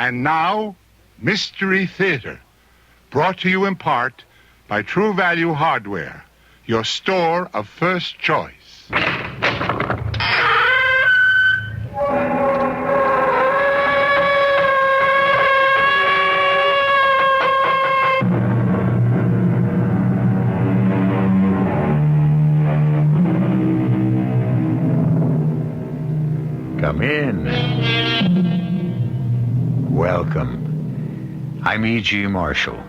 And now, Mystery Theater, brought to you in part by True Value Hardware, your store of first choice. Come in. Welcome. I'm E.G. Marshall.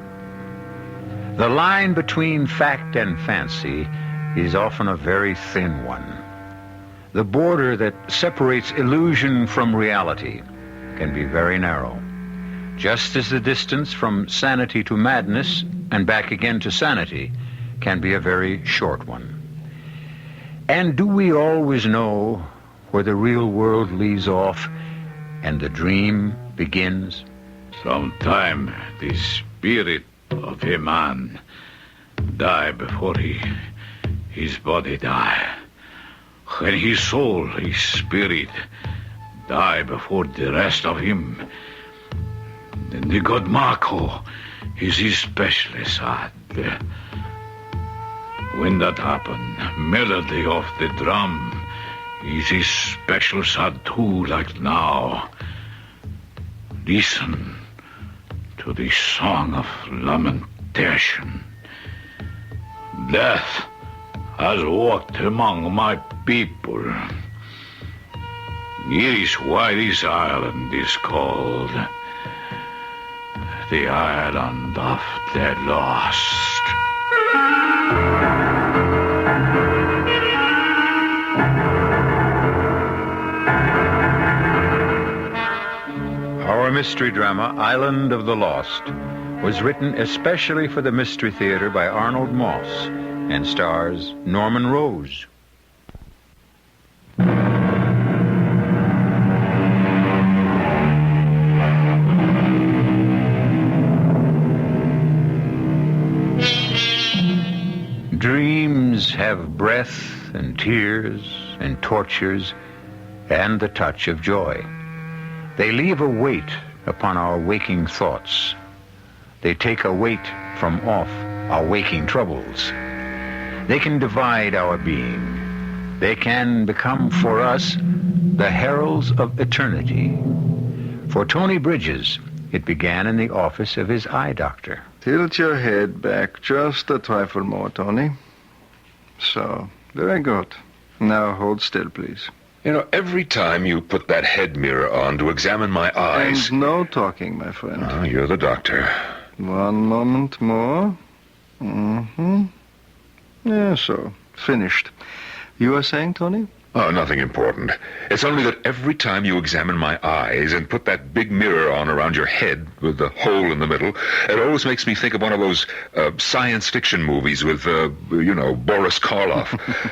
The line between fact and fancy is often a very thin one. The border that separates illusion from reality can be very narrow, just as the distance from sanity to madness and back again to sanity can be a very short one. And do we always know where the real world leaves off and the dream begins? Sometime the spirit of a man die before his body die. When his soul, his spirit, die before the rest of him, then the god Marco is especially sad. When that happen, melody of the drum is especially sad too, like now. Listen to the song of lamentation. Death has walked among my people. It is why this island is called the Island of the Lost. Our mystery drama, Island of the Lost, was written especially for the Mystery Theater by Arnold Moss and stars Norman Rose. Dreams have breath and tears and tortures and the touch of joy. They leave a weight upon our waking thoughts. They take a weight from off our waking troubles. They can divide our being. They can become for us the heralds of eternity. For Tony Bridges, it began in the office of his eye doctor. Tilt your head back just a trifle more, Tony. So, very good. Now hold still, please. You know, every time you put that head mirror on to examine my eyes... And no talking, my friend. Oh, you're the doctor. One moment more. Yeah, so. Finished. You were saying, Tony? Oh, nothing important. It's only that every time you examine my eyes and put that big mirror on around your head with the hole in the middle, it always makes me think of one of those science fiction movies with, Boris Karloff.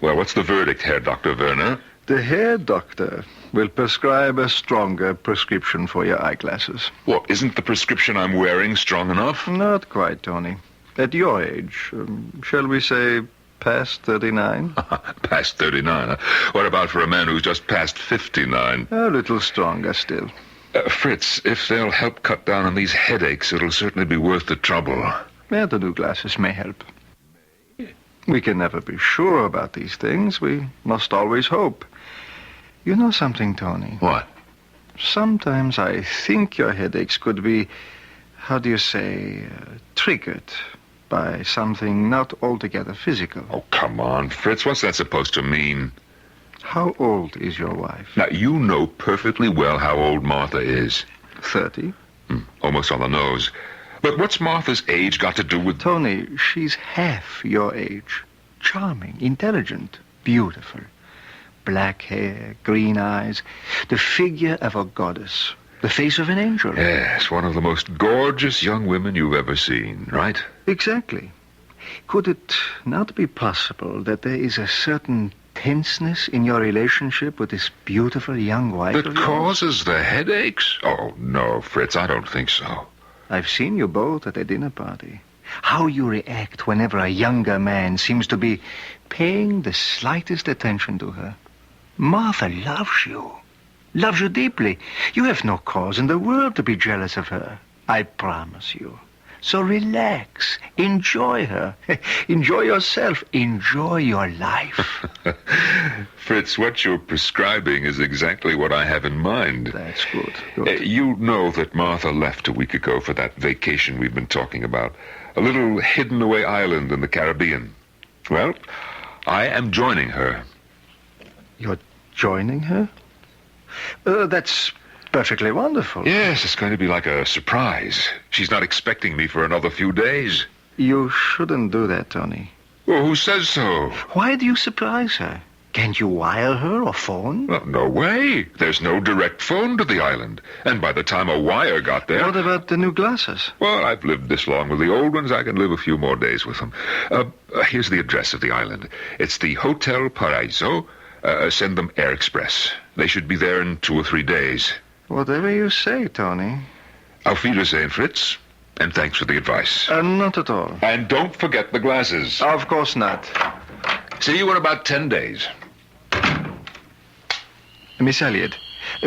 Well, what's the verdict, Herr Dr. Werner? The hair doctor will prescribe a stronger prescription for your eyeglasses. Well, isn't the prescription I'm wearing strong enough? Not quite, Tony. At your age, shall we say past 39? Past 39? What about for a man who's just past 59? A little stronger still. Fritz, if they'll help cut down on these headaches, it'll certainly be worth the trouble. Yeah, the new glasses may help. We can never be sure about these things. We must always hope. You know something, Tony? What? Sometimes I think your headaches could be, triggered by something not altogether physical. Oh, come on, Fritz. What's that supposed to mean? How old is your wife? Now, you know perfectly well how old Martha is. 30? Almost on the nose. But what's Martha's age got to do with... Tony, she's half your age. Charming, intelligent, beautiful. Black hair, green eyes, the figure of a goddess, the face of an angel. Yes, one of the most gorgeous young women you've ever seen, right? Exactly. Could it not be possible that there is a certain tenseness in your relationship with this beautiful young wife That of yours? causes the headaches? Oh, no, Fritz, I don't think so. I've seen you both at a dinner party. How you react whenever a younger man seems to be paying the slightest attention to her. Martha loves you. loves you deeply. You have no cause in the world to be jealous of her. I promise you. So relax. Enjoy her. Enjoy yourself. Enjoy your life. Fritz, what you're prescribing is exactly what I have in mind. That's good. Good. You know that Martha left a week ago for that vacation we've been talking about. A little hidden-away island in the Caribbean. Well, I am joining her. You're joining her? That's perfectly wonderful. Yes, it's going to be like a surprise. She's not expecting me for another few days. You shouldn't do that, Tony. Well, who says so? Why do you surprise her? Can't you wire her or phone? Well, no way. There's no direct phone to the island. And by the time a wire got there... What about the new glasses? Well, I've lived this long with the old ones. I can live a few more days with them. Here's the address of the island. It's the Hotel Paraiso. Send them Air Express. They should be there in 2 or 3 days. Whatever you say, Tony. Auf Wiedersehen, Fritz. And thanks for the advice. Not at all. And don't forget the glasses. Of course not. See you in about 10 days. Miss Elliot,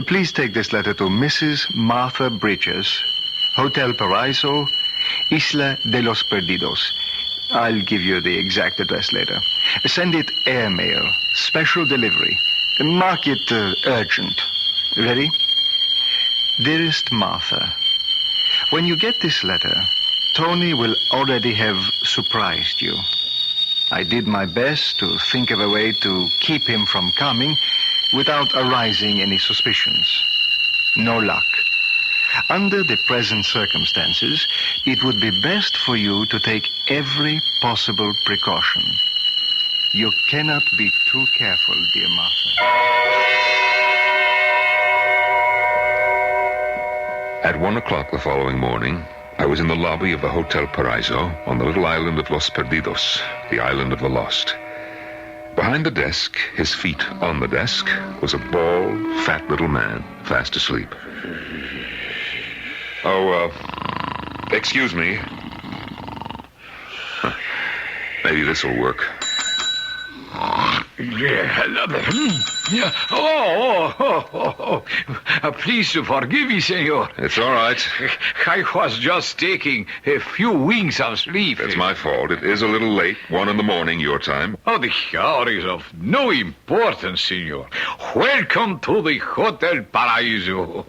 please take this letter to Mrs. Martha Bridges, Hotel Paraiso, Isla de los Perdidos. I'll give you the exact address later. Send it airmail, special delivery. Mark it urgent. Ready? Dearest Martha, when you get this letter, Tony will already have surprised you. I did my best to think of a way to keep him from coming without arousing any suspicions. No luck. Under the present circumstances, it would be best for you to take every possible precaution. You cannot be too careful, dear Martha. At 1 o'clock the following morning, I was in the lobby of the Hotel Paraiso on the little island of Los Perdidos, the island of the lost. Behind the desk, his feet on the desk, was a bald, fat little man, fast asleep. Excuse me. Maybe this'll work. Please forgive me, senor. It's all right. I was just taking a few winks of sleep. It's my fault. It is a little late, 1 in the morning, your time. Oh, the hour is of no importance, senor. Welcome to the Hotel Paraiso.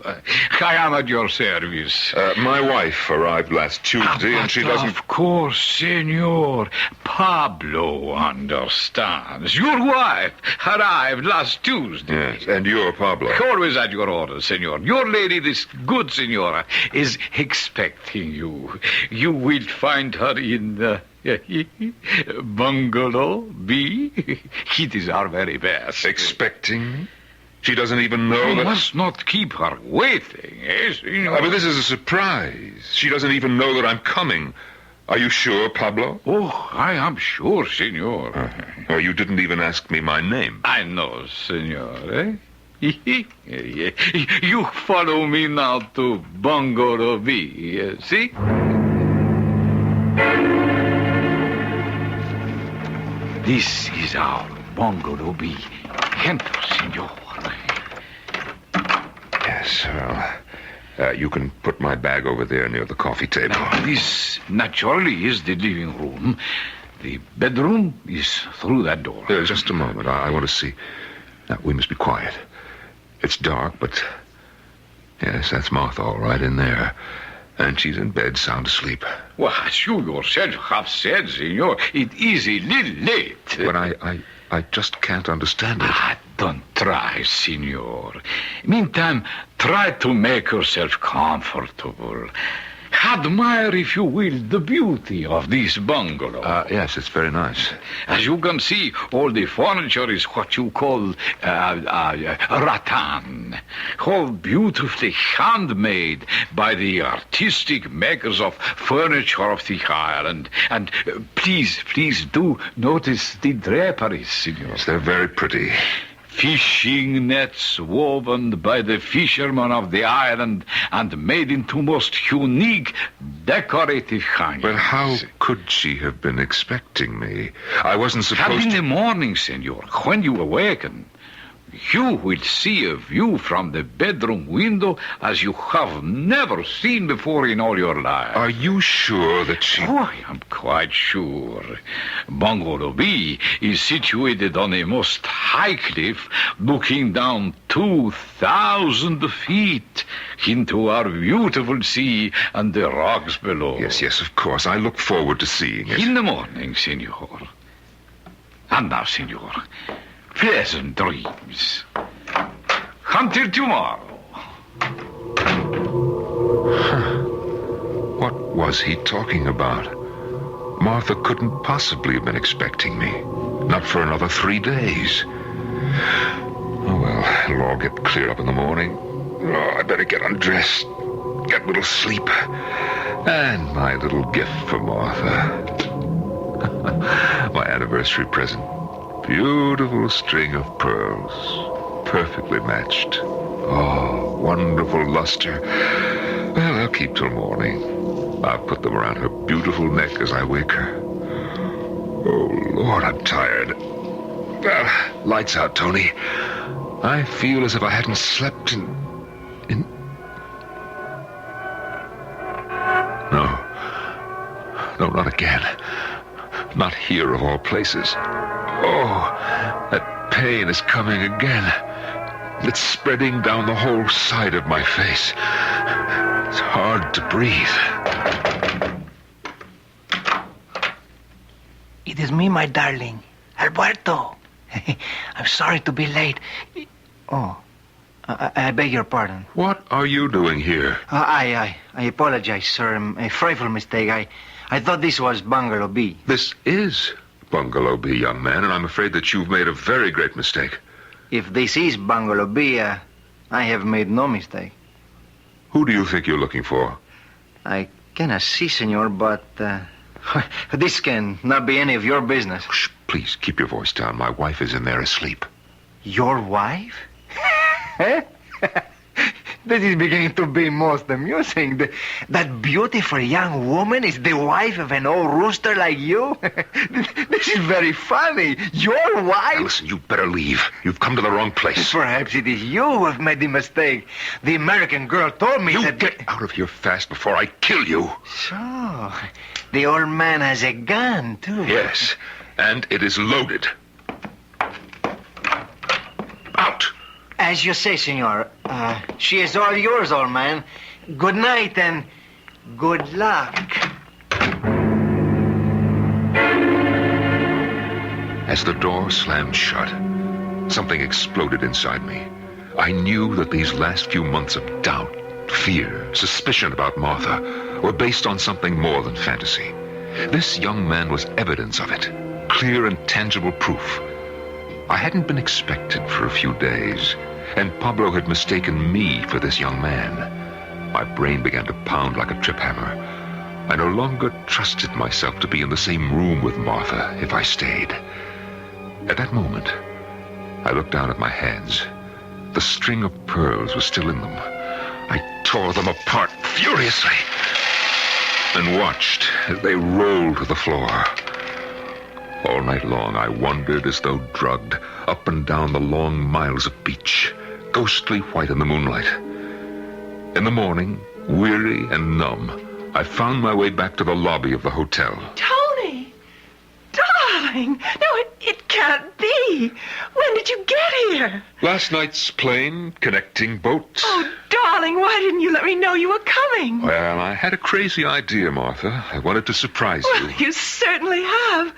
I am at your service. My wife arrived last Tuesday, and she doesn't... Of course, senor. Pablo understands. Your wife arrived last Tuesday. Yes, and you're Pablo. Always at your orders, senor. Your lady, this good senora, is expecting you. You will find her in the bungalow B. It is our very best. Expecting me? She doesn't even know You that... must not keep her waiting, eh, senor? But this is a surprise. She doesn't even know that I'm coming. Are you sure, Pablo? Oh, I am sure, senor. Oh, you didn't even ask me my name. I know, senor, eh? You follow me now to Bungalow B, see? This is our Bungalow B. Enter, senor. Yes, well, you can put my bag over there near the coffee table. Now, this naturally is the living room. The bedroom is through that door. Just a moment. I want to see. Now, we must be quiet. It's dark, but... Yes, that's Martha all right in there. And she's in bed, sound asleep. Well, as you yourself have said, senor, it is a little late. But I just can't understand it. Don't try, senor. Meantime, try to make yourself comfortable. Admire, if you will, the beauty of this bungalow. Yes, it's very nice. As you can see, all the furniture is what you call rattan. All beautifully handmade by the artistic makers of furniture of the island. And please do notice the draperies, senor. Yes, they're very pretty. Fishing nets woven by the fishermen of the island and made into most unique decorative hangings. But how could she have been expecting me? I wasn't supposed In to... the morning, senor, when you awaken, You will see a view from the bedroom window as you have never seen before in all your life. Are you sure that she... Oh, I am quite sure. Bungalow B is situated on a most high cliff looking down 2,000 feet into our beautiful sea and the rocks below. Yes, of course. I look forward to seeing it. In the morning, senor. And now, senor, pleasant dreams. Until tomorrow. What was he talking about? Martha couldn't possibly have been expecting me. Not for another 3 days. Oh, well, it'll all get cleared up in the morning. Oh, I better get undressed, get a little sleep. And my little gift for Martha. My anniversary present. Beautiful string of pearls. Perfectly matched. Oh, wonderful luster. Well, I'll keep till morning. I'll put them around her beautiful neck as I wake her. Oh, Lord, I'm tired. Well, lights out, Tony. I feel as if I hadn't slept in... No, not again. Not here of all places. Oh, that pain is coming again. It's spreading down the whole side of my face. It's hard to breathe. It is me, my darling. Alberto. I'm sorry to be late. Oh, I beg your pardon. What are you doing here? I apologize, sir. A frightful mistake. I thought this was Bungalow B. This is Bungalow B, young man, and I'm afraid that you've made a very great mistake. If this is Bungalow B, I have made no mistake. Who do you think you're looking for? I cannot see, senor, but this can not be any of your business. Shh, please, keep your voice down. My wife is in there asleep. Your wife? This is beginning to be most amusing. That beautiful young woman is the wife of an old rooster like you? This is very funny. Your wife? Now listen, you better leave. You've come to the wrong place. Perhaps it is you who have made the mistake. The American girl told me You that... get out of here fast before I kill you. So, the old man has a gun, too. Yes, and it is loaded. Out. As you say, senor. She is all yours, old man. Good night and good luck. As the door slammed shut, something exploded inside me. I knew that these last few months of doubt, fear, suspicion about Martha were based on something more than fantasy. This young man was evidence of it, clear and tangible proof. I hadn't been expected for a few days, and Pablo had mistaken me for this young man. My brain began to pound like a trip hammer. I no longer trusted myself to be in the same room with Martha if I stayed. At that moment, I looked down at my hands. The string of pearls was still in them. I tore them apart furiously and watched as they rolled to the floor. All night long, I wandered as though drugged up and down the long miles of beach, ghostly white in the moonlight. In the morning, weary and numb, I found my way back to the lobby of the hotel. Tony! Darling! No, it can't be! When did you get here? Last night's plane, connecting boat. Oh, darling, why didn't you let me know you were coming? Well, I had a crazy idea, Martha. I wanted to surprise Well, you. you certainly have.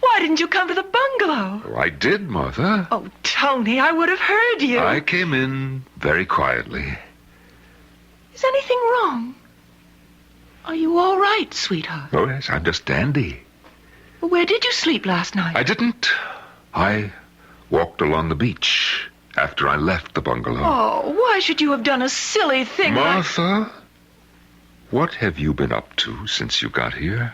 Why didn't you come to the bungalow? Oh, I did, Martha. Oh, Tony, I would have heard you. I came in very quietly. Is anything wrong? Are you all right, sweetheart? Oh, yes, I'm just dandy. Where did you sleep last night? I didn't. I walked along the beach after I left the bungalow. Oh, why should you have done a silly thing Martha, what have you been up to since you got here?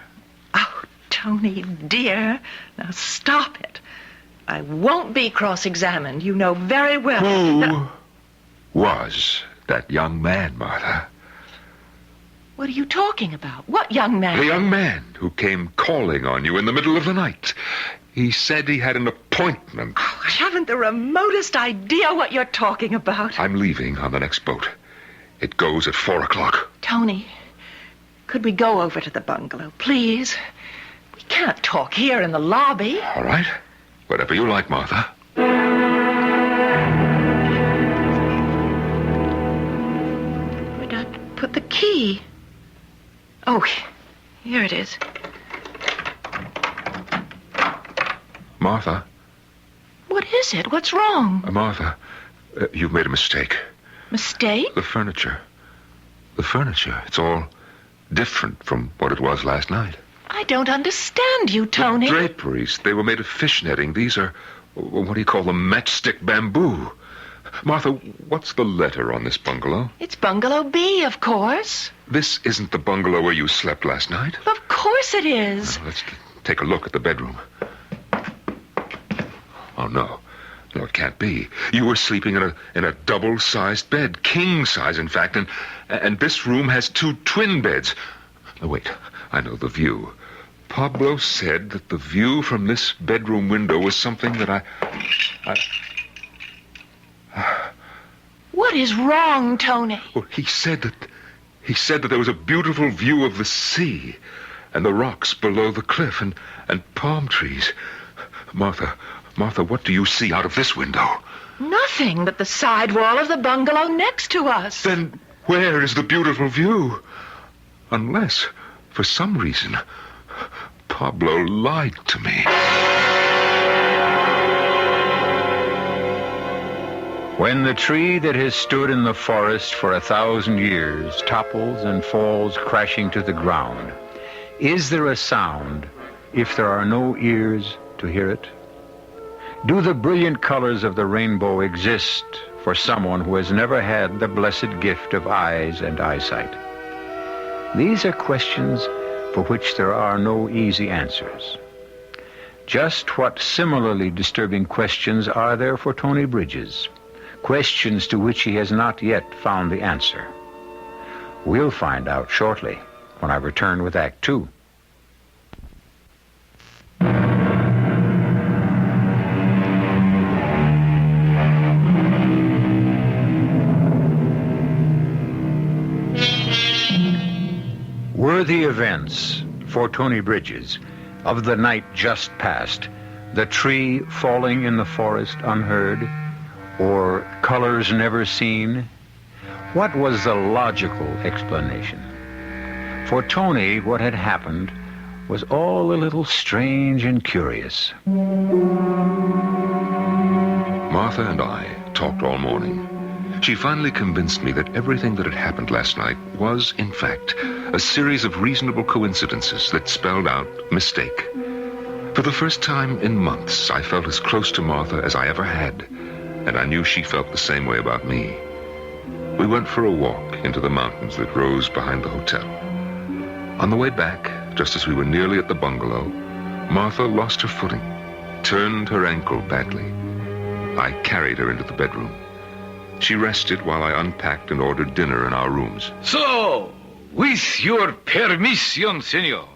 Oh, Tony, dear. Now stop it. I won't be cross-examined. You know very well. Who was that young man, Martha? What are you talking about? What young man? The young man who came calling on you in the middle of the night. He said he had an appointment. Oh, I haven't the remotest idea what you're talking about. I'm leaving on the next boat. It goes at 4 o'clock. Tony, could we go over to the bungalow, please? We can't talk here in the lobby. All right. Whatever you like, Martha. Where'd I put the key? Oh, here it is. Martha? What is it? What's wrong? Martha, you've made a mistake. Mistake? The furniture. It's all different from what it was last night. I don't understand you, Tony. The draperies, they were made of fish netting. These are, what do you call them, matchstick bamboo. Martha, what's the letter on this bungalow? It's Bungalow B, of course. This isn't the bungalow where you slept last night. Of course it is. Let's take a look at the bedroom. Oh, no. No, it can't be. You were sleeping in a double-sized bed, king size, in fact, and this room has 2 twin beds. Now, wait, I know the view. Pablo said that the view from this bedroom window was something that What is wrong, Tony? Well, he said that there was a beautiful view of the sea and the rocks below the cliff and palm trees. Martha, what do you see out of this window? Nothing but the side wall of the bungalow next to us. Then where is the beautiful view? Unless, for some reason, Pablo lied to me. When the tree that has stood in the forest for 1,000 years topples and falls crashing to the ground, is there a sound if there are no ears to hear it? Do the brilliant colors of the rainbow exist for someone who has never had the blessed gift of eyes and eyesight? These are questions for which there are no easy answers. Just what similarly disturbing questions are there for Tony Bridges? Questions to which he has not yet found the answer. We'll find out shortly when I return with Act 2. Were the events for Tony Bridges of the night just past, the tree falling in the forest unheard, or colors never seen? What was the logical explanation? For Tony, what had happened was all a little strange and curious. Martha and I talked all morning. She finally convinced me that everything that had happened last night was, in fact, a series of reasonable coincidences that spelled out mistake. For the first time in months, I felt as close to Martha as I ever had, and I knew she felt the same way about me. We went for a walk into the mountains that rose behind the hotel. On the way back, just as we were nearly at the bungalow, Martha lost her footing, turned her ankle badly. I carried her into the bedroom. She rested while I unpacked and ordered dinner in our rooms. So, with your permission, senor,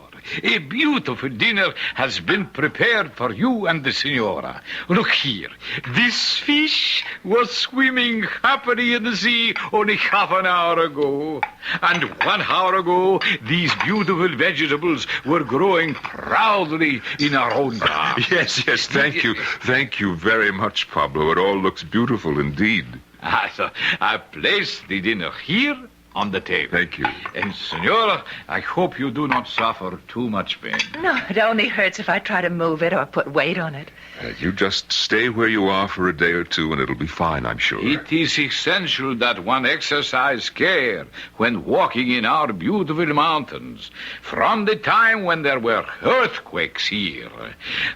a beautiful dinner has been prepared for you and the senora. Look here. This fish was swimming happily in the sea only half an hour ago. And 1 hour ago, these beautiful vegetables were growing proudly in our own garden. Yes, thank you. Thank you very much, Pablo. It all looks beautiful indeed. So I placed the dinner here on the table. Thank you. And, senora, I hope you do not suffer too much pain. No, it only hurts if I try to move it or put weight on it. You just stay where you are for a day or two and it'll be fine, I'm sure. It is essential that one exercise care when walking in our beautiful mountains. From the time when there were earthquakes here,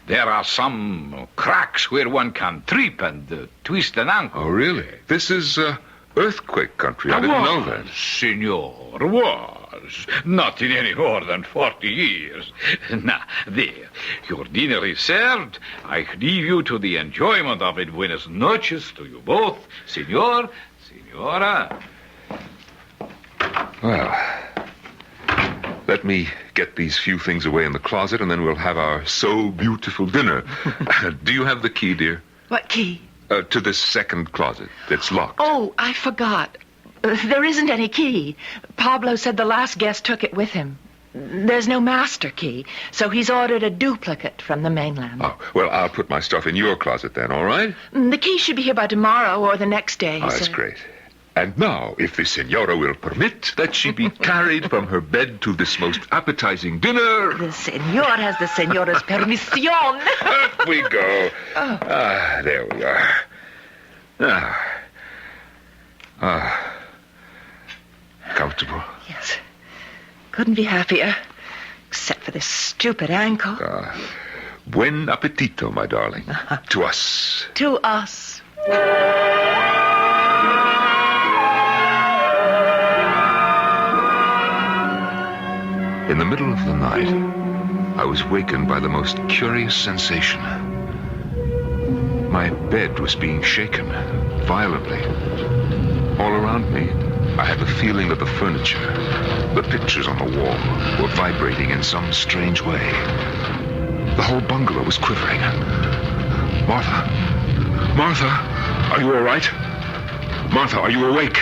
there are some cracks where one can trip and twist an ankle. Oh, really? This is earthquake country. I didn't know that. Senor, was. Not in any more than 40 years. Now, there. Your dinner is served. I leave you to the enjoyment of it. Buenas noches to you both. Senor, senora. Well, Let me get these few things away in the closet, and then we'll have our so beautiful dinner. Do you have the key, dear? What key? To this second closet. It's locked. Oh, I forgot. There isn't any key. Pablo said the last guest took it with him. There's no master key, so he's ordered a duplicate from the mainland. Oh, well, I'll put my stuff in your closet then, all right? The key should be here by tomorrow or the next day. Oh, that's great. And now, if the senora will permit that she be carried from her bed to this most appetizing dinner... The senor has the senora's permission. Up we go. Oh. There we are. Comfortable. Yes. Couldn't be happier. Except for this stupid ankle. Buen appetito, my darling. To us. To us. In the middle of the night, I was wakened by the most curious sensation. My bed was being shaken violently. All around me, I had the feeling that the furniture, the pictures on the wall, were vibrating in some strange way. The whole bungalow was quivering. Martha! Martha! Are you all right? Martha, are you awake?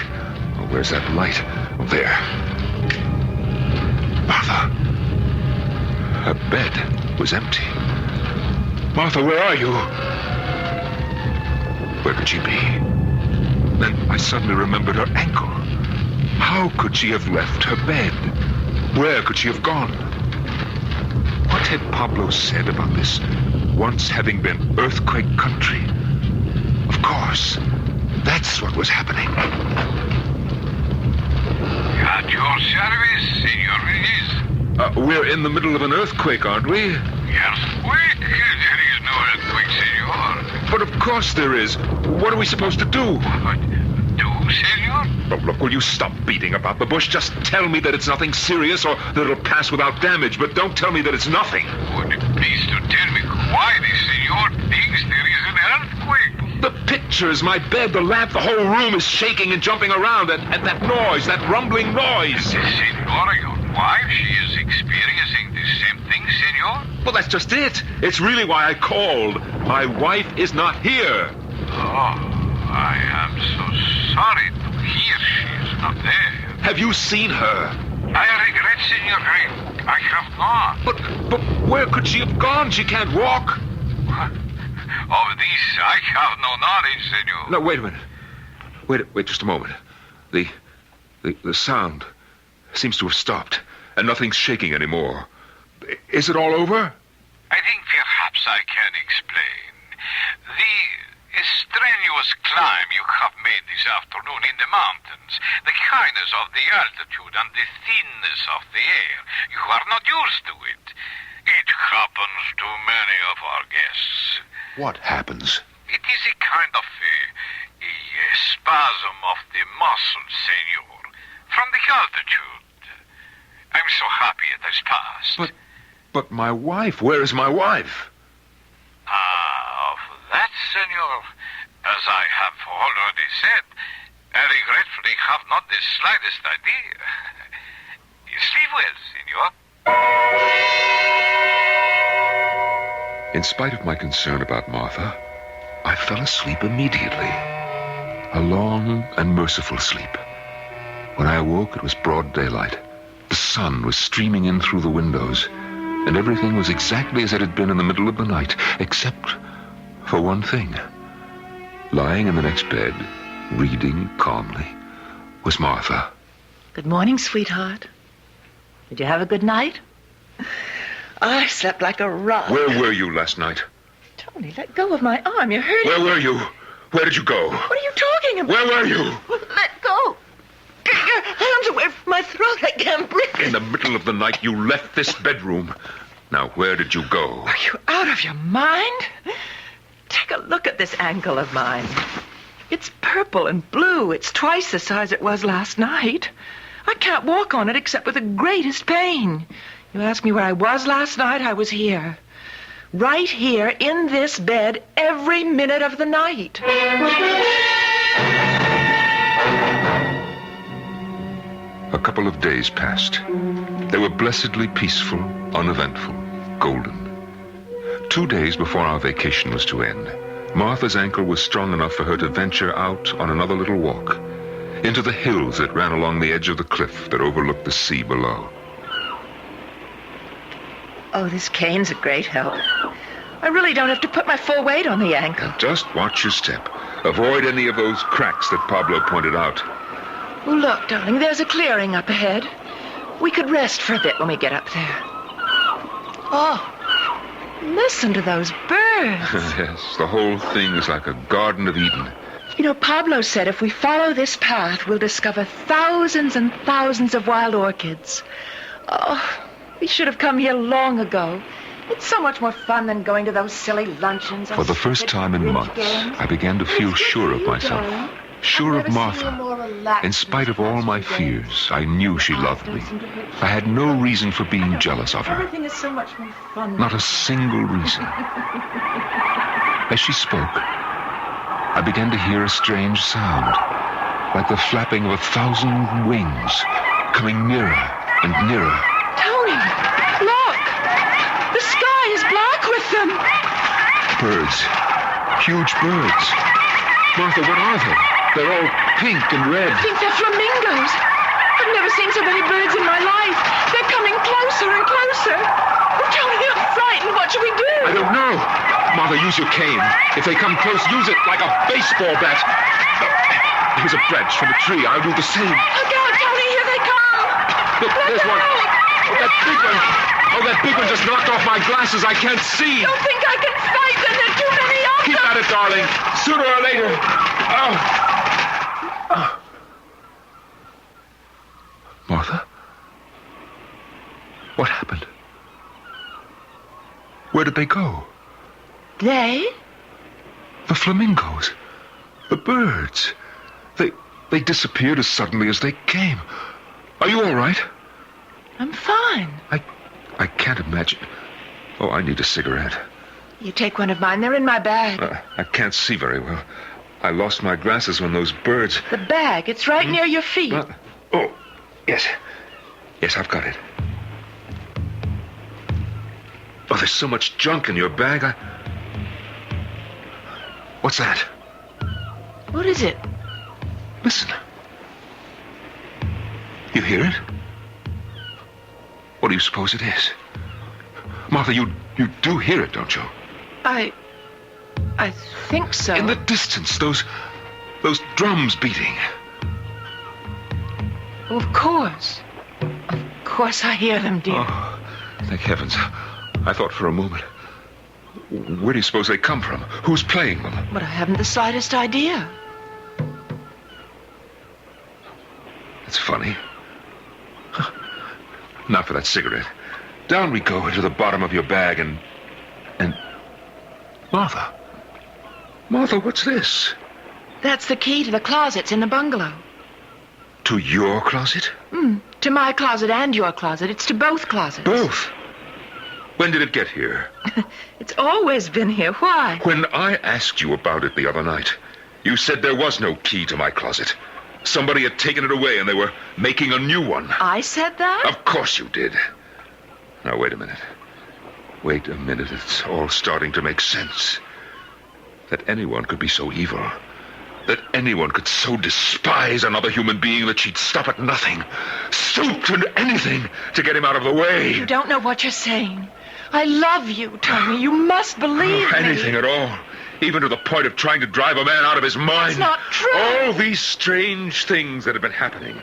Oh, where's that light? Oh, there. Martha! Her bed was empty. Martha, where are you? Where could she be? Then I suddenly remembered her ankle. How could she have left her bed? Where could she have gone? What had Pablo said about this once having been earthquake country? Of course, that's what was happening. At your service, Senor Reyes. We're in the middle of an earthquake, aren't we? Earthquake? There is no earthquake, Senor. But of course there is. What are we supposed to do? What? Do, Senor? Oh, look, will you stop beating about the bush? Just tell me that it's nothing serious or that it'll pass without damage, but don't tell me that it's nothing. Would it please to tell me why the Senor thinks there is an earthquake? The pictures, my bed, the lamp, the whole room is shaking and jumping around, and that noise, that rumbling noise. The Senora, your wife, she is experiencing the same thing, Senor? Well, that's just it. It's really why I called. My wife is not here. Oh, I am so sorry to hear she is not there. Have you seen her? I regret, Senor. I have not. But where could she have gone? She can't walk. Of this, I have no knowledge, Senor. No, wait a minute. Wait just a moment. The sound seems to have stopped, and nothing's shaking anymore. Is it all over? I think perhaps I can explain. The strenuous climb you have made this afternoon in the mountains, the kindness of the altitude and the thinness of the air, you are not used to it. It happens to many of our guests. What happens? It is a kind of a spasm of the muscles, Senor, from the altitude. I'm so happy it has passed. But my wife, where is my wife? Of that, Senor, as I have already said, I regretfully have not the slightest idea. Sleep well, Senor. In spite of my concern about Martha, I fell asleep immediately. A long and merciful sleep. When I awoke, it was broad daylight. The sun was streaming in through the windows, and everything was exactly as it had been in the middle of the night, except for one thing. Lying in the next bed, reading calmly, was Martha. Good morning, sweetheart. Did you have a good night? I slept like a rock. Where were you last night? Tony, let go of my arm. You're hurting. Where were you? Where did you go? What are you talking about? Where were you? Let go. Get your hands away from my throat. I can't breathe. In the middle of the night, you left this bedroom. Now, where did you go? Are you out of your mind? Take a look at this ankle of mine. It's purple and blue. It's twice the size it was last night. I can't walk on it except with the greatest pain. You asked me where I was last night, I was here. Right here in this bed every minute of the night. A couple of days passed. They were blessedly peaceful, uneventful, golden. 2 days before our vacation was to end, Martha's ankle was strong enough for her to venture out on another little walk into the hills that ran along the edge of the cliff that overlooked the sea below. Oh, this cane's a great help. I really don't have to put my full weight on the ankle. Just watch your step. Avoid any of those cracks that Pablo pointed out. Oh, look, darling, there's a clearing up ahead. We could rest for a bit when we get up there. Oh, listen to those birds. Yes, the whole thing is like a Garden of Eden. You know, Pablo said if we follow this path, we'll discover thousands and thousands of wild orchids. Oh, we should have come here long ago. It's so much more fun than going to those silly luncheons. For the first time in months, I began to feel sure of myself. Sure of Martha. In spite of all my fears, I knew she loved me. I had no reason for being jealous of her. Everything is so much more fun. Not a single reason. As she spoke, I began to hear a strange sound, like the flapping of 1,000 wings, coming nearer and nearer. Tony, look! The sky is black with them. Birds. Huge birds. Martha, what are they? They're all pink and red. I think they're flamingos. I've never seen so many birds in my life. They're coming closer and closer. Oh, Tony, I'm frightened. What should we do? I don't know. Martha, use your cane. If they come close, use it like a baseball bat. Here's a branch from a tree. I'll do the same. Look out, Tony. Here they come. Look, there's one. Oh, that big one. Oh, that big one just knocked off my glasses. I can't see. Don't think I can fight them. There are too many of them. Keep at it, darling. Sooner or later. Oh. Martha? What happened? Where did they go? They? The flamingos. The birds. They disappeared as suddenly as they came. Are you all right? I'm fine. I can't imagine. Oh, I need a cigarette. You take one of mine. They're in my bag. I can't see very well. I lost my glasses when those birds... The bag. It's right near your feet. Oh, yes. Yes, I've got it. Oh, there's so much junk in your bag. What's that? What is it? Listen. You hear it? What do you suppose it is? Martha, you do hear it, don't you? I think so. In the distance, those drums beating. Well, of course. Of course I hear them, dear. Oh, thank heavens. I thought for a moment. Where do you suppose they come from? Who's playing them? But I haven't the slightest idea. It's funny. Huh. Now for that cigarette. Down we go into the bottom of your bag and... Martha. Martha, what's this? That's the key to the closets in the bungalow. To your closet? To my closet and your closet. It's to both closets. Both? When did it get here? It's always been here. Why? When I asked you about it the other night, you said there was no key to my closet. Somebody had taken it away and they were making a new one. I said that? Of course you did. Now, wait a minute. Wait a minute. It's all starting to make sense. That anyone could be so evil. That anyone could so despise another human being that she'd stop at nothing. Stoop to anything to get him out of the way. You don't know what you're saying. I love you, Tony. You must believe me. Anything at all. Even to the point of trying to drive a man out of his mind. It's not true. All these strange things that have been happening.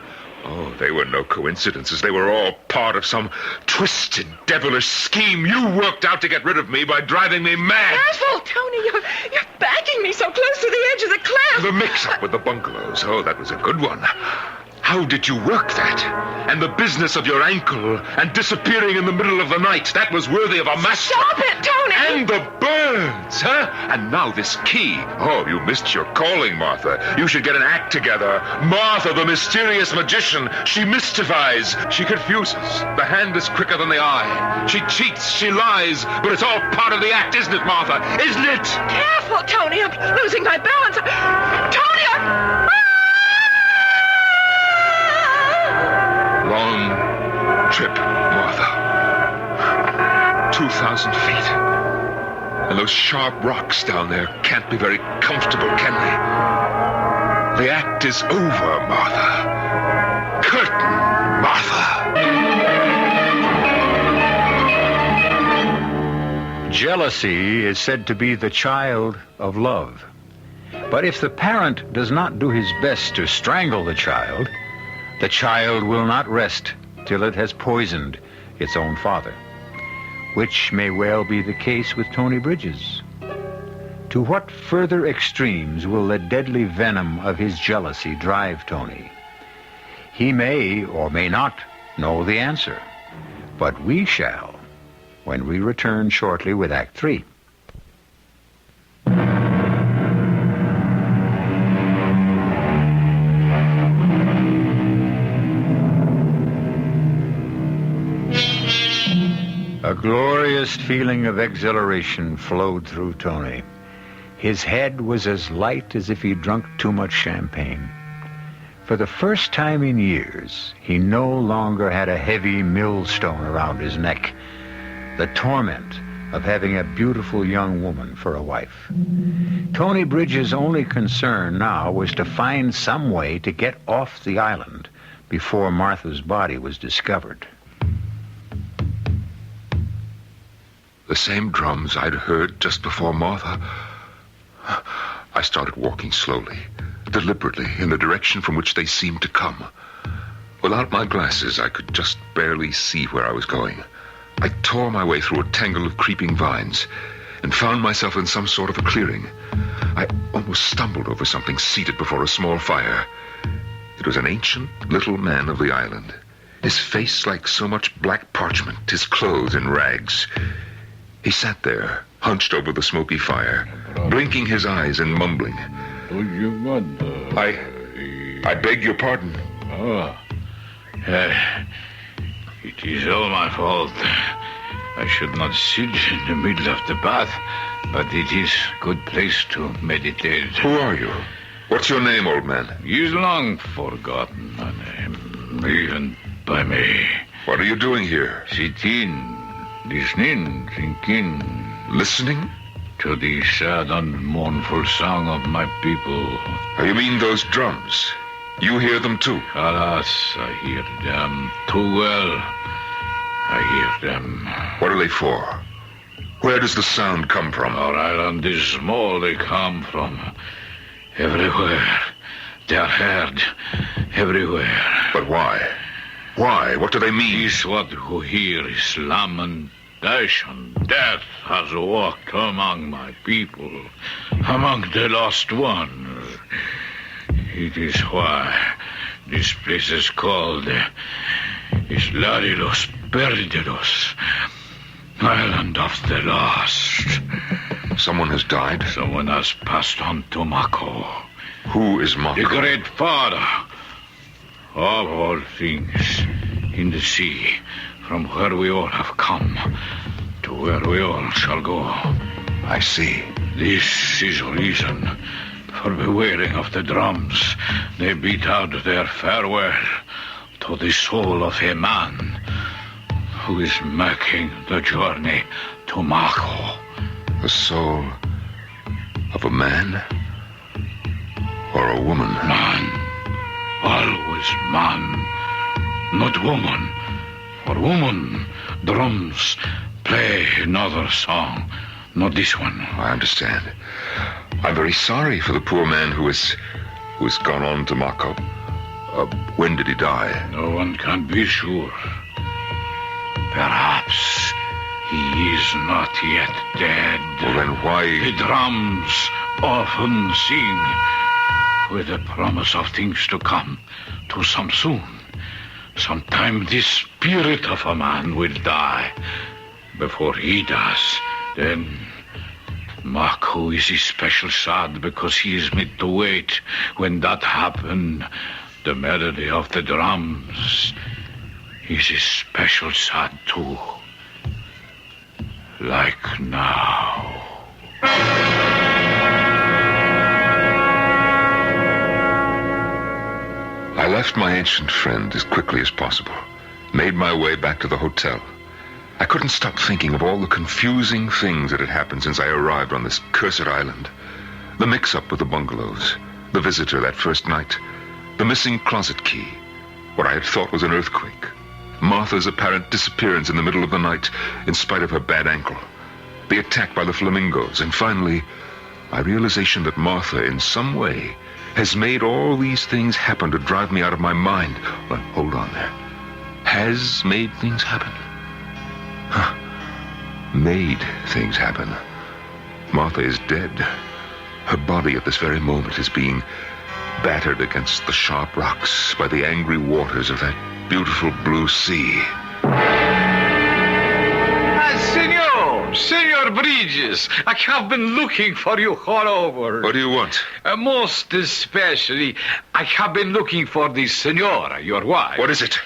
Oh, they were no coincidences. They were all part of some twisted, devilish scheme you worked out to get rid of me by driving me mad. Careful, Tony. You're backing me so close to the edge of the cliff. The mix-up with the bungalows. Oh, that was a good one. How did you work that? And the business of your ankle and disappearing in the middle of the night. That was worthy of a master. Stop it, Tony! And the birds, huh? And now this key. Oh, you missed your calling, Martha. You should get an act together. Martha, the mysterious magician. She mystifies. She confuses. The hand is quicker than the eye. She cheats. She lies. But it's all part of the act, isn't it, Martha? Isn't it? Careful, Tony. I'm losing my balance. Tony, trip, Martha. 2,000 feet. And those sharp rocks down there can't be very comfortable, can they? The act is over, Martha. Curtain, Martha. Jealousy is said to be the child of love. But if the parent does not do his best to strangle the child will not rest till it has poisoned its own father, which may well be the case with Tony Bridges. To what further extremes will the deadly venom of his jealousy drive Tony? He may or may not know the answer, but we shall when we return shortly with Act 3. A glorious feeling of exhilaration flowed through Tony. His head was as light as if he'd drunk too much champagne. For the first time in years, he no longer had a heavy millstone around his neck, the torment of having a beautiful young woman for a wife. Tony Bridges' only concern now was to find some way to get off the island before Martha's body was discovered. The same drums I'd heard just before Martha. I started walking slowly, deliberately, in the direction from which they seemed to come. Without my glasses, I could just barely see where I was going. I tore my way through a tangle of creeping vines and found myself in some sort of a clearing. I almost stumbled over something seated before a small fire. It was an ancient little man of the island, his face like so much black parchment, his clothes in rags. He sat there, hunched over the smoky fire, blinking his eyes and mumbling. I beg your pardon. It is all my fault. I should not sit in the middle of the bath, but it is a good place to meditate. Who are you? What's your name, old man? He is long forgotten, my name, even by me. What are you doing here? Sitting, listening, thinking. Listening? To the sad and mournful song of my people. Oh, you mean those drums? You hear them too? Alas, I hear them too well. I hear them. What are they for? Where does the sound come from? Our island is small. They come from everywhere. They are heard everywhere. But why? Why? What do they mean? Is what who hear is lamentation. Death has walked among my people, among the lost ones. It is why this place is called Islarilos Perdidos, Island of the Lost. Someone has died? Someone has passed on to Mako. Who is Mako? The great father of all things in the sea, from where we all have come to where we all shall go. I see. This is reason for bewailing of the drums. They beat out their farewell to the soul of a man who is making the journey to Mako. The soul of a man or a woman? Man. Always man, not woman. For woman, drums play another song, not this one. I understand. I'm very sorry for the poor man who has gone on to Mako. When did he die? No one can be sure. Perhaps he is not yet dead. Well, then why... The drums often sing with the promise of things to come, to some soon. Sometime the spirit of a man will die. Before he does, then Mako is especially sad because he is made to wait. When that happened, the melody of the drums is especially sad too. Like now. I left my ancient friend as quickly as possible. made my way back to the hotel. I couldn't stop thinking of all the confusing things that had happened since I arrived on this cursed island. The mix-up with the bungalows, the visitor that first night, the missing closet key, what I had thought was an earthquake, Martha's apparent disappearance in the middle of the night in spite of her bad ankle, the attack by the flamingos, and finally, my realization that Martha, in some way, has made all these things happen to drive me out of my mind. Well, hold on there. Has made things happen? Huh. Made things happen. Martha is dead. Her body at this very moment is being battered against the sharp rocks by the angry waters of that beautiful blue sea. Senor Bridges, I have been looking for you all over. What do you want? Most especially, I have been looking for the senora, your wife. What is it?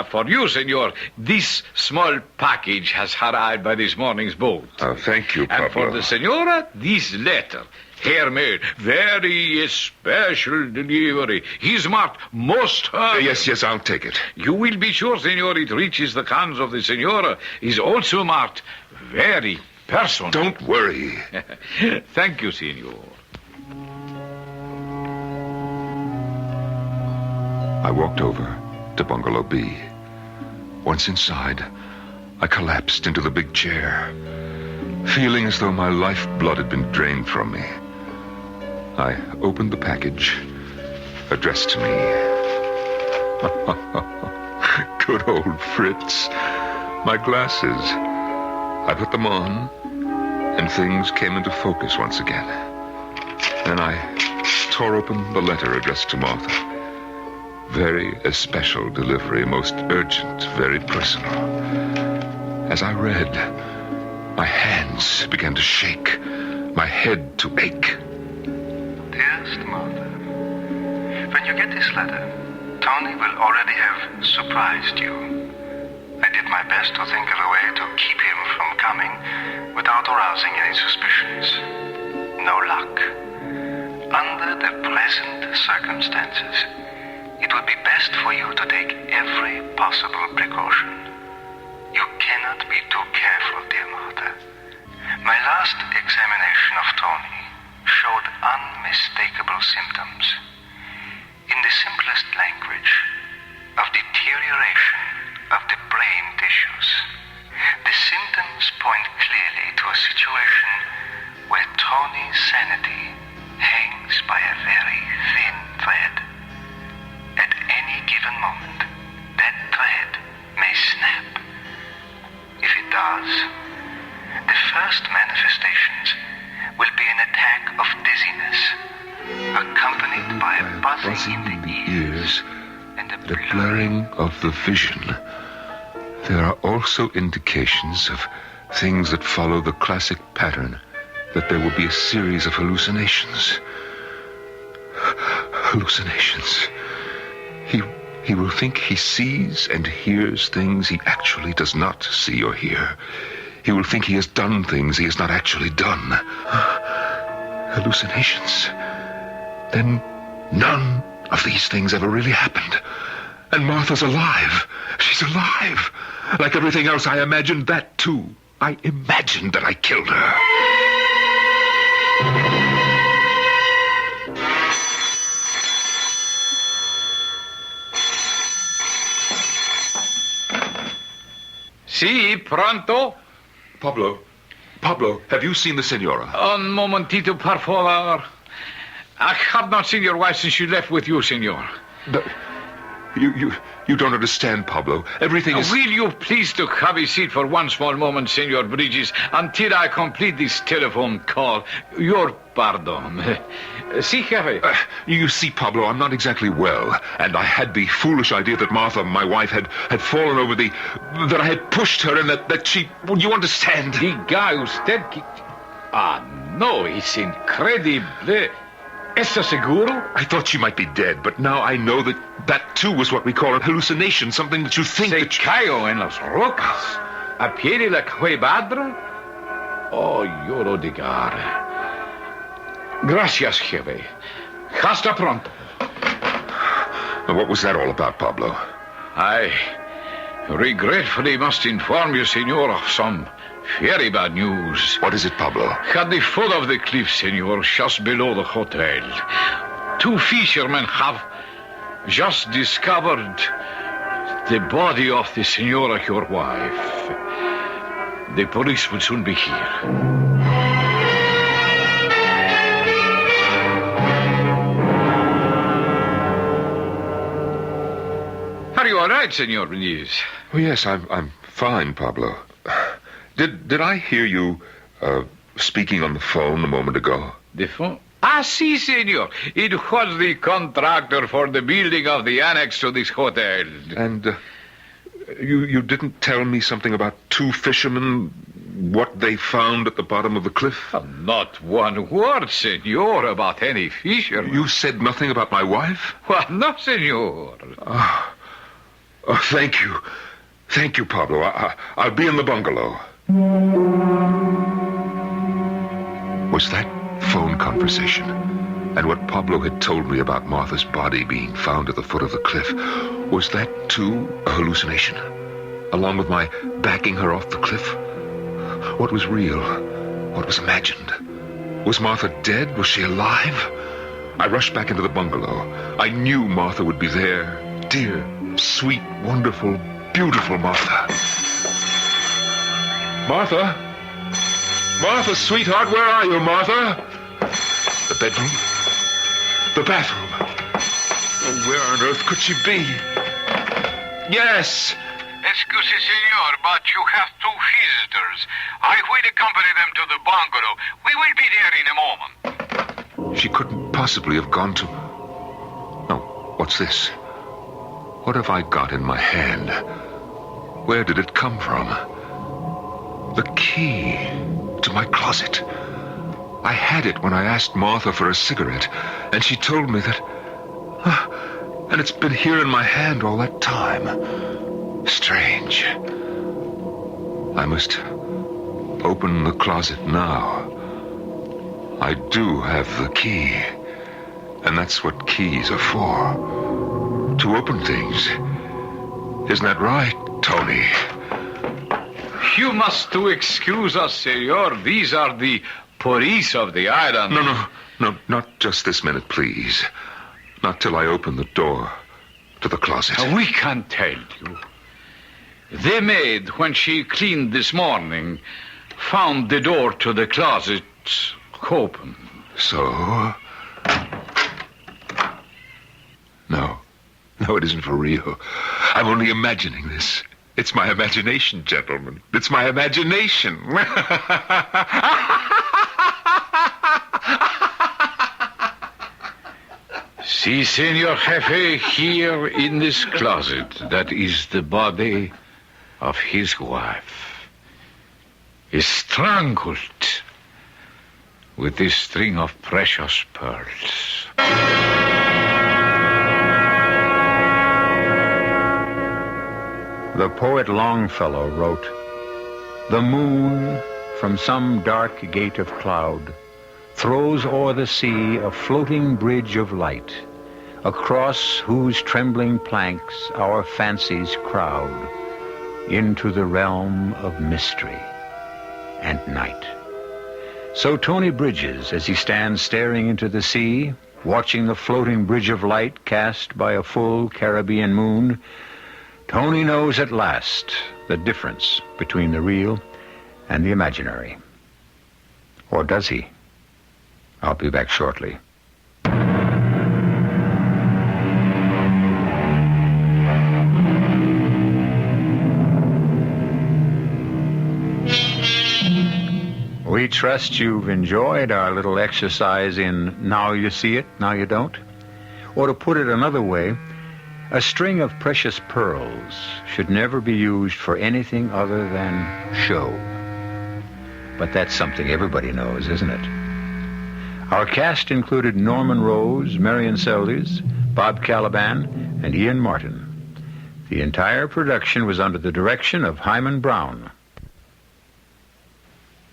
For you, senor, this small package has arrived by this morning's boat. Oh, thank you, Pablo. And for the senora, this letter. Handmade, very special delivery. He's marked most urgent. Yes, I'll take it. You will be sure, senor, it reaches the hands of the senora. Is also marked very personal. Don't worry. Thank you, senor. I walked over to Bungalow B. Once inside, I collapsed into the big chair, feeling as though my lifeblood had been drained from me. I opened the package addressed to me. Good old Fritz. My glasses. I put them on, and things came into focus once again. Then I tore open the letter addressed to Martha. Very especial delivery, most urgent, very personal. As I read, my hands began to shake, my head to ache. Dearest Martha, when you get this letter, Tony will already have surprised you. I did my best to think of a way to keep him from coming without arousing any suspicions. No luck. Under the present circumstances, it would be best for you to take every possible precaution. You cannot be too careful, dear Martha. My last examination of Tony showed unmistakable symptoms. In the simplest language, of deterioration of the brain tissues. The symptoms point clearly to a situation where Tony's sanity hangs by a very thin thread. At any given moment, that thread may snap. If it does, the first manifestations will be an attack of dizziness, accompanied by a buzzing in the ears and a blurring of the vision. There are also indications of things that follow the classic pattern, that there will be a series of hallucinations. Hallucinations. He will think he sees and hears things he actually does not see or hear. He will think he has done things he has not actually done. Hallucinations. Then none of these things ever really happened. And Martha's alive. She's alive. Like everything else, I imagined that too. I imagined that I killed her. Si, pronto? Pablo, have you seen the senora? Un momentito, por favor. I have not seen your wife since she left with you, senor. But you don't understand, Pablo. Everything is... Will you please to have a seat for one small moment, Senor Bridges, until I complete this telephone call? Your pardon. Si, jefe. You see, Pablo, I'm not exactly well, and I had the foolish idea that Martha, my wife, had fallen over that I had pushed her and that she... You understand? Diga usted que... Ah, no, it's incredible. ¿Está seguro? I thought she might be dead, but now I know that too was what we call a hallucination, something that you think Se that... cayó en las rocas. A pie de la cuevadra. Oh, yo lo digar. Gracias, jefe. Hasta pronto. What was that all about, Pablo? I Regretfully must inform you, senor, of some very bad news. What is it, Pablo? At the foot of the cliff, senor, just below the hotel, 2 fishermen have just discovered the body of the senora, your wife. The police will soon be here. Are you all right, Senor Benitez? Oh, yes, I'm fine, Pablo. Did I hear you speaking on the phone a moment ago? The phone? Ah, si, senor. It was the contractor for the building of the annex to this hotel. And you didn't tell me something about 2 fishermen, what they found at the bottom of the cliff? Not one word, senor, about any fisherman. You said nothing about my wife? Well, no, senor. Oh, thank you. Thank you, Pablo. I'll be in the bungalow. Was that phone conversation and what Pablo had told me about Martha's body being found at the foot of the cliff, was that too a hallucination? Along with my backing her off the cliff? What was real? What was imagined? Was Martha dead? Was she alive? I rushed back into the bungalow. I knew Martha would be there. Dear, sweet, wonderful, beautiful Martha. Martha? Martha, sweetheart, where are you, Martha? The bedroom? The bathroom? Oh, where on earth could she be? Yes! Excuse, senor, but you have 2 visitors. I will accompany them to the bungalow. We will be there in a moment. She couldn't possibly have gone to... No, what's this? What have I got in my hand? Where did it come from? The key to my closet. I had it when I asked Martha for a cigarette, and she told me that... and it's been here in my hand all that time. Strange. I must open the closet now. I do have the key, and that's what keys are for. To open things. Isn't that right, Tony? You must excuse us, senor. These are the police of the island. No, not just this minute, please. Not till I open the door to the closet. We can tell you. The maid, when she cleaned this morning, found the door to the closet open. So? No, it isn't for real. I'm only imagining this. It's my imagination, gentlemen. It's my imagination. See, Senor Jefe, here in this closet, that is the body of his wife, is strangled with this string of precious pearls. The poet Longfellow wrote, "The moon, from some dark gate of cloud, throws o'er the sea a floating bridge of light, across whose trembling planks our fancies crowd into the realm of mystery and night." So Tony Bridges, as he stands staring into the sea, watching the floating bridge of light cast by a full Caribbean moon, Tony knows at last the difference between the real and the imaginary. Or does he? I'll be back shortly. We trust you've enjoyed our little exercise in Now You See It, Now You Don't. Or to put it another way, a string of precious pearls should never be used for anything other than show. But that's something everybody knows, isn't it? Our cast included Norman Rose, Marion Seldes, Bob Caliban, and Ian Martin. The entire production was under the direction of Hyman Brown.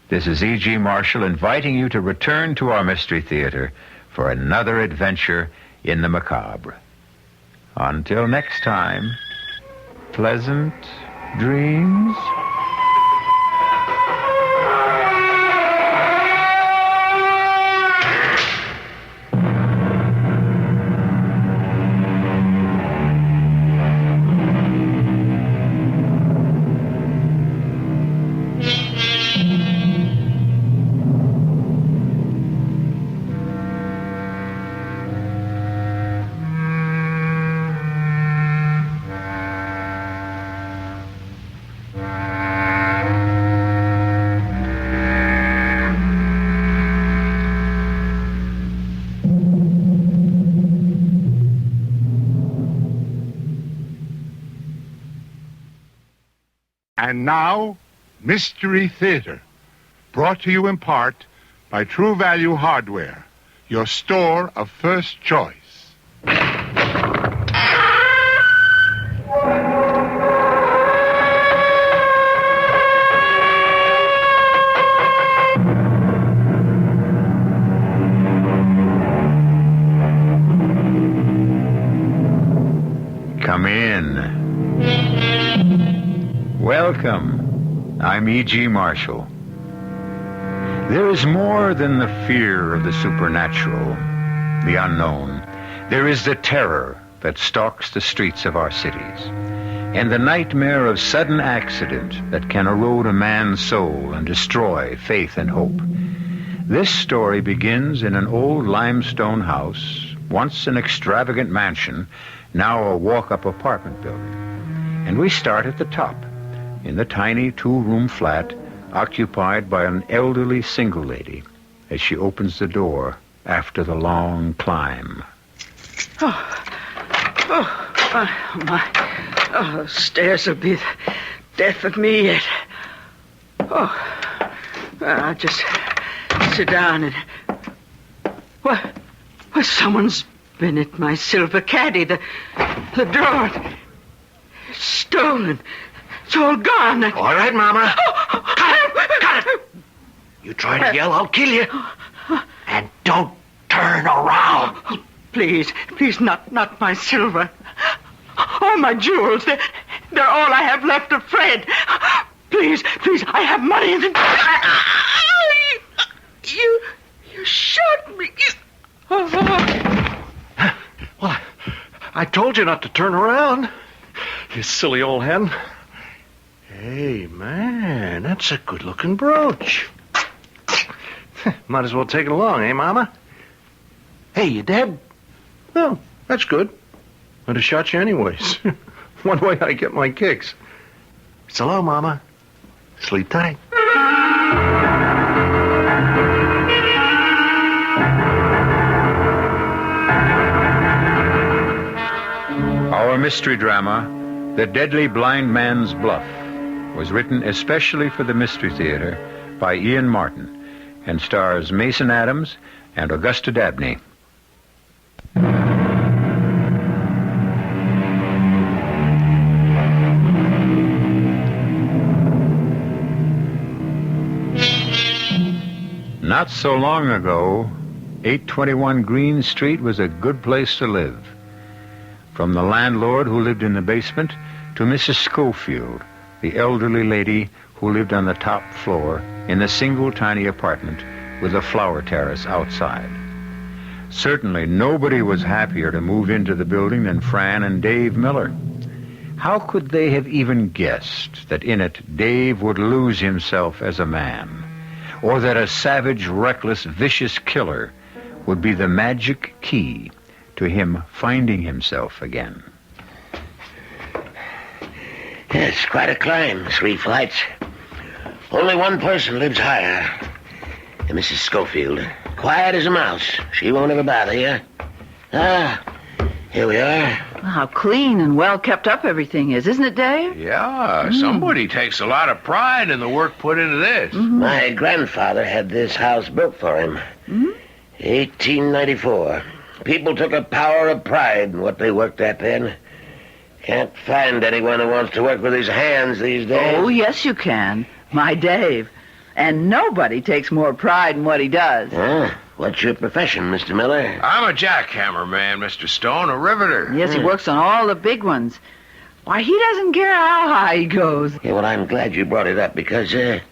This is E.G. Marshall inviting you to return to our Mystery Theater for another adventure in the macabre. Until next time, pleasant dreams. And now, Mystery Theater, brought to you in part by True Value Hardware, your store of first choice. Come in. Welcome. I'm E.G. Marshall. There is more than the fear of the supernatural, the unknown. There is the terror that stalks the streets of our cities, and the nightmare of sudden accident that can erode a man's soul and destroy faith and hope. This story begins in an old limestone house, once an extravagant mansion, now a walk-up apartment building. And we start at the top, in the tiny two-room flat occupied by an elderly single lady as she opens the door after the long climb. The stairs will be the death of me yet. I'll just sit down and... Well, someone's been at my silver caddy. The drawer. It's stolen. It's all gone. All right, Mama. Cut it! You try to yell, I'll kill you. And don't turn around. Please, not my silver. All my jewels. They're all I have left of Fred. Please, I have money in the... You shot me. Well, I told you not to turn around. You silly old hen. Hey, man, that's a good-looking brooch. Might as well take it along, eh, Mama? Hey, you dead? Oh, that's good. I'd have shot you anyways. One way I get my kicks. So long, Mama. Sleep tight. Our mystery drama, The Deadly Blind Man's Bluff, was written especially for the Mystery Theater by Ian Martin and stars Mason Adams and Augusta Dabney. Not so long ago, 821 Green Street was a good place to live. From the landlord who lived in the basement to Mrs. Schofield, the elderly lady who lived on the top floor in the single tiny apartment with a flower terrace outside. Certainly nobody was happier to move into the building than Fran and Dave Miller. How could they have even guessed that in it Dave would lose himself as a man, or that a savage, reckless, vicious killer would be the magic key to him finding himself again? It's quite a climb, 3 flights. Only one person lives higher. Mrs. Schofield. Quiet as a mouse. She won't ever bother you. Here we are. How clean and well kept up everything is, isn't it, Dave? Yeah, somebody takes a lot of pride in the work put into this. Mm-hmm. My grandfather had this house built for him. Mm-hmm. 1894. People took a power of pride in what they worked at then. Can't find anyone who wants to work with his hands these days. Oh, yes, you can. My Dave. And nobody takes more pride in what he does. What's your profession, Mr. Miller? I'm a jackhammer man, Mr. Stone, a riveter. Yes, he works on all the big ones. Why, he doesn't care how high he goes. Yeah, well, I'm glad you brought it up because there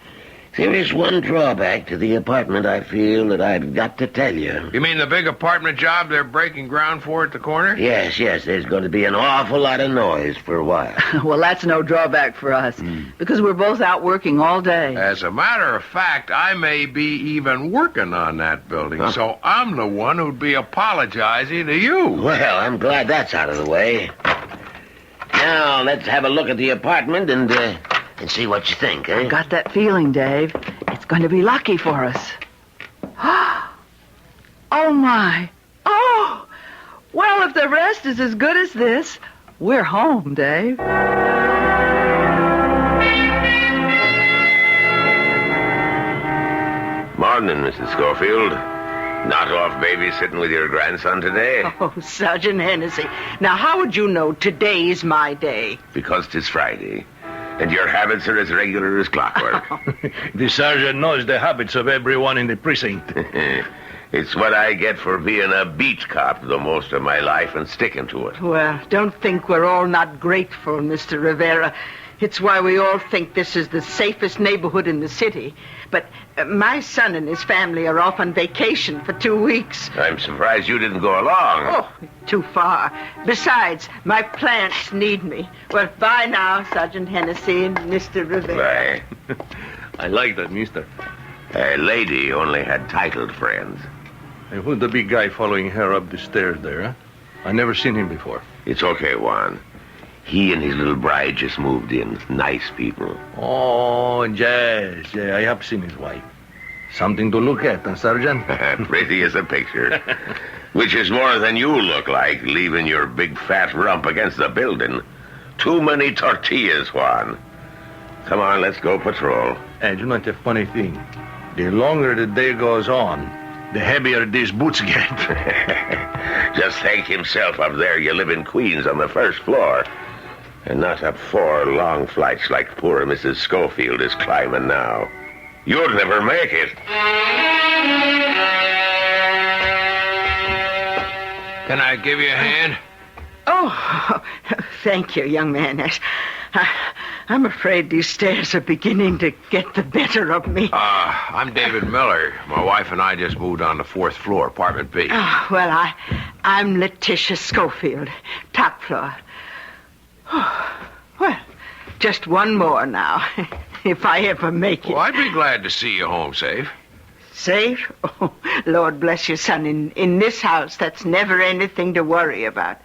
is one drawback to the apartment I feel that I've got to tell you. You mean the big apartment job they're breaking ground for at the corner? Yes, there's going to be an awful lot of noise for a while. Well, that's no drawback for us, because we're both out working all day. As a matter of fact, I may be even working on that building, so I'm the one who'd be apologizing to you. Well, I'm glad that's out of the way. Now, let's have a look at the apartment and see what you think, eh? I've got that feeling, Dave. It's going to be lucky for us. Oh, my. Oh! Well, if the rest is as good as this, we're home, Dave. Morning, Mrs. Schofield. Not off babysitting with your grandson today? Oh, Sergeant Hennessy. Now, how would you know today's my day? Because 'tis Friday. And your habits are as regular as clockwork. The sergeant knows the habits of everyone in the precinct. It's what I get for being a beat cop the most of my life and sticking to it. Well, don't think we're all not grateful, Mr. Rivera. It's why we all think this is the safest neighborhood in the city. But my son and his family are off on vacation for 2 weeks. I'm surprised you didn't go along. Oh, too far. Besides, my plants need me. Well, bye now, Sergeant Hennessy and Mr. Rivera. Bye. I like that, mister. A lady only had titled friends. Hey, who's the big guy following her up the stairs there, huh? I never seen him before. It's okay, Juan. He and his little bride just moved in. Nice people. Oh, yes. Yeah, I have seen his wife. Something to look at, huh, Sergeant? Pretty as a picture. Which is more than you look like, leaving your big fat rump against the building. Too many tortillas, Juan. Come on, let's go patrol. And you know the funny thing? The longer the day goes on, the heavier these boots get. Just thank himself up there you live in Queens on the first floor. And not up 4 long flights like poor Mrs. Schofield is climbing now. You'll never make it. Can I give you a hand? Oh, thank you, young man. I'm afraid these stairs are beginning to get the better of me. I'm David Miller. My wife and I just moved on the 4th floor, apartment B. Oh, well, I'm Letitia Schofield, top floor. Well, just one more now, if I ever make it. Well, I'd be glad to see you home safe. Safe? Oh, Lord bless you, son. In this house, that's never anything to worry about.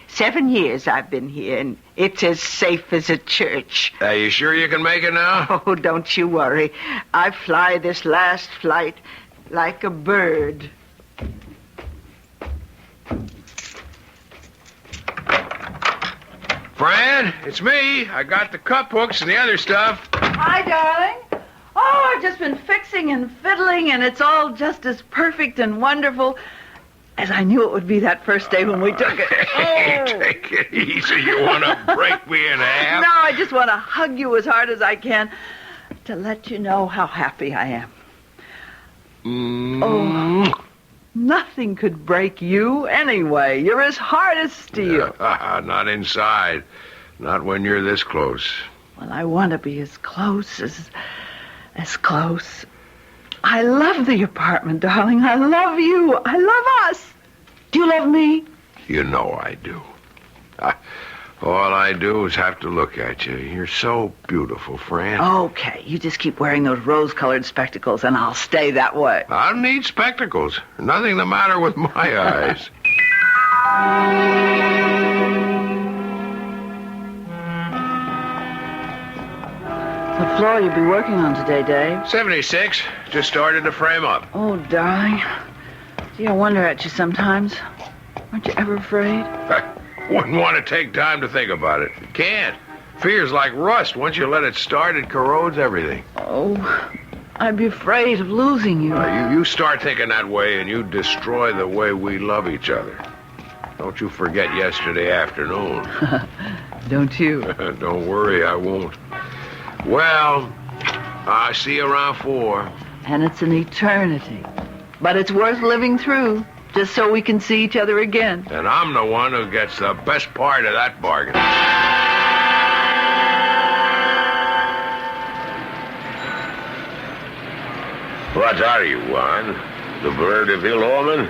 7 years I've been here, and it's as safe as a church. Are you sure you can make it now? Oh, don't you worry. I fly this last flight like a bird. Fran, it's me. I got the cup hooks and the other stuff. Hi, darling. Oh, I've just been fixing and fiddling, and it's all just as perfect and wonderful as I knew it would be that first day when we took it. Hey, take it easy. You want to break me in half? No, I just want to hug you as hard as I can to let you know how happy I am. Oh, nothing could break you anyway. You're as hard as steel. Not inside. Not when you're this close. Well, I want to be as close as close. I love the apartment, darling. I love you. I love us. Do you love me? You know I do. All I do is have to look at you. You're so beautiful, Fran. Okay, you just keep wearing those rose-colored spectacles, and I'll stay that way. I don't need spectacles. Nothing the matter with my eyes. What floor you'll be working on today, Dave? 76. Just started to frame up. Oh, darling. Gee, I wonder at you sometimes. Aren't you ever afraid? I wouldn't want to take time to think about it. You can't. Fear's like rust. Once you let it start, it corrodes everything. Oh, I'd be afraid of losing you. You start thinking that way, and you destroy the way we love each other. Don't you forget yesterday afternoon. Don't you? Don't worry, I won't. Well, I'll see you around 4. And it's an eternity. But it's worth living through, just so we can see each other again. And I'm the one who gets the best part of that bargain. What are you, Juan? The bird of ill omen?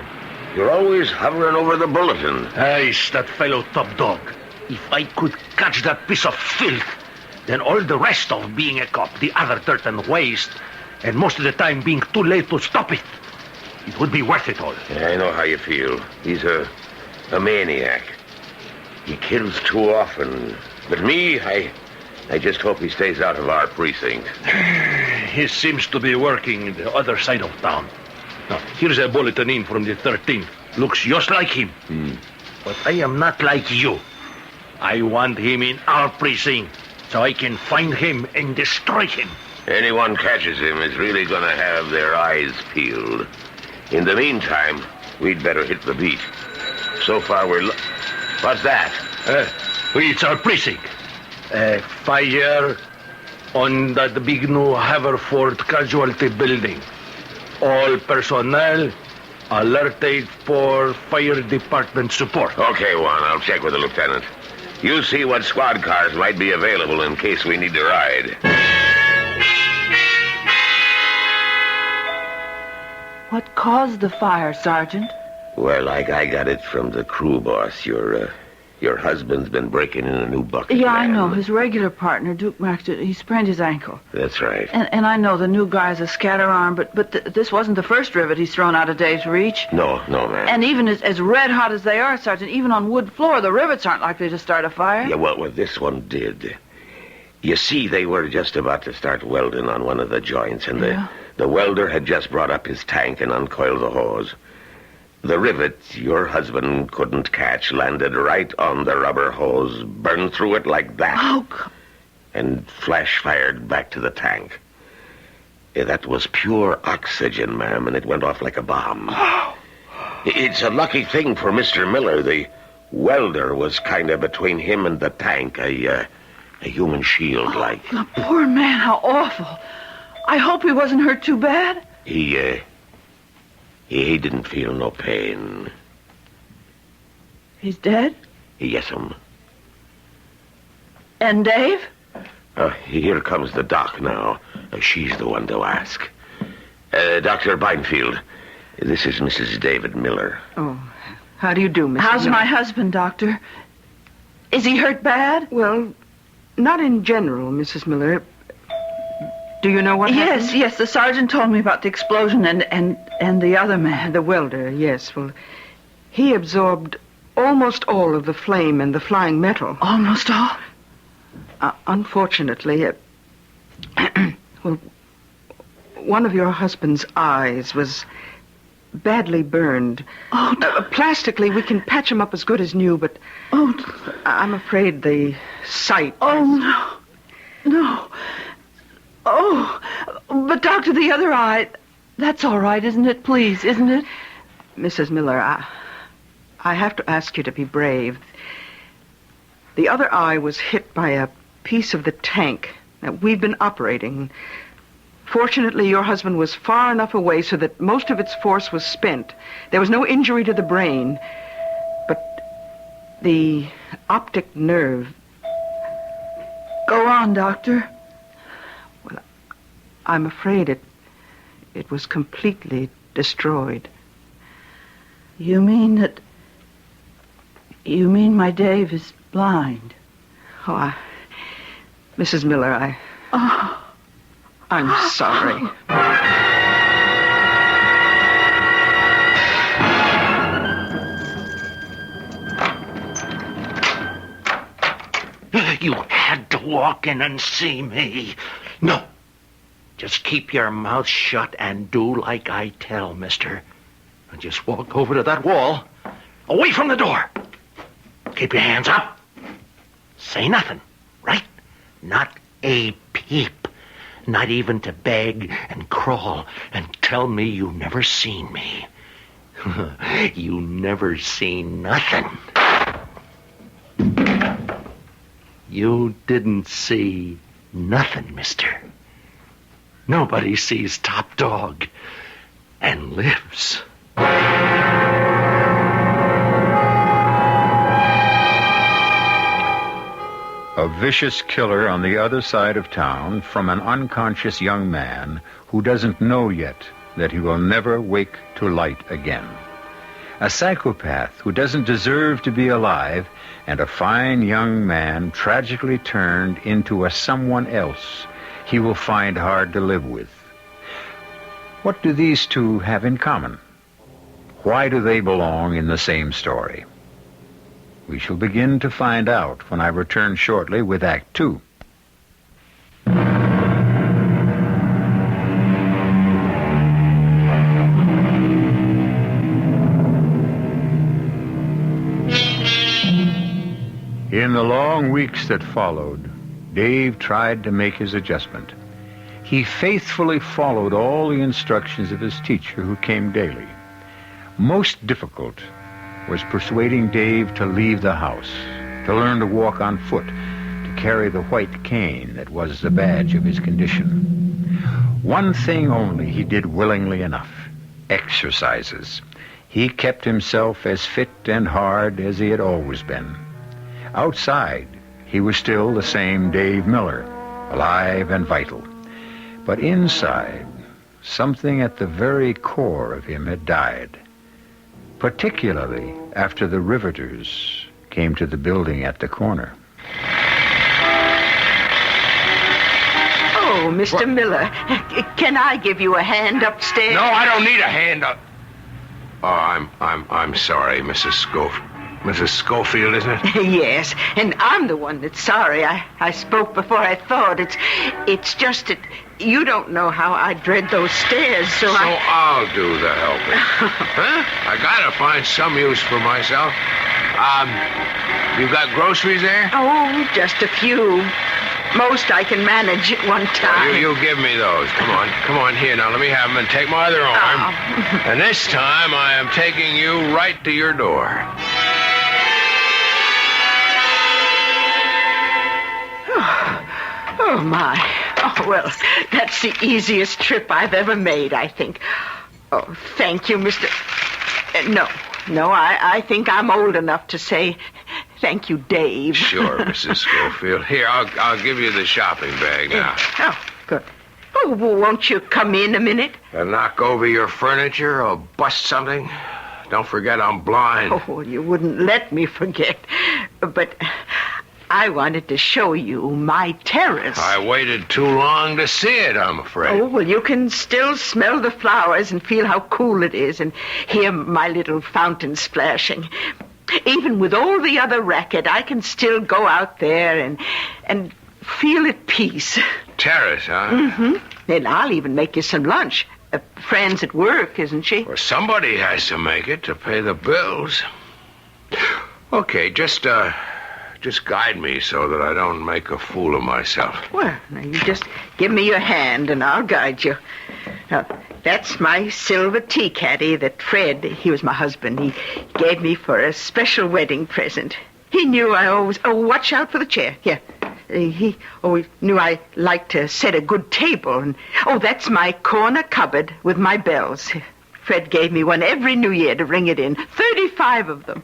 You're always hovering over the bulletin. It's that fellow top dog. If I could catch that piece of filth, then all the rest of being a cop, the other dirt and waste, and most of the time being too late to stop it, it would be worth it all. Yeah, I know how you feel. He's a maniac. He kills too often. But me, I just hope he stays out of our precinct. He seems to be working the other side of town. Now, here's a bulletin in from the 13th. Looks just like him. But I am not like you. I want him in our precinct so I can find him and destroy him. Anyone catches him is really going to have their eyes peeled. In the meantime, we'd better hit the beat. So far, What's that? It's our precinct. Fire on that big new Haverford casualty building. All personnel alerted for fire department support. Okay, Juan, I'll check with the lieutenant. You see what squad cars might be available in case we need to ride. What caused the fire, Sergeant? Well, I got it from the crew boss. Your husband's been breaking in a new bucket. Yeah, I man. know. His regular partner, Duke Maxton, he sprained his ankle. That's right. And I know the new guy's a scatter arm, but this wasn't the first rivet he's thrown out of Dave's reach. No, man. And even as red hot as they are, Sergeant, even on wood floor, the rivets aren't likely to start a fire. Yeah, well, this one did. You see, they were just about to start welding on one of the joints, and the welder had just brought up his tank and uncoiled the hose. The rivet your husband couldn't catch landed right on the rubber hose, burned through it like that. Oh, and flash-fired back to the tank. That was pure oxygen, ma'am, and it went off like a bomb. Oh. It's a lucky thing for Mr. Miller. The welder was kind of between him and the tank, a human shield, like. The poor man, how awful. I hope he wasn't hurt too bad. He didn't feel no pain. He's dead? Yes'm. And Dave? Here comes the doc now. She's the one to ask. Dr. Beinfield, this is Mrs. David Miller. Oh, how do you do, Mrs. How's Miller? my husband, Doctor? Is he hurt bad? Well, not in general, Mrs. Miller. Do you know what happened? Yes, the sergeant told me about the explosion and the other man. The welder, yes. Well, he absorbed almost all of the flame and the flying metal. Almost all? Unfortunately, well, one of your husband's eyes was badly burned. Oh, plastically, we can patch him up as good as new, but I'm afraid the sight... Oh, no. Oh, but Doctor, the other eye, that's all right, isn't it? Please, isn't it? Mrs. Miller, I have to ask you to be brave. The other eye was hit by a piece of the tank that we've been operating. Fortunately, your husband was far enough away so that most of its force was spent. There was no injury to the brain, but the optic nerve... Go on, Doctor. I'm afraid it was completely destroyed. You mean my Dave is blind? Oh, Mrs. Miller, I'm sorry. You had to walk in and see me. No. Just keep your mouth shut and do like I tell, mister. And just walk over to that wall, away from the door. Keep your hands up. Say nothing, right? Not a peep. Not even to beg and crawl and tell me you never seen me. You never seen nothing. You didn't see nothing, mister. Nobody sees Top Dog and lives. A vicious killer on the other side of town from an unconscious young man who doesn't know yet that he will never wake to light again. A psychopath who doesn't deserve to be alive, and a fine young man tragically turned into a someone else he will find hard to live with. What do these two have in common? Why do they belong in the same story? We shall begin to find out when I return shortly with Act 2. In the long weeks that followed, Dave tried to make his adjustment. He faithfully followed all the instructions of his teacher who came daily. Most difficult was persuading Dave to leave the house, to learn to walk on foot, to carry the white cane that was the badge of his condition. One thing only he did willingly enough: exercises. He kept himself as fit and hard as he had always been. Outside, he was still the same Dave Miller, alive and vital. But inside, something at the very core of him had died. Particularly after the riveters came to the building at the corner. Oh, Mr. Miller, can I give you a hand upstairs? No, I don't need a hand up. Oh, I'm sorry, Mrs. Schofield, isn't it? Yes, and I'm the one that's sorry. I spoke before I thought. It's just that you don't know how I dread those stairs, so I'll do the helping. Huh? I gotta find some use for myself. You got groceries there? Oh, just a few. Most I can manage at one time. You give me those. Come on here now. Let me have them and take my other arm. And this time I am taking you right to your door. Oh, my. Oh, well, that's the easiest trip I've ever made, I think. Oh, thank you, Mr. No, I think I'm old enough to say thank you, Dave. Sure, Mrs. Schofield. Here, I'll give you the shopping bag now. Oh, good. Oh, well, won't you come in a minute? Knock over your furniture or bust something? Don't forget I'm blind. Oh, you wouldn't let me forget. But I wanted to show you my terrace. I waited too long to see it, I'm afraid. Oh, well, you can still smell the flowers and feel how cool it is and hear my little fountain splashing. Even with all the other racket, I can still go out there and feel at peace. Terrace, huh? Mm-hmm. And I'll even make you some lunch. Friend's at work, isn't she? Well, somebody has to make it to pay the bills. Okay, just guide me so that I don't make a fool of myself. Well, now you just give me your hand and I'll guide you. Now, that's my silver tea caddy that Fred, he was my husband, he gave me for a special wedding present. He knew I always... Oh, watch out for the chair. Here. He always knew I liked to set a good table. And that's my corner cupboard with my bells. Fred gave me one every New Year to ring it in. 35 of them.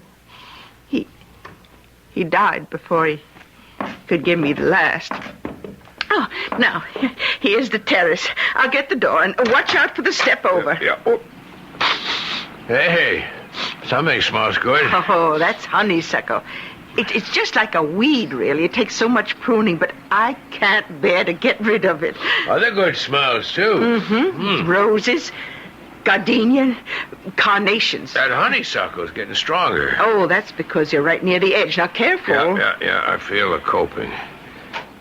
He died before he could give me the last. Oh, now, here's the terrace. I'll get the door, and watch out for the step over. Yeah. Oh. Hey, something smells good. Oh, that's honeysuckle. It's just like a weed, really. It takes so much pruning, but I can't bear to get rid of it. Other good smells, too. Mm-hmm. Roses, gardenia, carnations. That honeysuckle's getting stronger. Oh, that's because you're right near the edge. Now, careful. Yeah. I feel the coping.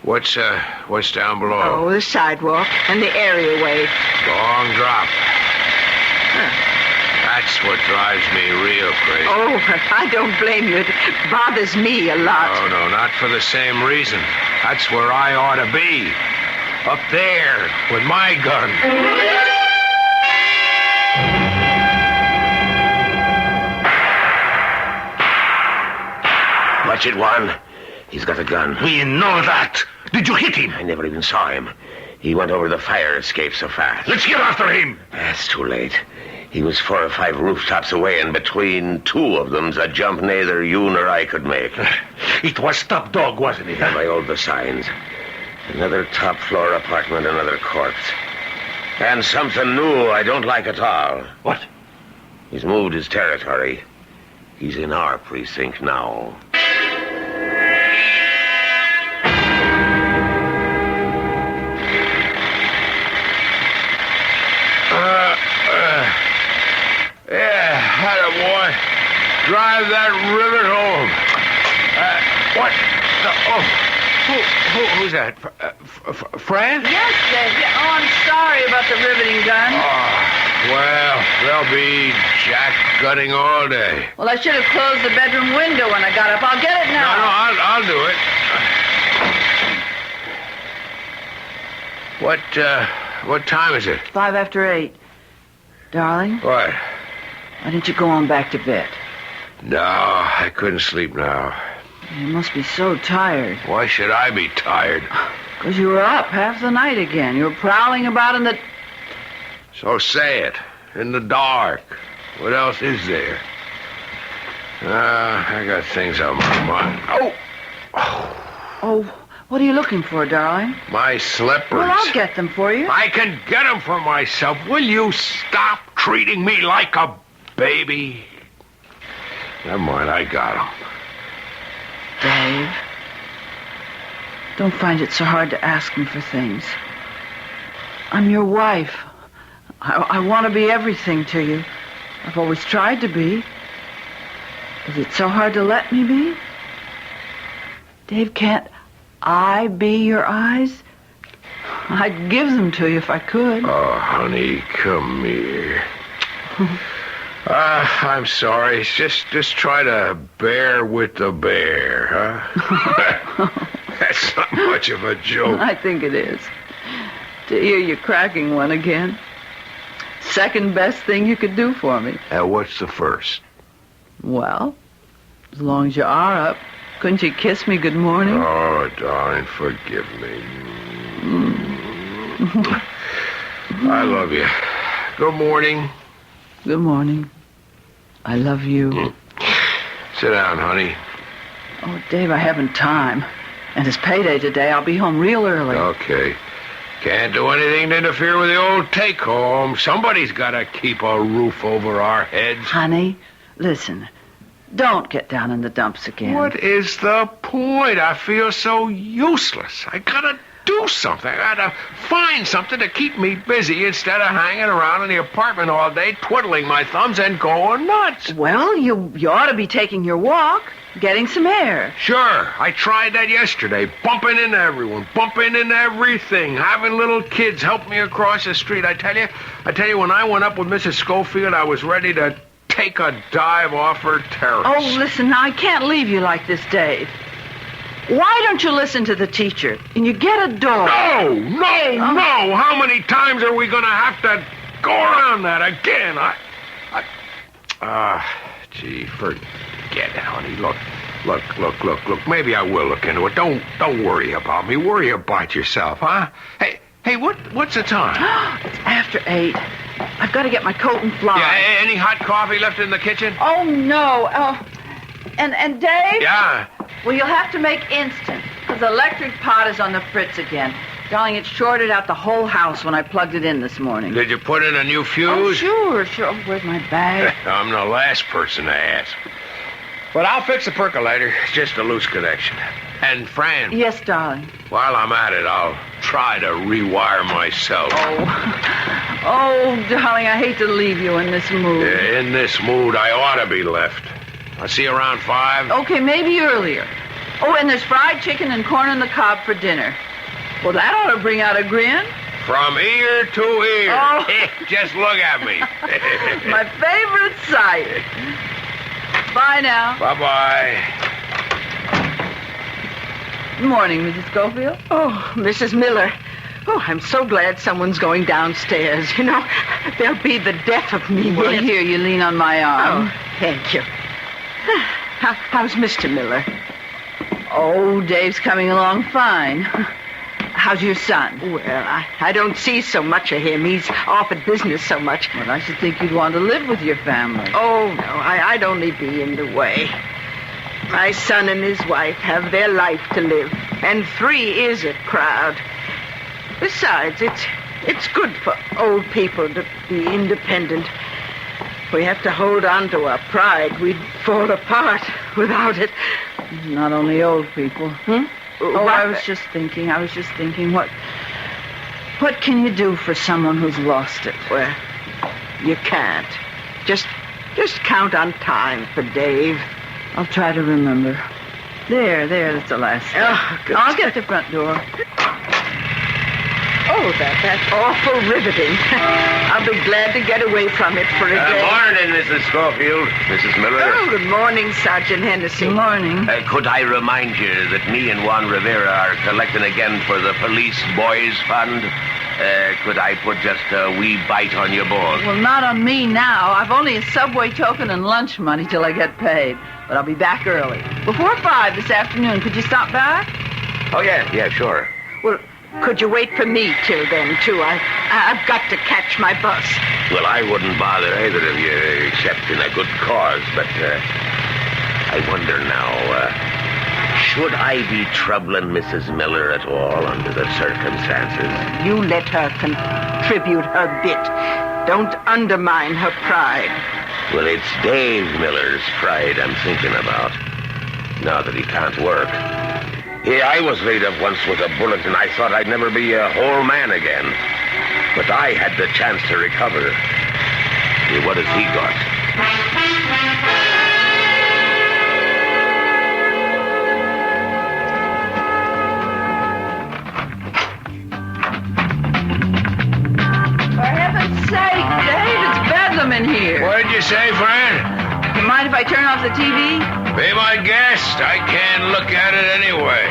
What's down below? Oh, the sidewalk and the areaway. Long drop. That's what drives me real crazy. Oh, I don't blame you. It bothers me a lot. Oh, no, not for the same reason. That's where I ought to be. Up there with my gun. Watch it, Juan. He's got a gun. We know that. Did you hit him? I never even saw him. He went over the fire escape so fast. Let's get after him. It's too late. He was 4 or 5 rooftops away, and between 2 of them's a jump neither you nor I could make. It was Top Dog, wasn't it? And by all the signs. Another top-floor apartment, another corpse. And something new I don't like at all. What? He's moved his territory. He's in our precinct now. Yeah, atta boy. Drive that rivet home. What? Who's that? Fran? Yes, Dave. Oh, I'm sorry about the riveting gun. Well, they'll be jack-gutting all day. Well, I should have closed the bedroom window when I got up. I'll get it now. No, I'll do it. What time is it? 5 after 8. Darling, What? why didn't you go on back to bed? No, I couldn't sleep now. You must be so tired. Why should I be tired? Because you were up half the night again. You were prowling about in the... So say it. In the dark. What else is there? I got things on my mind. Oh, what are you looking for, darling? My slippers. Well, I'll get them for you. I can get them for myself. Will you stop treating me like a baby? Never mind, I got them. Dave, don't find it so hard to ask me for things. I'm your wife. I want to be everything to you. I've always tried to be. Is it so hard to let me be? Dave, can't I be your eyes? I'd give them to you if I could. Oh, honey, come here. I'm sorry. Just try to bear with the bear, huh? That's not much of a joke. I think it is. To hear you cracking one again. Second best thing you could do for me. What's the first? Well, as long as you are up, couldn't you kiss me good morning? Oh, darling, forgive me. I love you. Good morning. Good morning. I love you. Sit down, honey. Oh, Dave, I haven't time. And it's payday today. I'll be home real early. Okay. Can't do anything to interfere with the old take-home. Somebody's got to keep a roof over our heads. Honey, listen. Don't get down in the dumps again. What is the point? I feel so useless. I gotta do something. I gotta find something to keep me busy instead of hanging around in the apartment all day, twiddling my thumbs and going nuts. Well, you ought to be taking your walk, getting some air. Sure, I tried that yesterday, bumping into everyone, bumping into everything, having little kids help me across the street. I tell you, when I went up with Mrs. Schofield, I was ready to take a dive off her terrace. Oh, listen, now, I can't leave you like this, Dave. Why don't you listen to the teacher and you get a dog? No! How many times are we going to have to go around that again? Gee, forget it, honey. Look. Maybe I will look into it. Don't worry about me. Worry about yourself, huh? Hey, what's the time? It's after 8. I've got to get my coat and fly. Yeah, any hot coffee left in the kitchen? Oh, no. And Dave? Yeah? Well, you'll have to make instant, because the electric pot is on the fritz again. Darling, it shorted out the whole house when I plugged it in this morning. Did you put in a new fuse? Oh, sure. Oh, where's my bag? I'm the last person to ask. But I'll fix the percolator. It's just a loose connection. And Fran. Yes, darling. While I'm at it, I'll try to rewire myself. Oh, darling, I hate to leave you in this mood. Yeah, in this mood, I ought to be left. I'll see you around 5. Okay, maybe earlier. Oh, and there's fried chicken and corn on the cob for dinner. Well, that ought to bring out a grin. From ear to ear. Oh. Just look at me. My favorite sight. Bye now. Bye-bye. Good morning, Mrs. Schofield. Oh, Mrs. Miller. Oh, I'm so glad someone's going downstairs. You know, they'll be the death of me. Well, yet. here, you lean on my arm. Oh, thank you. How's Mr. Miller? Oh, Dave's coming along fine. How's your son? Well, I don't see so much of him. He's off at business so much. Well, I should think you'd want to live with your family. Oh, no, I'd only be in the way. My son and his wife have their life to live, and 3 is a crowd. Besides, it's good for old people to be independent. We have to hold on to our pride. We'd fall apart without it. Not only old people. Oh, What? I was just thinking, what can you do for someone who's lost it? Well, you can't. Just count on time for Dave. I'll try to remember. There, that's the last step. Oh, good. I'll get the front door. Oh, that's awful riveting. I'll be glad to get away from it for a day. Morning, Mrs. Schofield. Mrs. Miller. Oh, good morning, Sergeant Hennessy. Good morning. Could I remind you that me and Juan Rivera are collecting again for the Police Boys Fund? Could I put just a wee bite on your board? Well, not on me now. I've only a subway token and lunch money till I get paid. But I'll be back early. Before 5 this afternoon. Could you stop back? Oh, yeah, sure. Well, could you wait for me till then, too? I've got to catch my bus. Well, I wouldn't bother either of you, except in a good cause, but I wonder now, should I be troubling Mrs. Miller at all under the circumstances? You let her contribute her bit. Don't undermine her pride. Well, it's Dave Miller's pride I'm thinking about, now that he can't work. Yeah, I was laid up once with a bullet, and I thought I'd never be a whole man again. But I had the chance to recover. Yeah, what has he got? For heaven's sake, Dave, it's bedlam in here. What'd you say, friend? You mind if I turn off the TV? Be my guest. I can't look at it anyway.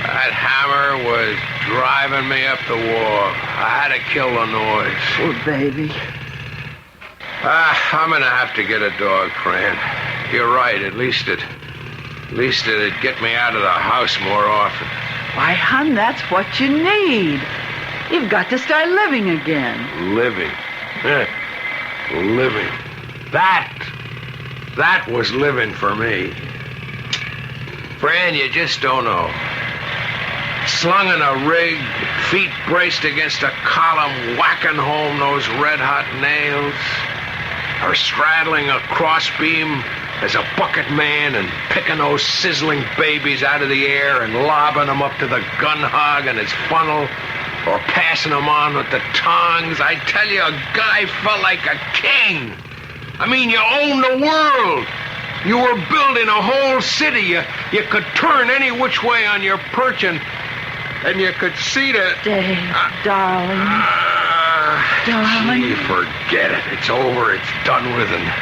That hammer was driving me up the wall. I had to kill the noise. Poor baby. I'm gonna have to get a dog, Fran. You're right. At least it'd get me out of the house more often. Why, hon, that's what you need. You've got to start living again. Living. Living. That was living for me. Fran, you just don't know. Slung in a rig, feet braced against a column, whacking home those red-hot nails. Or straddling a crossbeam as a bucket man and picking those sizzling babies out of the air and lobbing them up to the gun hog and his funnel. Or passing them on with the tongs. I tell you, a guy felt like a king. I mean, you owned the world. You were building a whole city. You could turn any which way on your perch and you could see the... Dave, darling. Darling. Gee, forget it. It's over. It's done with, and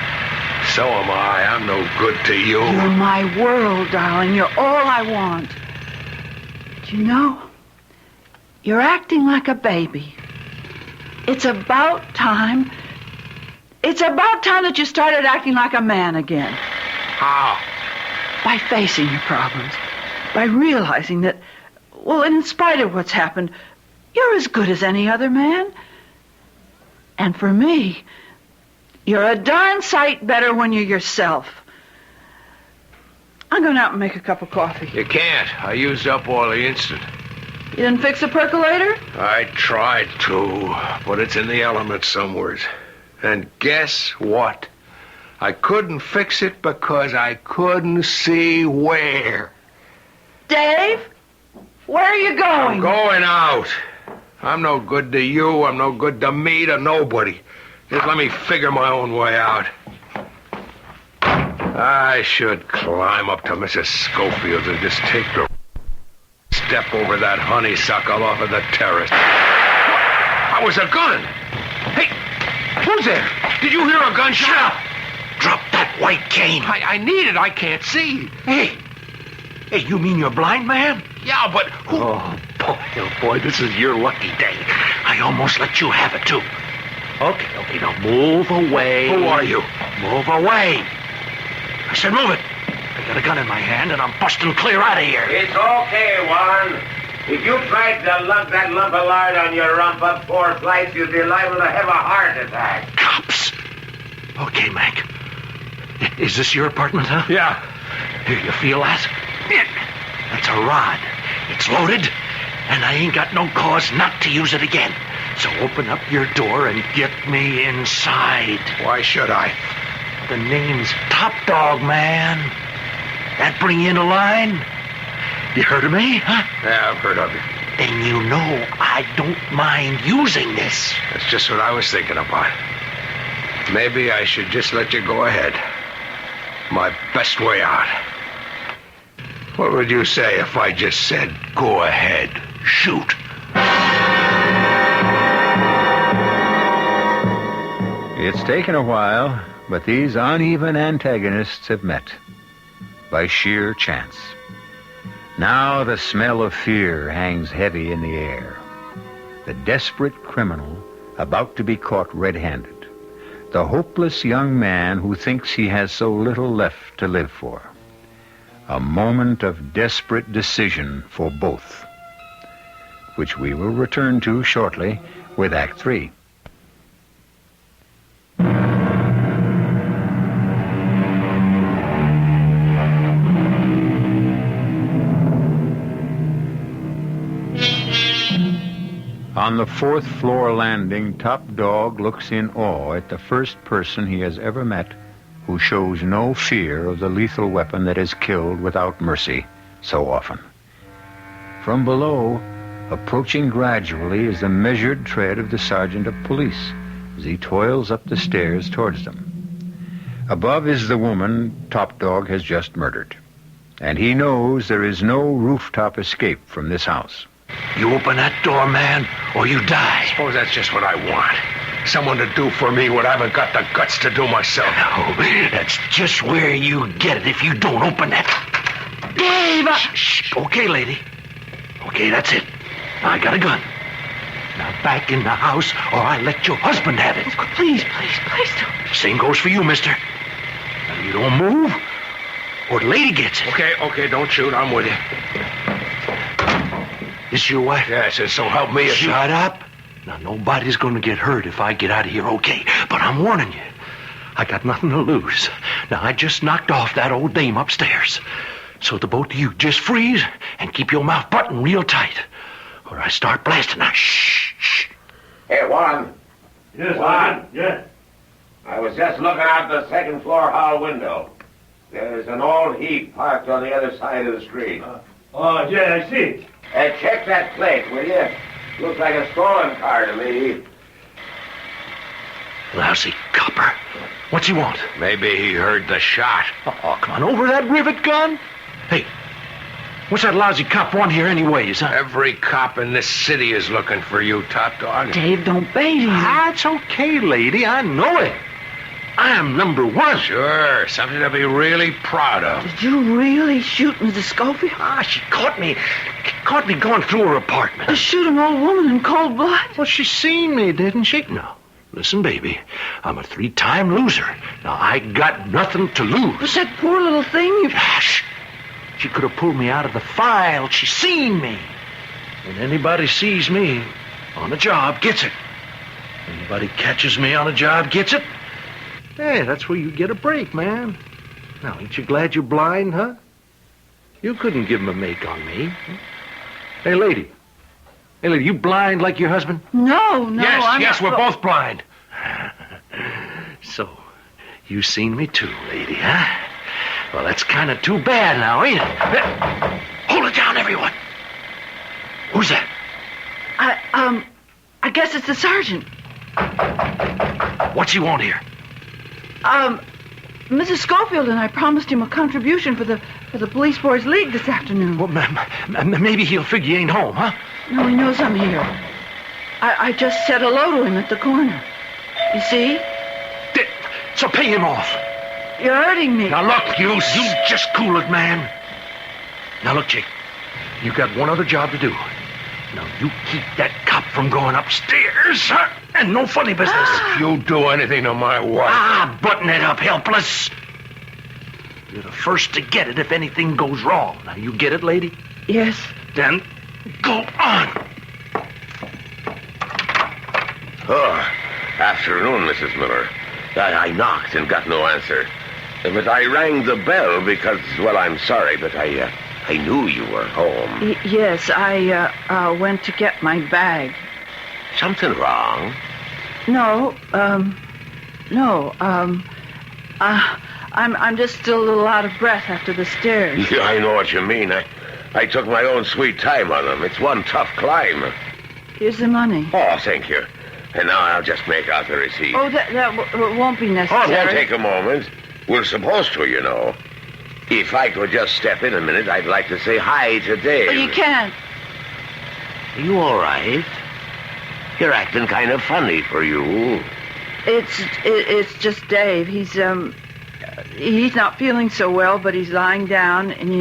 so am I. I'm no good to you. You're my world, darling. You're all I want. But you know, you're acting like a baby. It's about time. It's about time that you started acting like a man again. How? By facing your problems. By realizing that, well, in spite of what's happened, you're as good as any other man. And for me, you're a darn sight better when you're yourself. I'm going out and make a cup of coffee. You can't. I used up all the instant. You didn't fix the percolator? I tried to, but it's in the elements somewheres. And guess what? I couldn't fix it because I couldn't see where. Dave, where are you going? I'm going out. I'm no good to you. I'm no good to me, to nobody. Just let me figure my own way out. I should climb up to Mrs. Schofield's and just take the step over that honeysuckle off of the terrace. That was a gun. Hey, who's there? Did you hear a gunshot? Shut up. Drop that white cane. I need it. I can't see. Hey, you mean you're blind, man? Yeah, but who... Oh, boy, this is your lucky day. I almost let you have it, too. Okay, now move away. Who are you? Move away. I said move it. I got a gun in my hand, and I'm busting clear out of here. It's okay, Warren. If you tried to lug that lump of lard on your rump up 4 flights, you'd be liable to have a heart attack. Cops! Okay, Mac. Is this your apartment, huh? Yeah. Here, you feel that? That's a rod. It's loaded, and I ain't got no cause not to use it again. So open up your door and get me inside. Why should I? The name's Top Dog, man. That bring you in a line? You heard of me, huh? Yeah, I've heard of you. And you know I don't mind using this. That's just what I was thinking about. Maybe I should just let you go ahead. My best way out. What would you say if I just said, go ahead, shoot? It's taken a while, but these uneven antagonists have met by sheer chance. Now the smell of fear hangs heavy in the air. The desperate criminal about to be caught red-handed. The hopeless young man who thinks he has so little left to live for. A moment of desperate decision for both, which we will return to shortly with Act 3. On the 4th floor landing, Top Dog looks in awe at the first person he has ever met who shows no fear of the lethal weapon that has killed without mercy so often. From below, approaching gradually, is the measured tread of the sergeant of police as he toils up the stairs towards them. Above is the woman Top Dog has just murdered, and he knows there is no rooftop escape from this house. You open that door, man, or you die. Suppose that's just what I want. Someone to do for me what I haven't got the guts to do myself. No, that's just where you get it if you don't open that. Dave! Shh. Okay, lady. Okay, that's it. I got a gun. Now back in the house, or I let your husband have it. Please don't. Same goes for you, mister. Now you don't move, or the lady gets it. Okay, don't shoot. I'm with you. This your wife? Yes, so help me. Shut up. Now, nobody's going to get hurt if I get out of here, okay? But I'm warning you. I got nothing to lose. Now, I just knocked off that old dame upstairs. So the both of you just freeze and keep your mouth buttoned real tight. Or I start blasting. Now, shh. Hey, Warren. Yes, Warren. Yes. I was just looking out the 2nd floor hall window. There's an old heap parked on the other side of the street. Yeah, I see it. Check that plate, will you? Looks like a stolen car to me. Lousy copper. What's he want? Maybe he heard the shot. Oh, come on, over that rivet gun? Hey, what's that lousy cop want here anyways, huh? Every cop in this city is looking for you, Top Dog. Dave, don't bait him. That's okay, lady. I know it. I am #1. Sure, something to be really proud of. Did you really shoot Mrs. Schofield? She caught me going through her apartment. To shoot an old woman in cold blood? Well, she seen me, didn't she? No. Listen, baby, I'm a 3-time loser. Now, I got nothing to lose. Was that poor little thing? Shh. She could have pulled me out of the file. She seen me. And anybody sees me on a job gets it. Anybody catches me on a job gets it. Hey, that's where you get a break, man. Now, ain't you glad you're blind, huh? You couldn't give him a make on me. Hey, lady, you blind like your husband? No, I'm yes, not. we're both blind. So, you seen me too, lady, huh? Well, that's kind of too bad now, ain't it? Hold it down, everyone. Who's that? I guess it's the sergeant. What's he want here? Mrs. Schofield and I promised him a contribution for the Police Boys League this afternoon. Well, maybe he'll figure you ain't home, huh? No, he knows I'm here. I just said hello to him at the corner. You see? So pay him off. You're hurting me. Now, look, you just cool it, man. Now, look, Jake, you got one other job to do. Now, you keep that cop from going upstairs, huh? And no funny business. If you do anything to my wife... Button it up, helpless. You're the first to get it if anything goes wrong. Now, you get it, lady? Yes. Then go on. Oh, afternoon, Mrs. Miller. I knocked and got no answer. But I rang the bell because, well, I'm sorry, but I knew you were home. Yes, I went to get my bag. Something wrong? No, I'm just still a little out of breath after the stairs. Yeah, I know what you mean. I took my own sweet time on them. It's one tough climb. Here's the money. Oh, thank you. And now I'll just make out the receipt. Oh, that won't be necessary. Oh, it won't take a moment. We're supposed to, you know. If I could just step in a minute, I'd like to say hi to Dave. Oh, you can't. Are you all right? You're acting kind of funny for you. It's just Dave. He's not feeling so well, but he's lying down, and he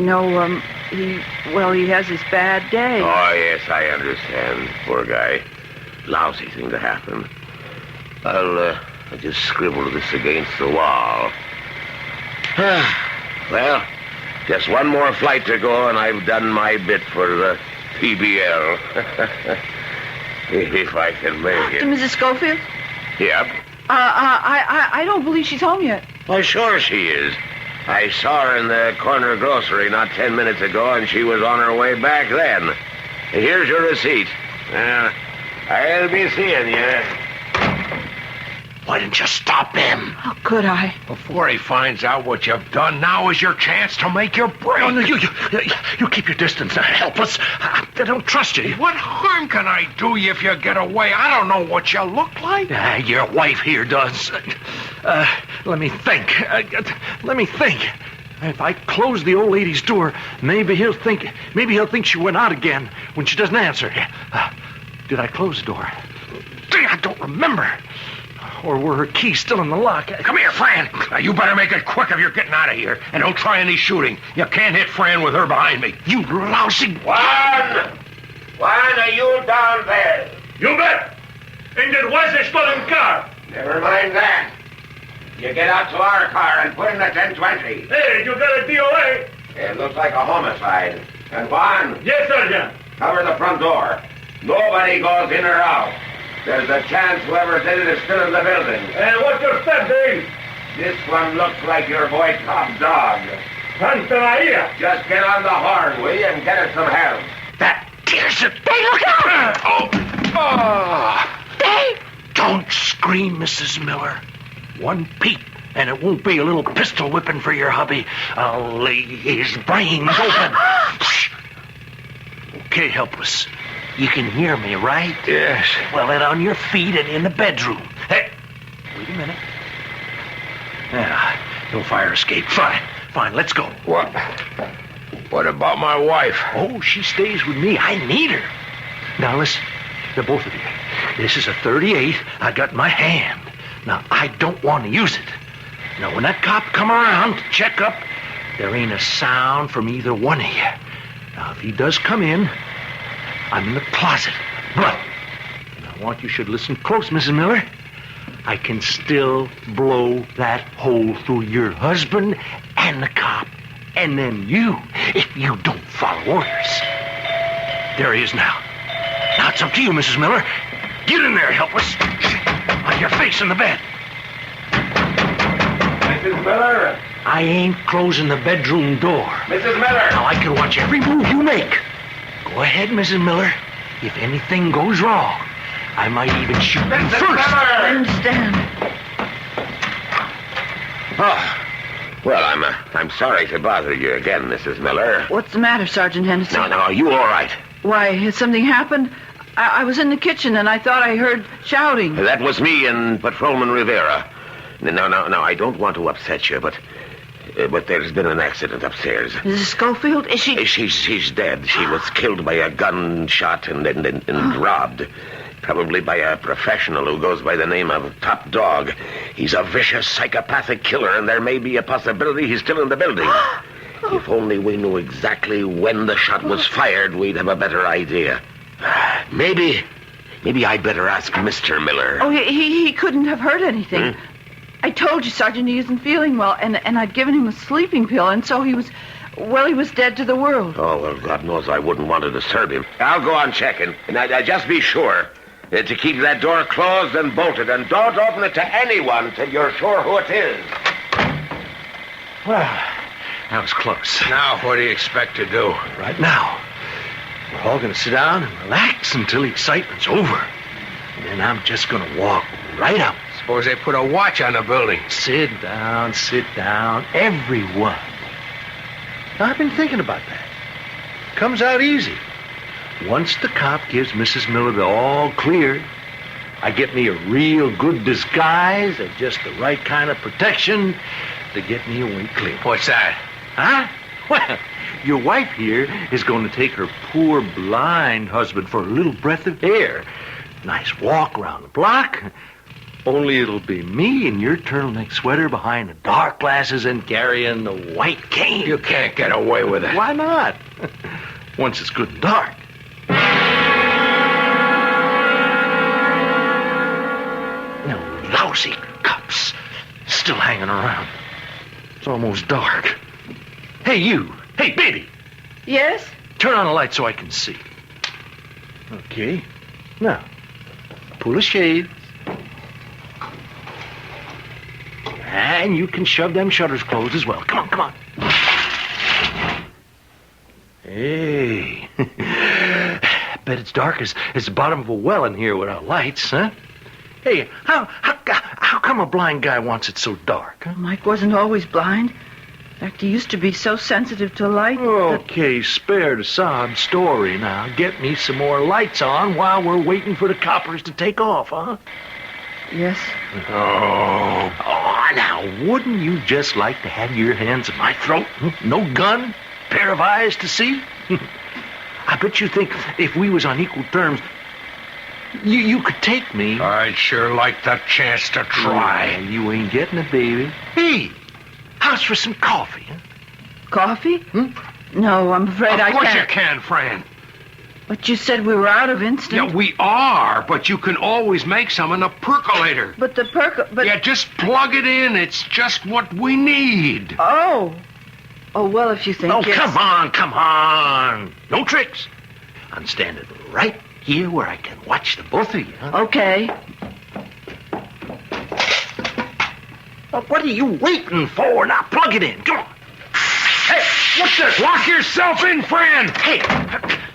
has his bad day. Oh, yes, I understand. Poor guy. Lousy thing to happen. I'll just scribble this against the wall. Well, just one more flight to go, and I've done my bit for the PBL. If I can make it. To Mrs. Schofield? Yep. I don't believe she's home yet. Well, sure she is. I saw her in the corner grocery not 10 minutes ago, and she was on her way back then. Here's your receipt. I'll be seeing you. Why didn't you stop him? How could I? Before he finds out what you've done, now is your chance to make your break. Oh, no, you keep your distance. Help us. I don't trust you. What harm can I do you if you get away? I don't know what you look like. Your wife here does. Let me think. If I close the old lady's door, maybe he'll think she went out again when she doesn't answer. Did I close the door? I don't remember. Or were her keys still in the lock? Come here, Fran. Now, you better make it quick if you're getting out of here. And don't try any shooting. You can't hit Fran with her behind me. You lousy... Juan, are you down there? You bet. And it was a stolen car. Never mind that. You get out to our car and put in the 1020. Hey, you got a DOA? It looks like a homicide. And Juan, Yes, Sergeant. cover the front door. Nobody goes in or out. There's a chance whoever did it is still in the building. And what's your step, Dave? This one looks like your boy Top Dog. Santa Maria. Just get on the horn, will you, and get us some help. That tears it. Dave, look out! Dave! Don't scream, Mrs. Miller. One peep, and it won't be a little pistol whipping for your hubby. I'll lay his brains open. Okay, helpless. You can hear me, right? Yes. Well, then on your feet and in the bedroom. Hey, wait a minute. Yeah, no fire escape. Fine, let's go. What about my wife? Oh, she stays with me. I need her. Now, listen, the both of you. This is a .38 I got in my hand. Now, I don't want to use it. Now, when that cop come around to check up, there ain't a sound from either one of you. Now, if he does come in, I'm in the closet. But I want you should listen close, Mrs. Miller. I can still blow that hole through your husband and the cop, and then you, if you don't follow orders. There he is now. Now it's up to you, Mrs. Miller. Get in there, help us. On your face in the bed. Mrs. Miller? I ain't closing the bedroom door. Mrs. Miller? Now I can watch every move you make. Go ahead, Mrs. Miller. If anything goes wrong, I might even shoot you Mrs. first. I Miller! understand. Oh, well, I'm sorry to bother you again, Mrs. Miller. What's the matter, Sergeant Henderson? No, are you all right? Why, has something happened? I was in the kitchen, and I thought I heard shouting. That was me and Patrolman Rivera. Now, I don't want to upset you, but there's been an accident upstairs. Mrs. Schofield? Is she... She's dead. She was killed by a gunshot and robbed. Probably by a professional who goes by the name of Top Dog. He's a vicious, psychopathic killer, and there may be a possibility he's still in the building. If only we knew exactly when the shot was fired, we'd have a better idea. Maybe I'd better ask Mr. Miller. Oh, he couldn't have heard anything. I told you, Sergeant, he isn't feeling well, and I'd given him a sleeping pill, and so he was dead to the world. Oh, well, God knows I wouldn't want to disturb him. I'll go on checking, and I just be sure to keep that door closed and bolted, and don't open it to anyone till you're sure who it is. Well, that was close. Now, what do you expect to do? Right now, we're all going to sit down and relax until the excitement's over. And then I'm just going to walk right up. Suppose they put a watch on the building. Sit down, everyone. Now, I've been thinking about that. Comes out easy. Once the cop gives Mrs. Miller the all clear, I get me a real good disguise and just the right kind of protection to get me away clear. What's that? Huh? Well, your wife here is going to take her poor blind husband for a little breath of air. Nice walk around the block. Only it'll be me in your turtleneck sweater behind the dark glasses and carrying the white cane. You can't get away with it. Why not? Once it's good and dark. You know, lousy cops still hanging around. It's almost dark. Hey, you. Hey, baby. Yes? Turn on the light so I can see. Okay. Now, pull the shades. And you can shove them shutters closed as well. Come on. Hey. Bet it's dark as the bottom of a well in here without lights, huh? Hey, how come a blind guy wants it so dark, huh? Mike wasn't always blind. In fact, he used to be so sensitive to light. Okay, spare the sob story now. Get me some more lights on while we're waiting for the coppers to take off, huh? Yes. Oh, now, wouldn't you just like to have your hands on my throat? No gun, pair of eyes to see? I bet you think if we was on equal terms, you could take me. I'd sure like the chance to try. Well, you ain't getting it, baby. Hey, how's for some coffee, huh? Coffee? No, I'm afraid I can't. Of course you can, Fran. But you said we were out of instant. Yeah, we are, but you can always make some in the percolator. But the Yeah, just plug it in. It's just what we need. Oh, well, if you think it's... come on. No tricks. I'm standing right here where I can watch the both of you, huh? Okay. Well, what are you waiting for? Now, plug it in. Come on. Hey, what's this? Lock yourself in, Fran. Hey,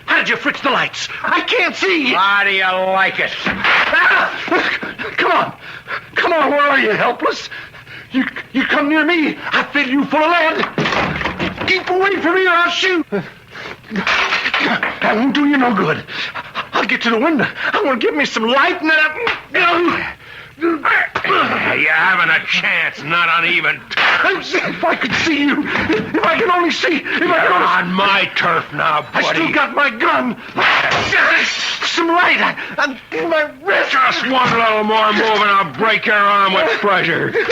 how did you fix the lights? I can't see. How do you like it? Come on, where are you, helpless? You come near me, I fill you full of lead. Keep away from me or I'll shoot. That won't do you no good. I'll get to the window. I want to get me some light and then You haven't a chance, not on even terms. If I could see you. If I could only see. You're on my turf now, buddy. I still got my gun. Some light on my wrist. Just one little more move and I'll break your arm with pleasure. Dave!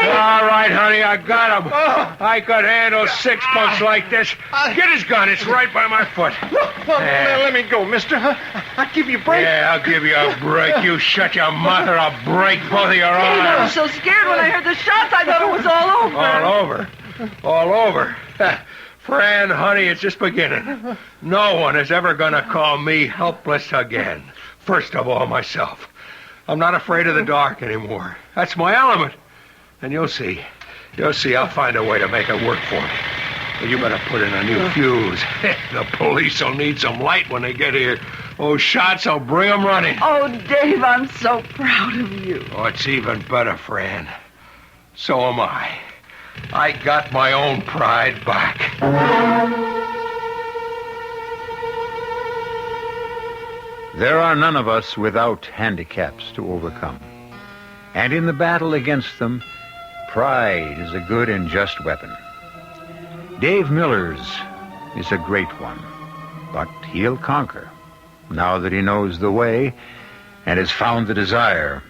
All right, honey, I got him. I could handle 6 punch like this. Get his gun. It's right by my foot. Let me go, mister. I'll give you a break. Yeah, I'll give you a break. You shut your mouth or I'll break both of your arms. I was so scared when I heard the shots, I thought it was all over. All over? Fran, honey, it's just beginning. No one is ever going to call me helpless again. First of all, myself. I'm not afraid of the dark anymore. That's my element. And you'll see. I'll find a way to make it work for me. But you better put in a new fuse. The police will need some light when they get here. Those shots will bring them running. Oh, Dave, I'm so proud of you. Oh, it's even better, Fran. So am I. I got my own pride back. There are none of us without handicaps to overcome. And in the battle against them, pride is a good and just weapon. Dave Miller's is a great one, but he'll conquer now that he knows the way and has found the desire.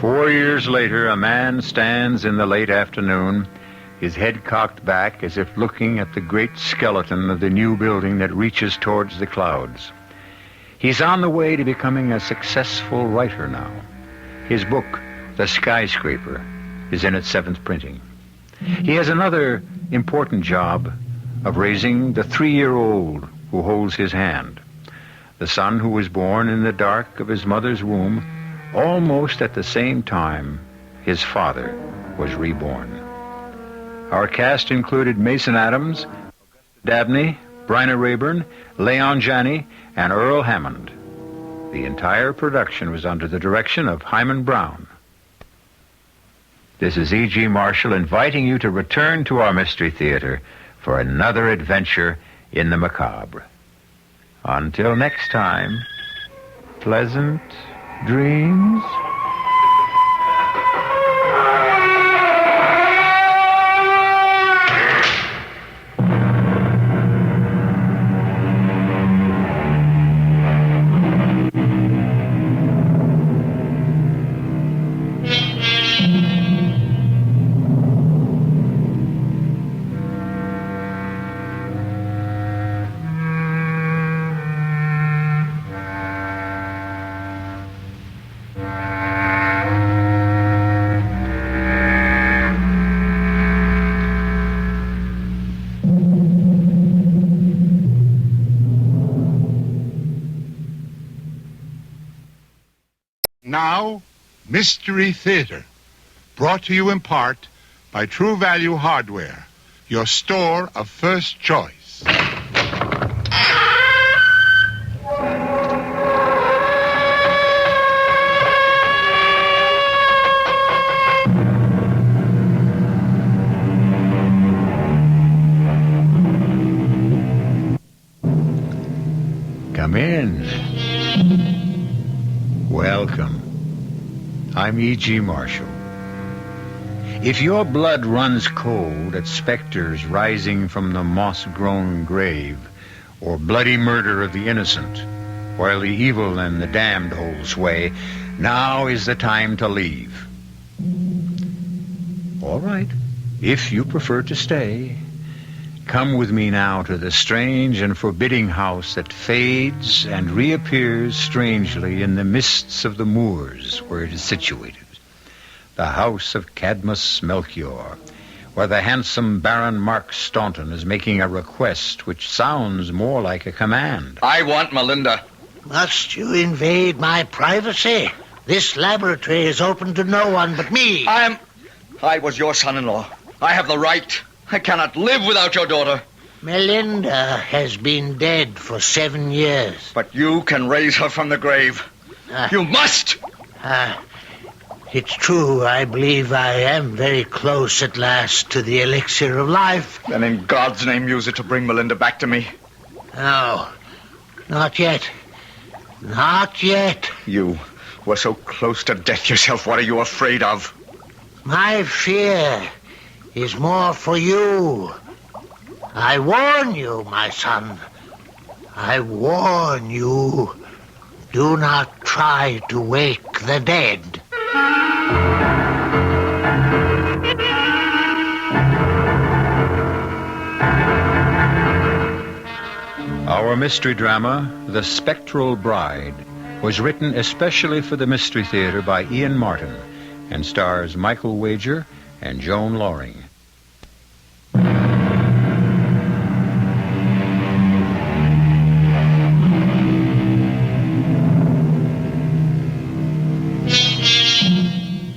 Four years later, a man stands in the late afternoon his head cocked back as if looking at the great skeleton of the new building that reaches towards the clouds. He's on the way to becoming a successful writer now. His book, The Skyscraper, is in its 7th printing. He has another important job of raising the 3-year-old who holds his hand, the son who was born in the dark of his mother's womb almost at the same time his father was reborn. Our cast included Mason Adams, Dabney, Bryna Rayburn, Leon Janney, and Earl Hammond. The entire production was under the direction of Hyman Brown. This is E.G. Marshall inviting you to return to our Mystery Theater for another adventure in the macabre. Until next time, pleasant dreams. Now, Mystery Theater, brought to you in part by True Value Hardware, your store of first choice. Come in. Welcome. I'm E.G. Marshall. If your blood runs cold at specters rising from the moss-grown grave, or bloody murder of the innocent, while the evil and the damned hold sway, now is the time to leave. All right, if you prefer to stay, come with me now to the strange and forbidding house that fades and reappears strangely in the mists of the moors where it is situated. The house of Cadmus Melchior, where the handsome Baron Mark Staunton is making a request which sounds more like a command. I want Melinda. Must you invade my privacy? This laboratory is open to no one but me. I was your son-in-law. I have the right. I cannot live without your daughter. Melinda has been dead for 7 years. But you can raise her from the grave. You must! It's true. I believe I am very close at last to the elixir of life. Then in God's name use it to bring Melinda back to me. No, not yet. Not yet. You were so close to death yourself. What are you afraid of? My fear is more for you. I warn you, my son. I warn you. Do not try to wake the dead. Our mystery drama, The Spectral Bride, was written especially for the Mystery Theater by Ian Martin and stars Michael Wager and Joan Loring.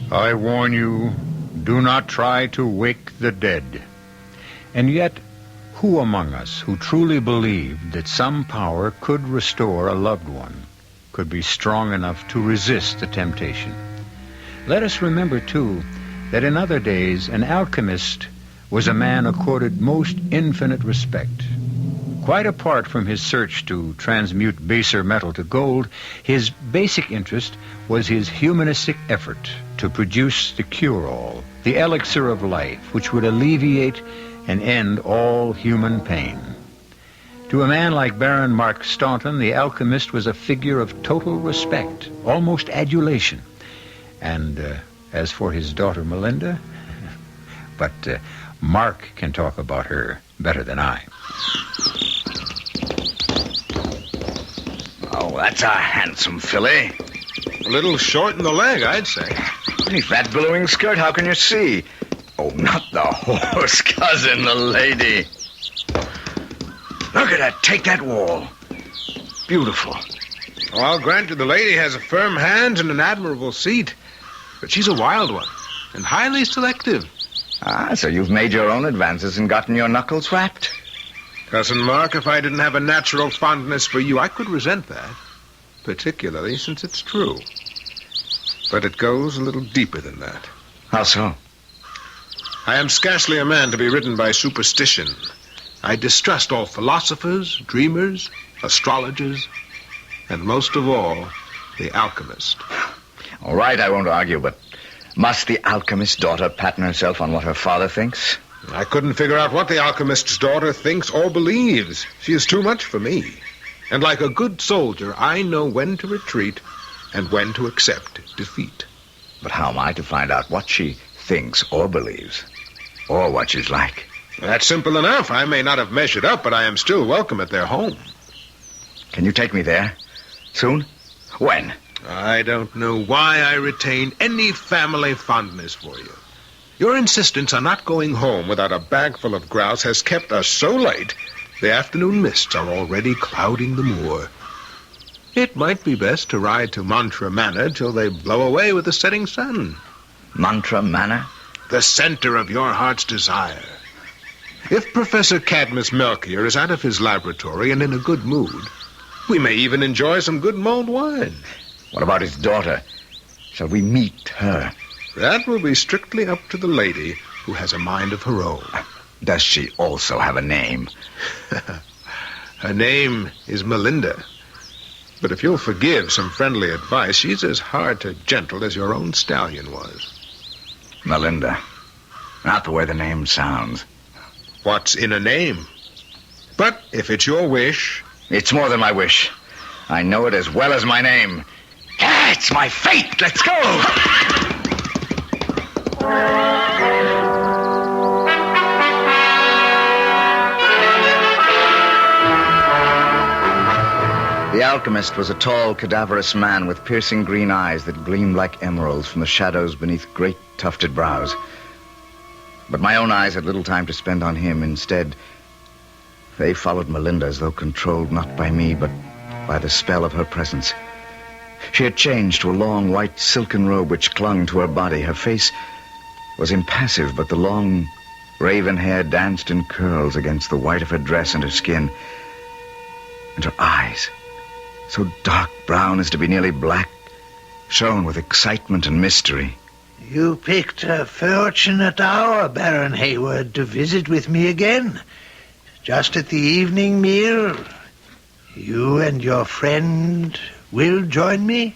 I warn you, do not try to wake the dead. And yet, who among us who truly believed that some power could restore a loved one, could be strong enough to resist the temptation? Let us remember, too, that in other days an alchemist was a man accorded most infinite respect. Quite apart from his search to transmute baser metal to gold, his basic interest was his humanistic effort to produce the cure-all, the elixir of life, which would alleviate and end all human pain. To a man like Baron Mark Staunton, the alchemist was a figure of total respect, almost adulation. And as for his daughter Melinda, but Mark can talk about her better than I. Oh, that's a handsome filly. A little short in the leg, I'd say. Beneath that billowing skirt, how can you see? Oh, not the horse, cousin, the lady. Look at her take that wall. Beautiful. Oh, I'll grant you the lady has a firm hand and an admirable seat. But she's a wild one, and highly selective. Ah, so you've made your own advances and gotten your knuckles rapped? Cousin Mark, if I didn't have a natural fondness for you, I could resent that. Particularly since it's true. But it goes a little deeper than that. How so? I am scarcely a man to be ridden by superstition. I distrust all philosophers, dreamers, astrologers, and most of all, the alchemist. All right, I won't argue, but must the alchemist's daughter pattern herself on what her father thinks? I couldn't figure out what the alchemist's daughter thinks or believes. She is too much for me. And like a good soldier, I know when to retreat and when to accept defeat. But how am I to find out what she thinks or believes? Or what she's like? That's simple enough. I may not have measured up, but I am still welcome at their home. Can you take me there? Soon? When? I don't know why I retain any family fondness for you. Your insistence on not going home without a bag full of grouse has kept us so late, the afternoon mists are already clouding the moor. It might be best to ride to Mantra Manor till they blow away with the setting sun. Mantra Manor? The center of your heart's desire. If Professor Cadmus Melchior is out of his laboratory and in a good mood, we may even enjoy some good mulled wine. What about his daughter? Shall we meet her? That will be strictly up to the lady, who has a mind of her own. Does she also have a name? Her name is Melinda. But if you'll forgive some friendly advice, she's as hard to gentle as your own stallion was. Melinda. Not the way the name sounds. What's in a name? But if it's your wish... It's more than my wish. I know it as well as my name. Yeah, it's my fate. Let's go! The alchemist was a tall, cadaverous man with piercing green eyes that gleamed like emeralds from the shadows beneath great tufted brows. But my own eyes had little time to spend on him. Instead, they followed Melinda as though controlled not by me, but by the spell of her presence. She had changed to a long white silken robe which clung to her body. Her face was impassive, but the long raven hair danced in curls against the white of her dress and her skin. And her eyes, so dark brown as to be nearly black, shone with excitement and mystery. You picked a fortunate hour, Baron Hayward, to visit with me again. Just at the evening meal, you and your friend will join me?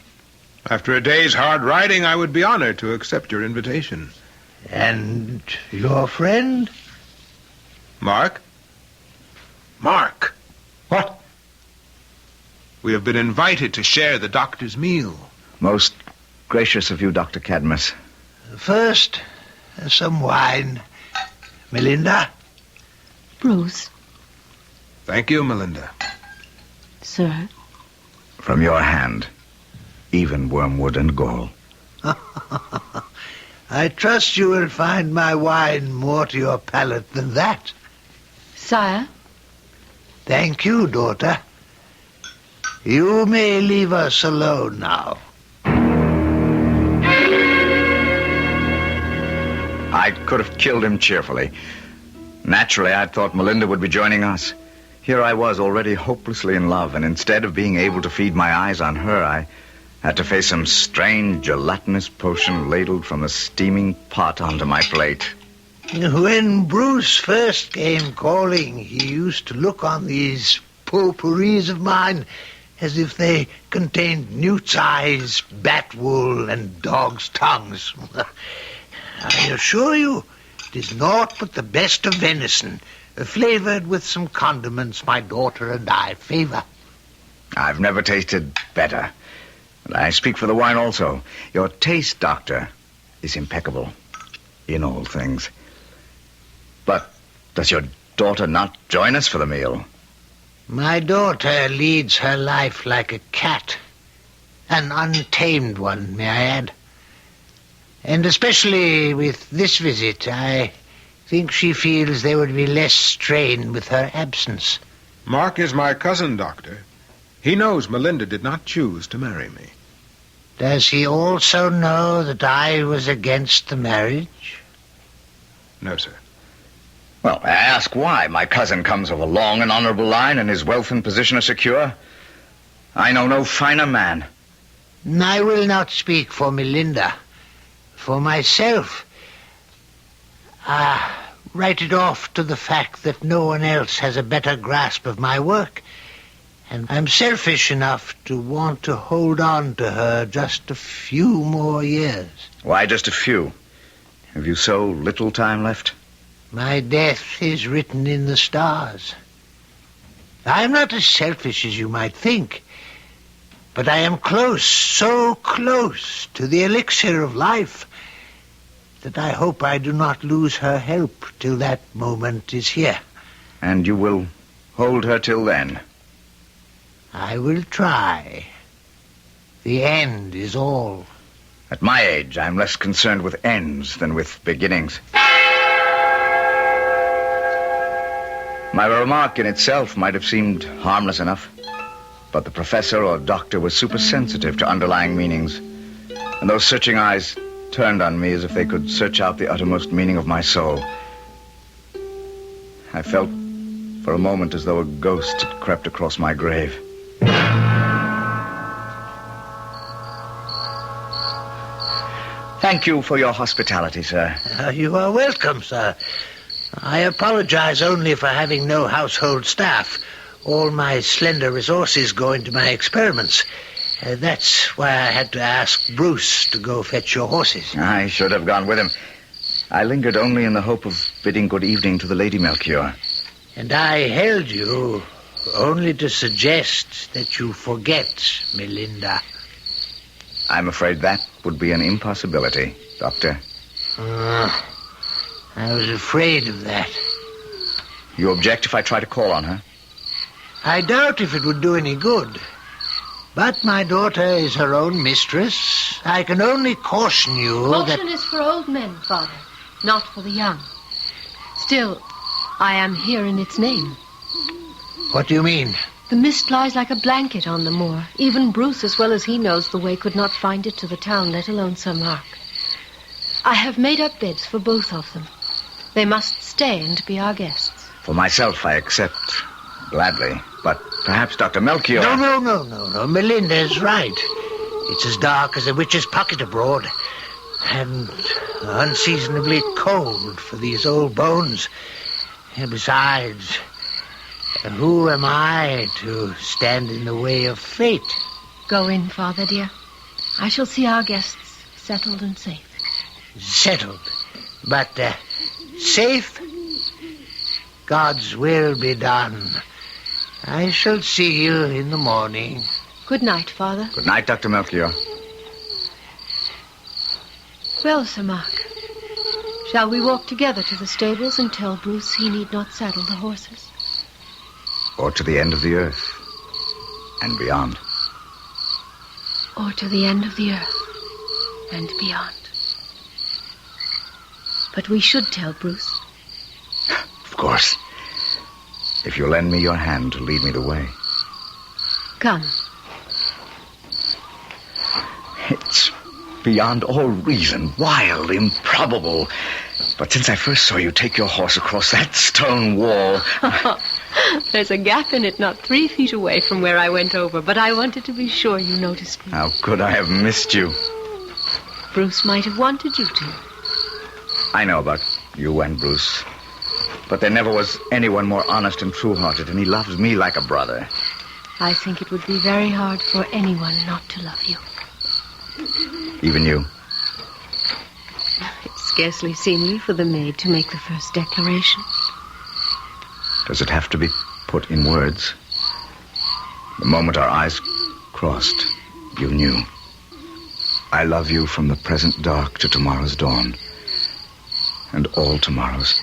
After a day's hard riding, I would be honored to accept your invitation. And your friend? Mark? Mark! What? We have been invited to share the doctor's meal. Most gracious of you, Dr. Cadmus. First, some wine. Melinda? Bruce. Thank you, Melinda. Sir? From your hand, even wormwood and gall. I trust you will find my wine more to your palate than that. Sire? Thank you, daughter. You may leave us alone now. I could have killed him cheerfully. Naturally, I'd thought Melinda would be joining us. Here I was, already hopelessly in love, and instead of being able to feed my eyes on her, I had to face some strange gelatinous potion ladled from the steaming pot onto my plate. When Bruce first came calling, he used to look on these potpourris of mine as if they contained newt's eyes, bat wool, and dog's tongues. I assure you, it is naught but the best of venison, flavored with some condiments my daughter and I favor. I've never tasted better. And I speak for the wine also. Your taste, Doctor, is impeccable in all things. But does your daughter not join us for the meal? My daughter leads her life like a cat. An untamed one, may I add. And especially with this visit, I think she feels there would be less strain with her absence. Mark is my cousin, Doctor. He knows Melinda did not choose to marry me. Does he also know that I was against the marriage? No, sir. Well, I ask why. My cousin comes of a long and honorable line, and his wealth and position are secure. I know no finer man. I will not speak for Melinda. For myself, write it off to the fact that no one else has a better grasp of my work. And I'm selfish enough to want to hold on to her just a few more years. Why just a few? Have you so little time left? My death is written in the stars. I'm not as selfish as you might think, but I am close, so close to the elixir of life that I hope I do not lose her help till that moment is here. And you will hold her till then? I will try. The end is all. At my age, I'm less concerned with ends than with beginnings. My remark in itself might have seemed harmless enough, but the professor or doctor was supersensitive to underlying meanings, and those searching eyes turned on me as if they could search out the uttermost meaning of my soul. I felt for a moment as though a ghost had crept across my grave. Thank you for your hospitality, sir. You are welcome, sir. I apologize only for having no household staff. All my slender resources go into my experiments. That's why I had to ask Bruce to go fetch your horses. I should have gone with him. I lingered only in the hope of bidding good evening to the Lady Melchior. And I held you only to suggest that you forget Melinda. I'm afraid that would be an impossibility, Doctor. I was afraid of that. You object if I try to call on her? I doubt if it would do any good. But my daughter is her own mistress. I can only caution you Caution is for old men, Father, not for the young. Still, I am here in its name. What do you mean? The mist lies like a blanket on the moor. Even Bruce, as well as he knows the way, could not find it to the town, let alone Sir Mark. I have made up beds for both of them. They must stay and be our guests. For myself, I accept gladly. But perhaps Dr. Melchior... No. Melinda is right. It's as dark as a witch's pocket abroad. And unseasonably cold for these old bones. And besides, who am I to stand in the way of fate? Go in, Father, dear. I shall see our guests settled and safe. Settled? But safe? God's will be done. I shall see you in the morning. Good night, Father. Good night, Dr. Melchior. Well, Sir Mark, shall we walk together to the stables and tell Bruce he need not saddle the horses? Or to the end of the earth and beyond. Or to the end of the earth and beyond. But we should tell Bruce. Of course. If you'll lend me your hand to lead me the way. Come. It's beyond all reason, wild, improbable. But since I first saw you take your horse across that stone wall... There's a gap in it not 3 feet away from where I went over, but I wanted to be sure you noticed me. How could I have missed you? Bruce might have wanted you to. I know about you and Bruce. But there never was anyone more honest and true-hearted, and he loves me like a brother. I think it would be very hard for anyone not to love you. Even you? It's scarcely seemly for the maid to make the first declaration. Does it have to be put in words? The moment our eyes crossed, you knew. I love you from the present dark to tomorrow's dawn. And all tomorrows.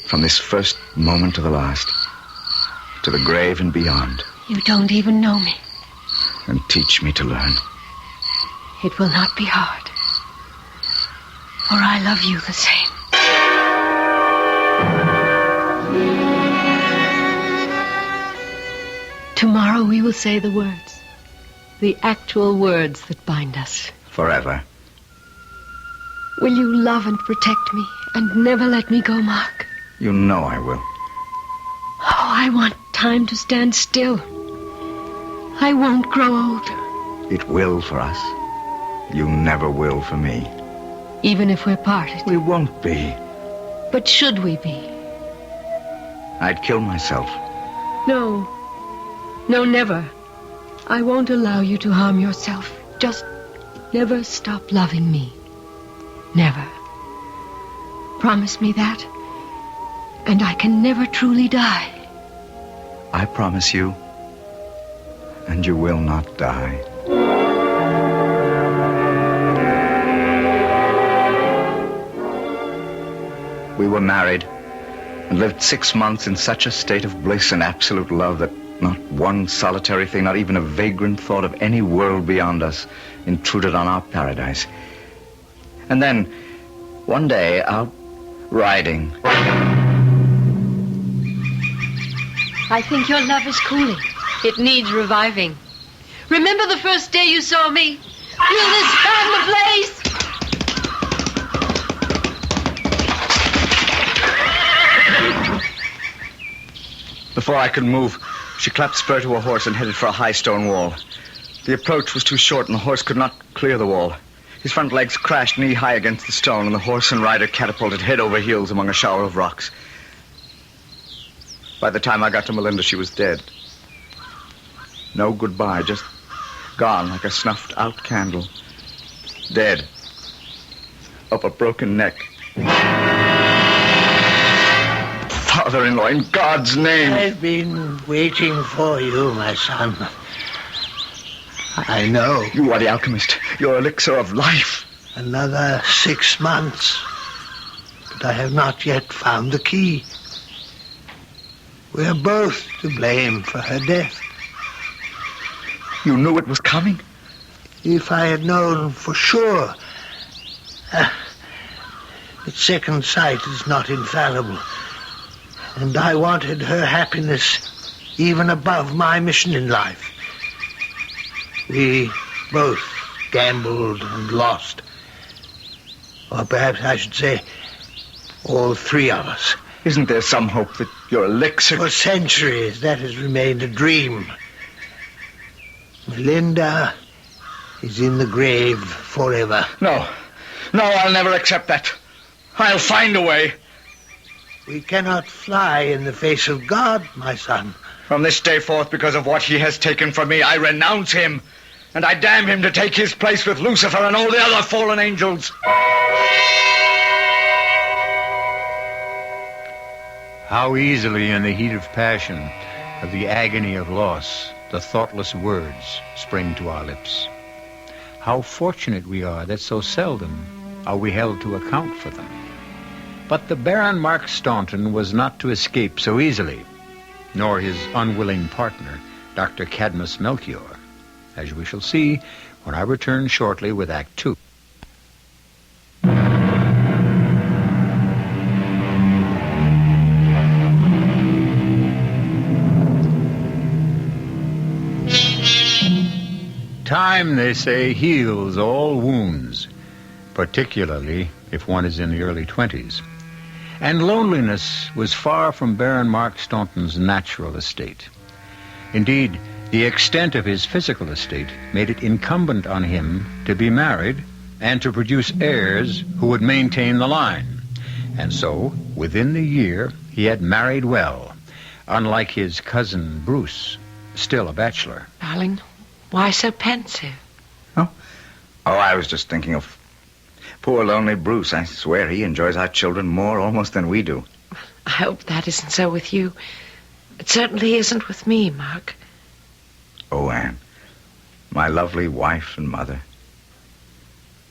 from this first moment to the last, to the grave and beyond. You don't even know me. And teach me to learn. It will not be hard, for I love you the same. Tomorrow we will say the words, the actual words that bind us. Forever. Will you love and protect me and never let me go, Mark? You know I will. Oh, I want time to stand still. I won't grow old. It will for us. You never will for me. Even if we're parted. We won't be. But should we be? I'd kill myself. No. No, never. I won't allow you to harm yourself. Just never stop loving me. Never. Promise me that, and I can never truly die. I promise you, and you will not die. We were married and lived 6 months in such a state of bliss and absolute love that not one solitary thing, not even a vagrant thought of any world beyond us, intruded on our paradise. And then, one day, out riding. I think your love is cooling. It needs reviving. Remember the first day you saw me? Will this fan the blaze? Before I could move, she clapped spur to her horse and headed for a high stone wall. The approach was too short and the horse could not clear the wall. His front legs crashed knee-high against the stone and the horse and rider catapulted head over heels among a shower of rocks. By the time I got to Melinda, she was dead. No goodbye, just gone like a snuffed-out candle. Dead. Up a broken neck. Father-in-law, in God's name. I've been waiting for you, my son. I know. You are the alchemist. Your elixir of life. Another 6 months. But I have not yet found the key. We're both to blame for her death. You knew it was coming? If I had known for sure. But second sight is not infallible. And I wanted her happiness even above my mission in life. We both gambled and lost. Or perhaps I should say, all three of us. Isn't there some hope that your elixir... For centuries, that has remained a dream. Melinda is in the grave forever. No, I'll never accept that. I'll find a way. We cannot fly in the face of God, my son. From this day forth, because of what he has taken from me, I renounce him. And I damn him to take his place with Lucifer and all the other fallen angels. How easily in the heat of passion, of the agony of loss, the thoughtless words spring to our lips. How fortunate we are that so seldom are we held to account for them. But the Baron Mark Staunton was not to escape so easily, nor his unwilling partner, Dr. Cadmus Melchior, as we shall see when I return shortly with Act 2. Time, they say, heals all wounds, particularly if one is in the early 20s. And loneliness was far from Baron Mark Staunton's natural estate. Indeed, the extent of his physical estate made it incumbent on him to be married and to produce heirs who would maintain the line. And so, within the year, he had married well, unlike his cousin Bruce, still a bachelor. Darling, why so pensive? Oh, I was just thinking of poor lonely Bruce. I swear he enjoys our children more almost than we do. I hope that isn't so with you. It certainly isn't with me, Mark. Oh, Anne, my lovely wife and mother.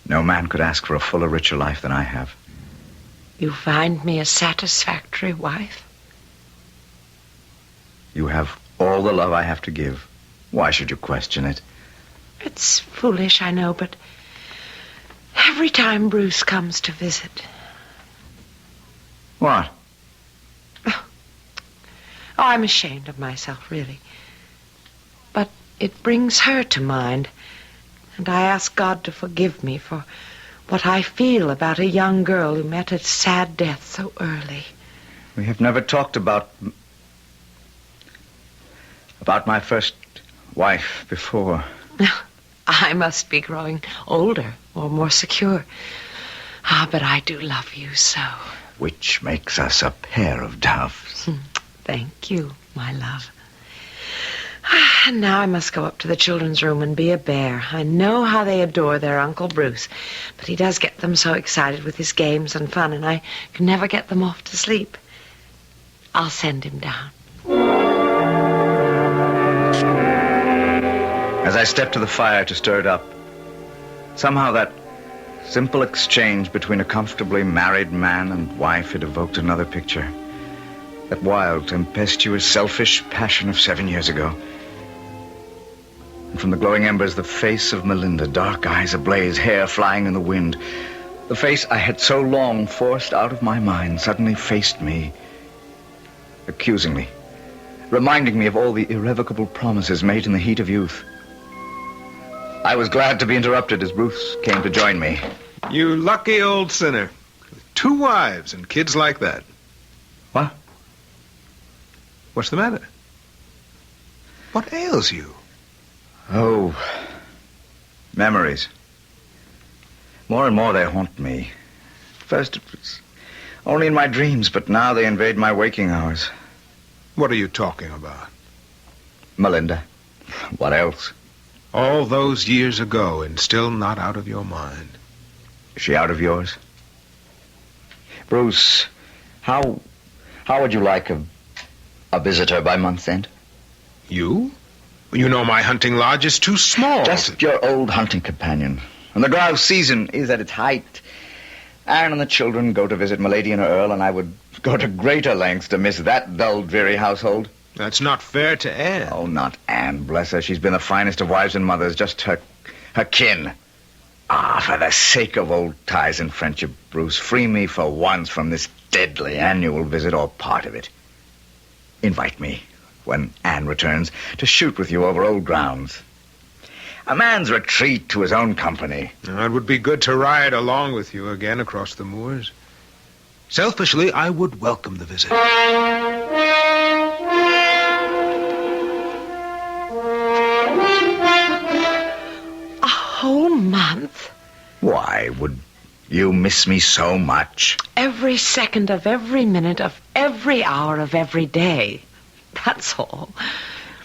No man could ask for a fuller, richer life than I have. You find me a satisfactory wife? You have all the love I have to give. Why should you question it? It's foolish, I know, but every time Bruce comes to visit... What? Oh, I'm ashamed of myself, really. But it brings her to mind, and I ask God to forgive me for what I feel about a young girl who met a sad death so early. We have never talked about my first wife before. I must be growing older or more secure. But I do love you so. Which makes us a pair of doves. Thank you, my love. And now I must go up to the children's room and be a bear. I know how they adore their Uncle Bruce, but he does get them so excited with his games and fun, and I can never get them off to sleep. I'll send him down. As I stepped to the fire to stir it up, somehow that simple exchange between a comfortably married man and wife had evoked another picture. That wild, tempestuous, selfish passion of 7 years ago. And from the glowing embers, the face of Melinda, dark eyes ablaze, hair flying in the wind. The face I had so long forced out of my mind suddenly faced me, accusingly, reminding me of all the irrevocable promises made in the heat of youth. I was glad to be interrupted as Bruce came to join me. You lucky old sinner. 2 wives and kids like that. What? What's the matter? What ails you? Oh, memories. More and more they haunt me. First it was only in my dreams, but now they invade my waking hours. What are you talking about? Melinda. What else? All those years ago and still not out of your mind. Is she out of yours? Bruce, how would you like a visitor by month's end? You? You know my hunting lodge is too small. Just your old hunting companion. And the grouse season is at its height. Anne and the children go to visit Milady and her Earl, and I would go to greater lengths to miss that dull, dreary household. That's not fair to Anne. Oh, not Anne, bless her. She's been the finest of wives and mothers, just her kin. For the sake of old ties and friendship, Bruce, free me for once from this deadly annual visit, or part of it. Invite me, when Anne returns, to shoot with you over old grounds. A man's retreat to his own company. It would be good to ride along with you again across the moors. Selfishly, I would welcome the visit. A whole month? Why, would you miss me so much? Every second of every minute of every hour of every day. That's all.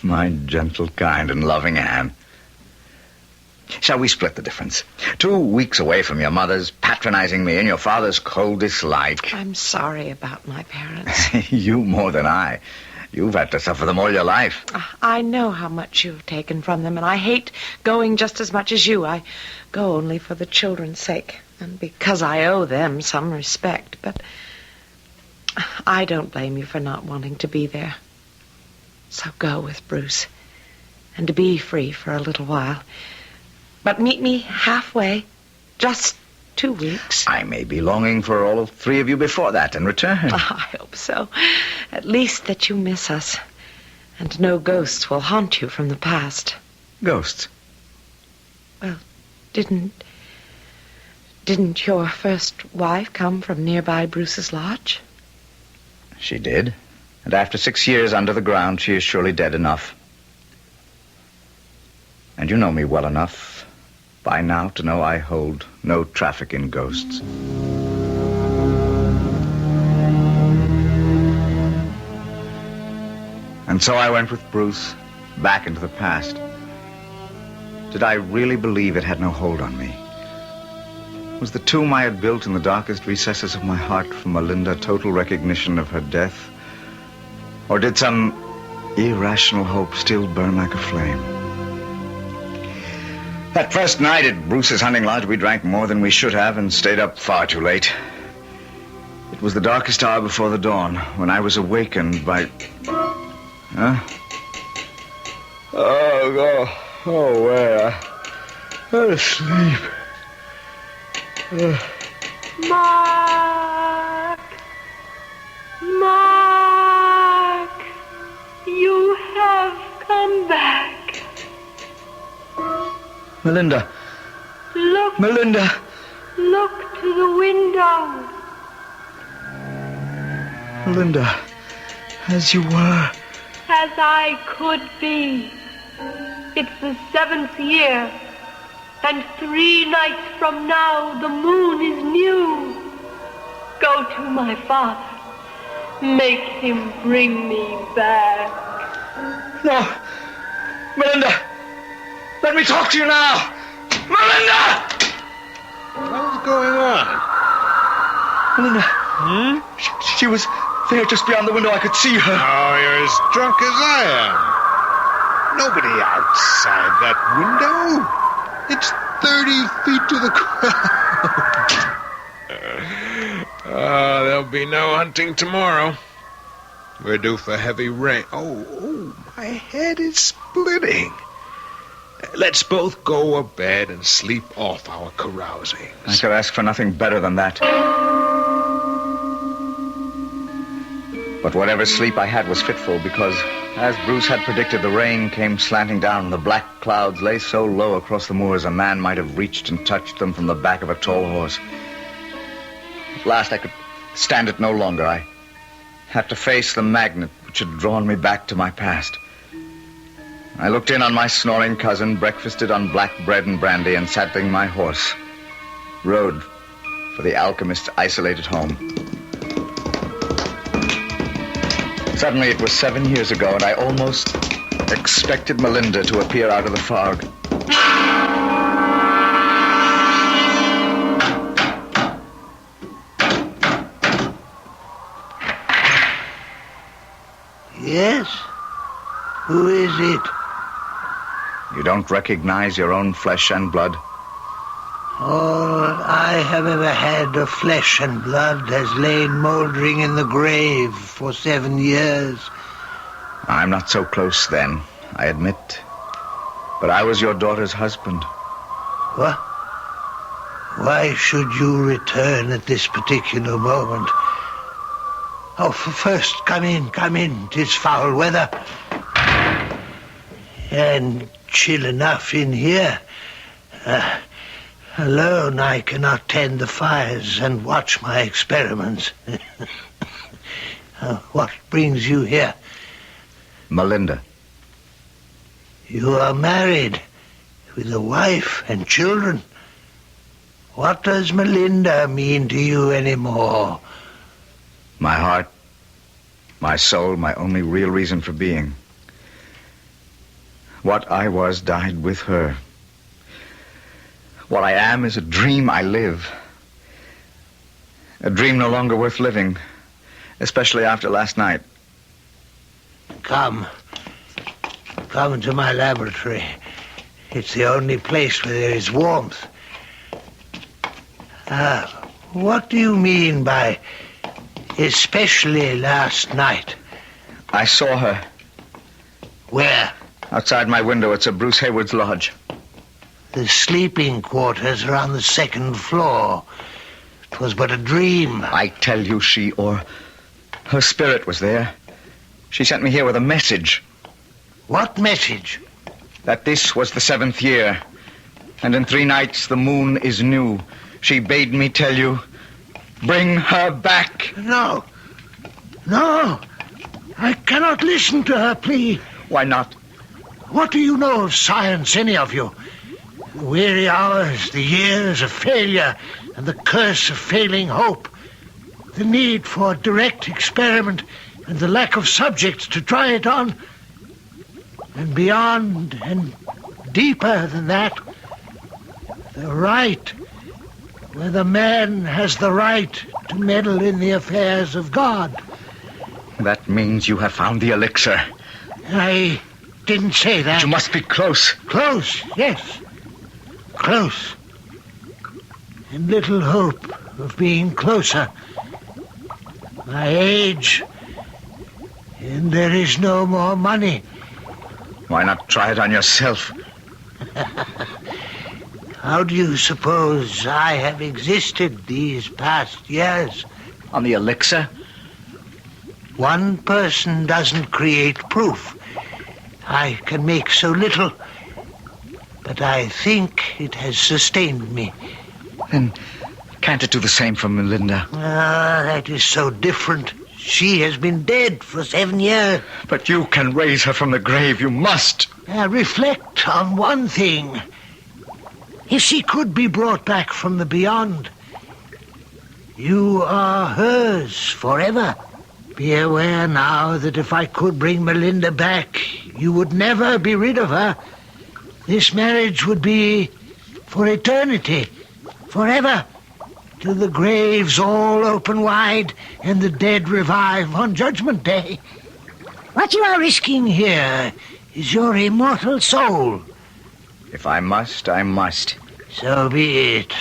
My gentle, kind, and loving Anne. Shall we split the difference? 2 weeks away from your mother's patronizing me and your father's cold dislike. I'm sorry about my parents. You more than I. You've had to suffer them all your life. I know how much you've taken from them, and I hate going just as much as you. I go only for the children's sake, and because I owe them some respect. But I don't blame you for not wanting to be there. So go with Bruce, and be free for a little while. But meet me halfway, just 2 weeks. I may be longing for all 3 of you before that and return. I hope so. At least that you miss us, and no ghosts will haunt you from the past. Ghosts? Well, didn't your first wife come from nearby Bruce's lodge? She did. And after 6 years under the ground, she is surely dead enough. And you know me well enough by now to know I hold no traffic in ghosts. And so I went with Bruce back into the past. Did I really believe it had no hold on me? Was the tomb I had built in the darkest recesses of my heart for Melinda total recognition of her death? Or did some irrational hope still burn like a flame? That first night at Bruce's hunting lodge, we drank more than we should have and stayed up far too late. It was the darkest hour before the dawn when I was awakened by... Huh? Oh, where? I'm asleep. Mark! Mark! You have come back. Melinda. Look. Melinda. Look to the window. Melinda, as you were. As I could be. It's the 7th year, and 3 nights from now the moon is new. Go to my father. Make him bring me back. No. Melinda, let me talk to you now. Melinda! What's going on? Melinda. She was there just beyond the window. I could see her. Oh, you're as drunk as I am. Nobody outside that window. It's 30 feet to the ground. There'll be no hunting tomorrow. We're due for heavy rain. Oh, my head is splitting. Let's both go to bed and sleep off our carousing. I could ask for nothing better than that. But whatever sleep I had was fitful because, as Bruce had predicted, the rain came slanting down and the black clouds lay so low across the moors a man might have reached and touched them from the back of a tall horse. At last I could stand it no longer. I had to face the magnet which had drawn me back to my past. I looked in on my snoring cousin, breakfasted on black bread and brandy, and saddling my horse, rode for the alchemist's isolated home. Suddenly it was 7 years ago, and I almost expected Melinda to appear out of the fog. Yes? Who is it? You don't recognize your own flesh and blood? All I have ever had of flesh and blood has lain mouldering in the grave for 7 years. I'm not so close then, I admit. But I was your daughter's husband. What? Why should you return at this particular moment? Oh, first, come in. 'Tis foul weather. And chill enough in here. Alone I cannot tend the fires and watch my experiments. What brings you here? Melinda. You are married, with a wife and children. What does Melinda mean to you anymore? My heart, my soul, my only real reason for being. What I was died with her. What I am is a dream I live. A dream no longer worth living, especially after last night. Come to my laboratory. It's the only place where there is warmth. What do you mean by especially last night? I saw her. Where? Outside my window at Sir Bruce Hayward's lodge. The sleeping quarters are on the 2nd floor. It was but a dream. I tell you, she or her spirit was there. She sent me here with a message. What message? That this was the 7th year, and in 3 nights the moon is new. She bade me tell you, bring her back. No. I cannot listen to her plea. Why not? What do you know of science, any of you? The weary hours, the years of failure, and the curse of failing hope. The need for direct experiment and the lack of subjects to try it on. And beyond and deeper than that, the right, where the man has the right to meddle in the affairs of God. That means you have found the elixir. I didn't say that. But you must be close. Close, yes. Close. And little hope of being closer. my age, and there is no more money. Why not try it on yourself? How do you suppose I have existed these past years? On the elixir? One person doesn't create proof. I can make so little, but I think it has sustained me. Then can't it do the same for Melinda? Ah, that is so different. She has been dead for 7 years. But you can raise her from the grave. You must. Reflect on one thing. If she could be brought back from the beyond, you are hers forever. Be aware now that if I could bring Melinda back, you would never be rid of her. This marriage would be for eternity, forever, till the graves all open wide and the dead revive on Judgment Day. What you are risking here is your immortal soul. If I must, I must. So be it.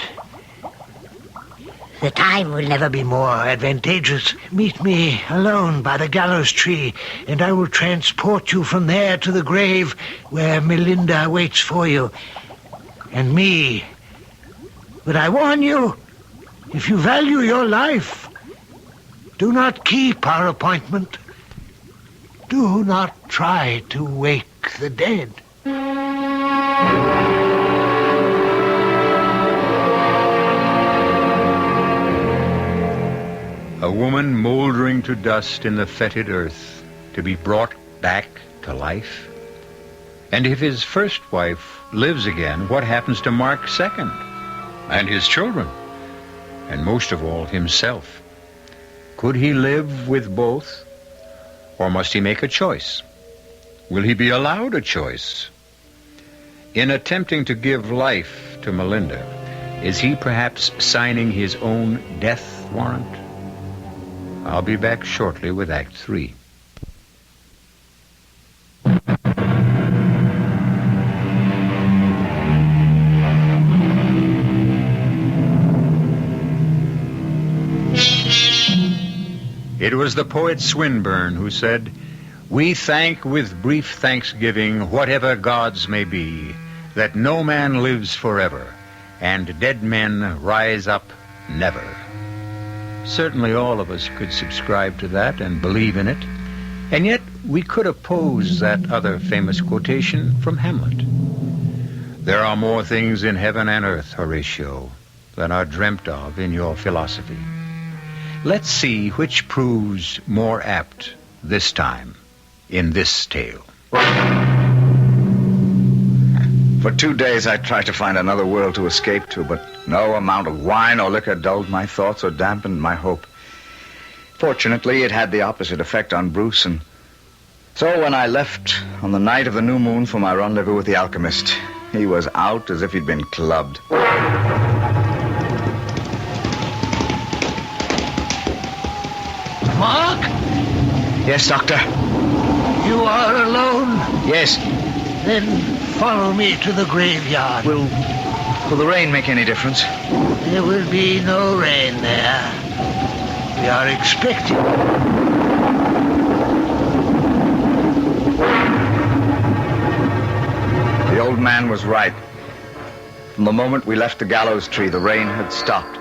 The time will never be more advantageous. Meet me alone by the gallows tree, and I will transport you from there to the grave where Melinda waits for you. And me. But I warn you, if you value your life, do not keep our appointment. Do not try to wake the dead. A woman moldering to dust in the fetid earth, to be brought back to life? And if his first wife lives again, what happens to Mark's second? And his children? And most of all, himself? Could he live with both? Or must he make a choice? Will he be allowed a choice? In attempting to give life to Melinda, is he perhaps signing his own death warrant? I'll be back shortly with Act 3. It was the poet Swinburne who said, "We thank with brief thanksgiving whatever gods may be, that no man lives forever, and dead men rise up never." Certainly all of us could subscribe to that and believe in it, and yet we could oppose that other famous quotation from Hamlet. There are more things in heaven and earth, Horatio, than are dreamt of in your philosophy. Let's see which proves more apt this time in this tale. For 2 days I tried to find another world to escape to, but no amount of wine or liquor dulled my thoughts or dampened my hope. Fortunately, it had the opposite effect on Bruce, and so when I left on the night of the new moon for my rendezvous with the alchemist, he was out as if he'd been clubbed. Mark? Yes, Doctor? You are alone? Yes. Then follow me to the graveyard. Will the rain make any difference? There will be no rain there. We are expecting. The old man was right. From the moment we left the gallows tree, the rain had stopped.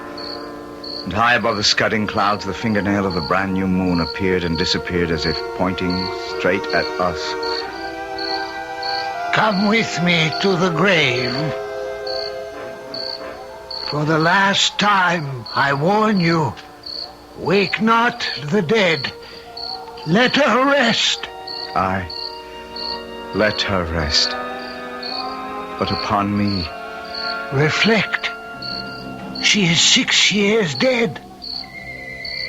And high above the scudding clouds, the fingernail of the brand new moon appeared and disappeared as if pointing straight at us. Come with me to the grave. For the last time, I warn you, wake not the dead. Let her rest. Aye, let her rest. But upon me. Reflect. She is 6 years dead.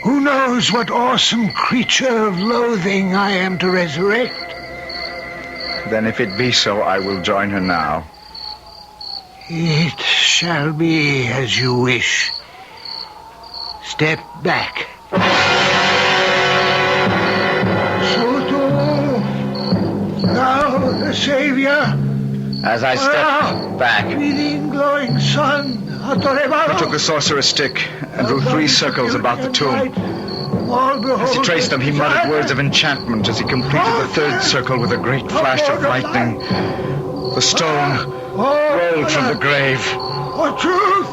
Who knows what awesome creature of loathing I am to resurrect? Then if it be so, I will join her now. It shall be as you wish. Step back. Soto, thou the Savior. As I stepped back, Breathing, glowing sun, I took the sorcerer's stick and drew 3 circles about the tomb. wall behold. As he traced them, he muttered words of enchantment as he completed the third circle with a great flash of lightning. The stone rolled from the grave. Truth!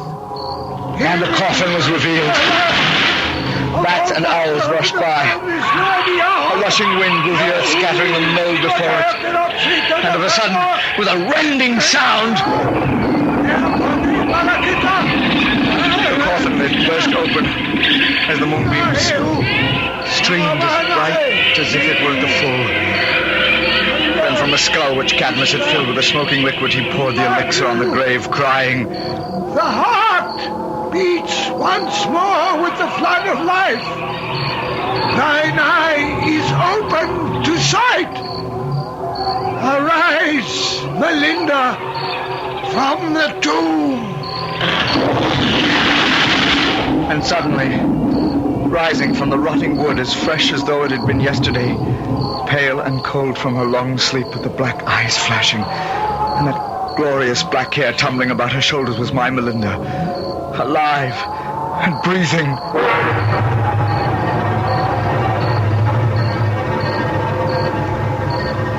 And the coffin was revealed. Bats and owls rushed by. A rushing wind blew the earth, scattering the mold before it. And of a sudden, with a rending sound, the coffin lid burst open as the moonbeams streamed as bright as if it were at the full. Then from the skull which Cadmus had filled with a smoking liquid, he poured the elixir on the grave, crying, "The heart beats once more with the flood of life. Thine eye is open to sight. Arise, Melinda, from the tomb." And suddenly, rising from the rotting wood as fresh as though it had been yesterday, pale and cold from her long sleep with the black eyes flashing, and that glorious black hair tumbling about her shoulders, was my Melinda, alive and breathing.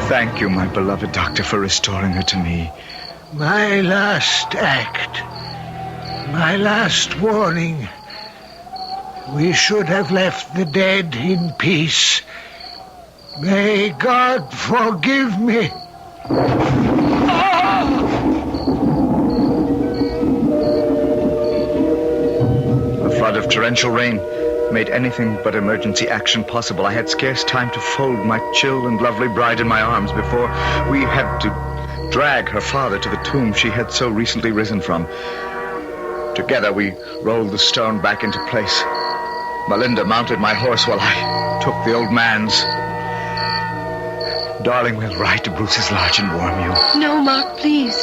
Thank you, my beloved doctor, for restoring her to me. My last act. My last warning. We should have left the dead in peace. May God forgive me. A flood of torrential rain made anything but emergency action possible. I had scarce time to fold my chill and lovely bride in my arms before we had to drag her father to the tomb she had so recently risen from. Together we rolled the stone back into place. Melinda mounted my horse while I took the old man's. Darling, we'll ride to Bruce's lodge and warm you. No, Mark, please.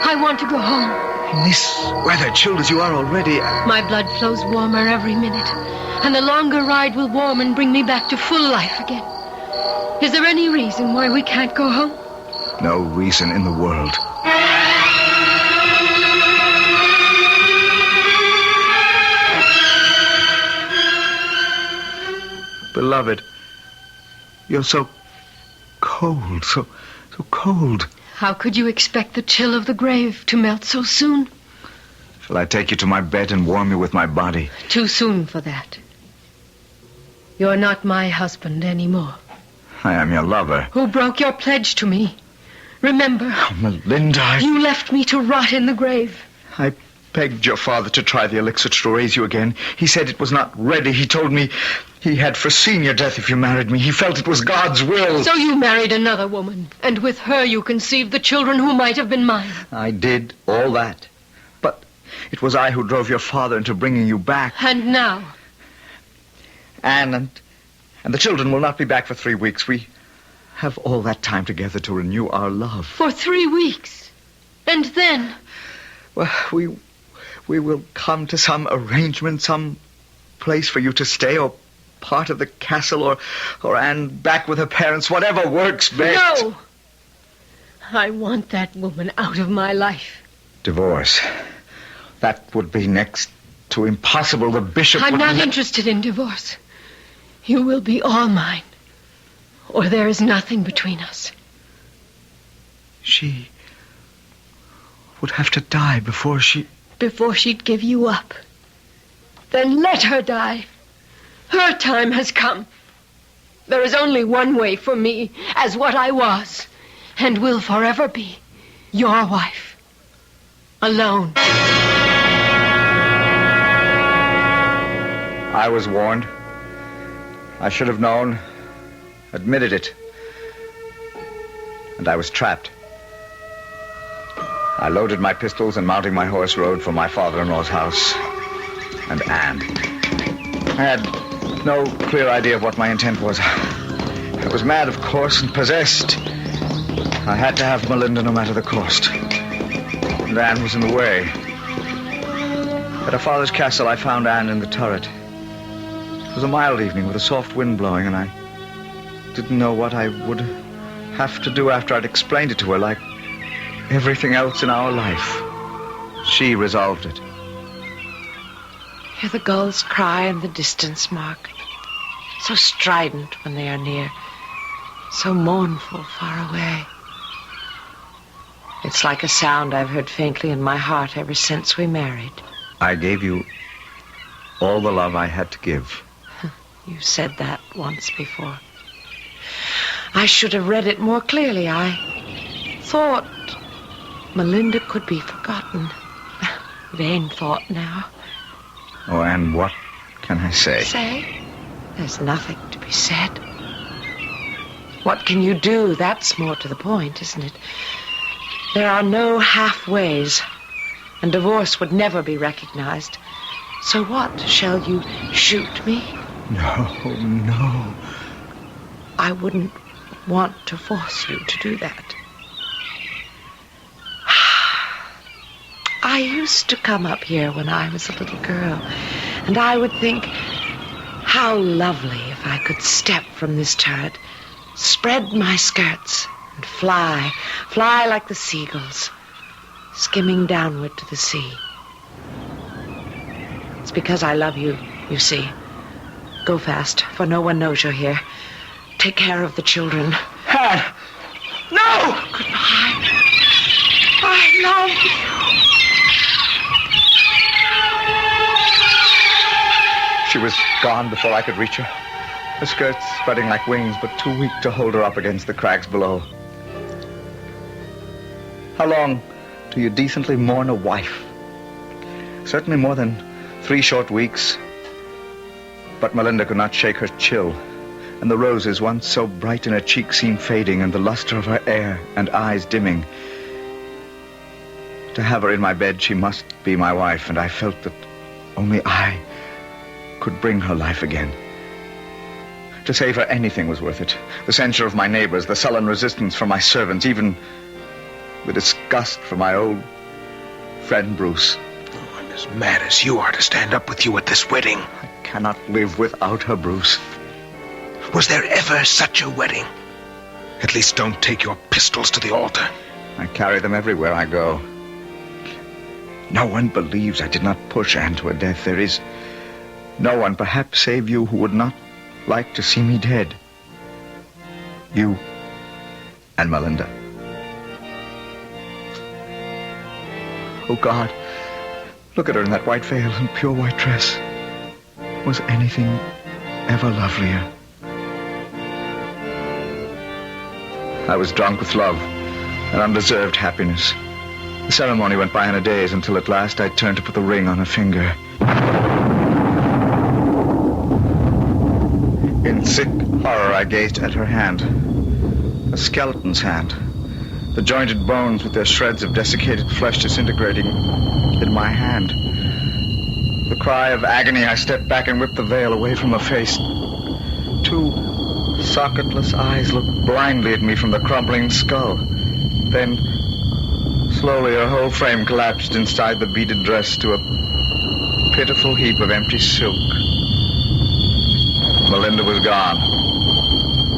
I want to go home. In this weather, chilled as you are already... My blood flows warmer every minute, and the longer ride will warm and bring me back to full life again. Is there any reason why we can't go home? No reason in the world. Beloved, you're so cold, so cold. How could you expect the chill of the grave to melt so soon? Shall I take you to my bed and warm you with my body? Too soon for that. You're not my husband anymore. I am your lover. Who broke your pledge to me. Remember? Oh, Melinda, You left me to rot in the grave. I begged your father to try the elixir to raise you again. He said it was not ready. He told me he had foreseen your death if you married me. He felt it was God's will. So you married another woman, and with her you conceived the children who might have been mine. I did all that. But it was I who drove your father into bringing you back. And now? Anne and the children will not be back for 3 weeks. We have all that time together to renew our love. For 3 weeks? And then? Well, we will come to some arrangement, some place for you to stay, or part of the castle, or Anne back with her parents, whatever works best. No! I want that woman out of my life. Divorce. That would be next to impossible. The bishop I'm would not interested in divorce. You will be all mine, or there is nothing between us. She would have to die before she'd give you up. Then let her die. Her time has come. There is only one way for me, as what I was, and will forever be, your wife. Alone. I was warned. I should have known, admitted it. And I was trapped. I loaded my pistols and, mounting my horse, rode for my father-in-law's house. And Anne. I had no clear idea of what my intent was. I was mad, of course, and possessed. I had to have Melinda no matter the cost. And Anne was in the way. At her father's castle, I found Anne in the turret. It was a mild evening with a soft wind blowing, and I didn't know what I would have to do after I'd explained it to her, like everything else in our life. She resolved it. Hear the gulls cry in the distance, Mark. so strident when they are near, so mournful far away. It's like a sound I've heard faintly in my heart ever since we married. I gave you all the love I had to give. You said that once before. I should have read it more clearly. I thought Melinda could be forgotten. Vain thought now. Oh, and what can I say? Say? There's nothing to be said. What can you do? That's more to the point, isn't it? There are no halfways, and divorce would never be recognized. So what? Shall you shoot me? No. I wouldn't want to force you to do that. I used to come up here when I was a little girl, and I would think, how lovely if I could step from this turret, spread my skirts, and fly like the seagulls, skimming downward to the sea. It's because I love you, you see. Go fast, for no one knows you're here. Take care of the children. Anne! No! Goodbye. I love you. She was gone before I could reach her. Her skirts spreading like wings, but too weak to hold her up against the crags below. How long do you decently mourn a wife? Certainly more than 3 short weeks. But Melinda could not shake her chill, and the roses, once so bright in her cheeks, seemed fading, and the luster of her hair and eyes dimming. To have her in my bed, she must be my wife, and I felt that only I could bring her life again. To save her anything was worth it. The censure of my neighbors, the sullen resistance from my servants, even the disgust from my old friend Bruce. Oh, I'm as mad as you are to stand up with you at this wedding. I cannot live without her, Bruce. Was there ever such a wedding? At least don't take your pistols to the altar. I carry them everywhere I go. No one believes I did not push Anne to her death. There is no one, perhaps save you, who would not like to see me dead. You and Melinda. Oh, God, look at her in that white veil and pure white dress. Was anything ever lovelier? I was drunk with love and undeserved happiness. The ceremony went by in a daze until at last I turned to put the ring on her finger. In sick horror, I gazed at her hand. A skeleton's hand. The jointed bones with their shreds of desiccated flesh disintegrating in my hand. With a cry of agony, I stepped back and whipped the veil away from her face. 2 socketless eyes looked blindly at me from the crumbling skull. Then, slowly, her whole frame collapsed inside the beaded dress to a pitiful heap of empty silk. Melinda was gone,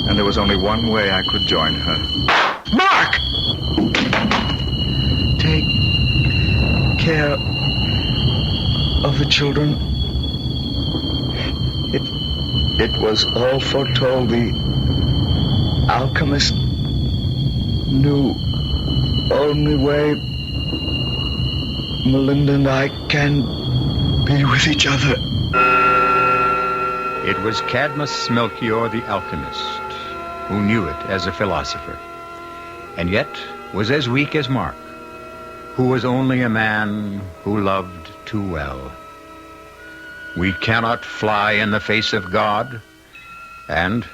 and there was only one way I could join her. Mark! Take care of the children. It was all foretold. The alchemist knew only way Melinda and I can be with each other. It was Cadmus Melchior the alchemist who knew it as a philosopher, and yet was as weak as Mark, who was only a man who loved too well. We cannot fly in the face of God, and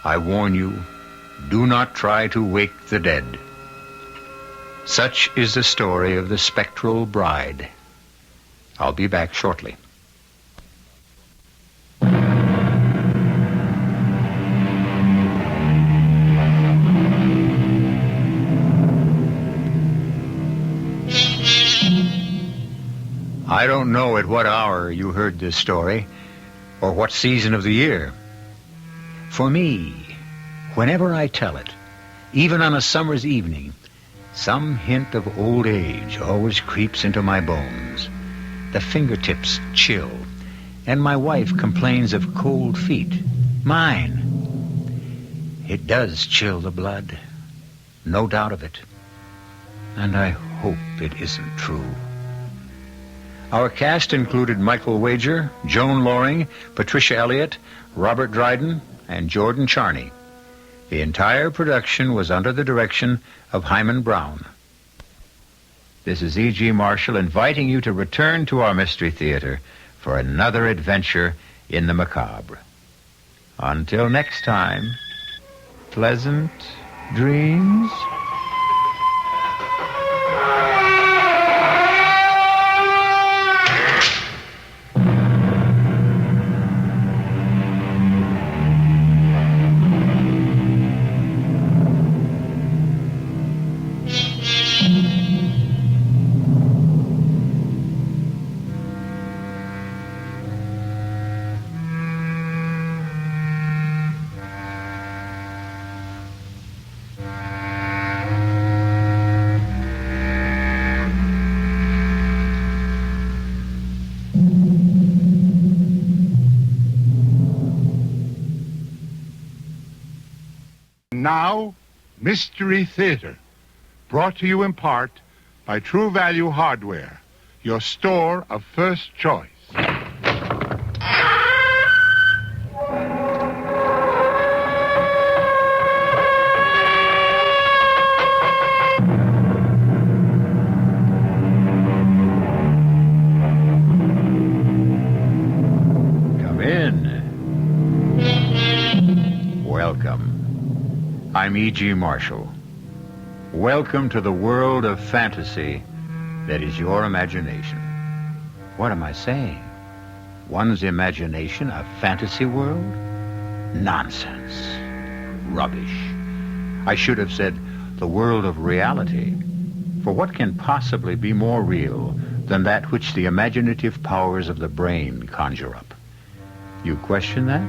I warn you, do not try to wake the dead. Such is the story of the Spectral Bride. I'll be back shortly. I don't know at what hour you heard this story, or what season of the year. For me, whenever I tell it, even on a summer's evening, some hint of old age always creeps into my bones. The fingertips chill, and my wife complains of cold feet Mine. It does chill the blood. No doubt of it. And I hope it isn't true. Our cast included Michael Wager, Joan Loring, Patricia Elliott, Robert Dryden, and Jordan Charney. The entire production was under the direction of Hyman Brown. This is E.G. Marshall inviting you to return to our Mystery Theater for another adventure in the macabre. Until next time, pleasant dreams. Now, Mystery Theater, brought to you in part by True Value Hardware, your store of first choice. Come in. Welcome. I'm E.G. Marshall. Welcome to the world of fantasy that is your imagination. What am I saying? One's imagination a fantasy world? Nonsense. Rubbish. I should have said the world of reality. For what can possibly be more real than that which the imaginative powers of the brain conjure up? You question that?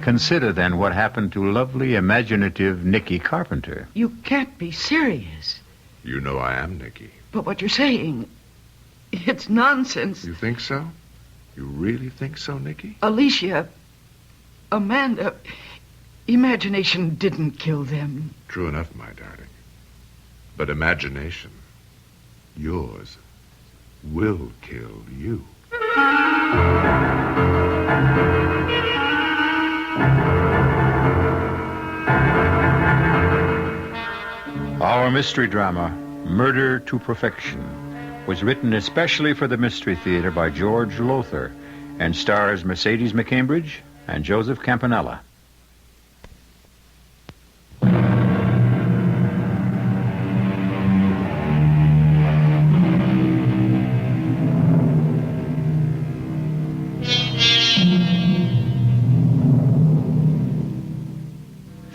Consider, then, what happened to lovely, imaginative Nicky Carpenter. You can't be serious. You know I am, Nicky. But what you're saying, it's nonsense. You think so? You really think so, Nicky? Alicia, Amanda, imagination didn't kill them. True enough, my darling. But imagination, yours, will kill you. Our mystery drama, Murder to Perfection, was written especially for the Mystery Theater by George Lothar and stars Mercedes McCambridge and Joseph Campanella.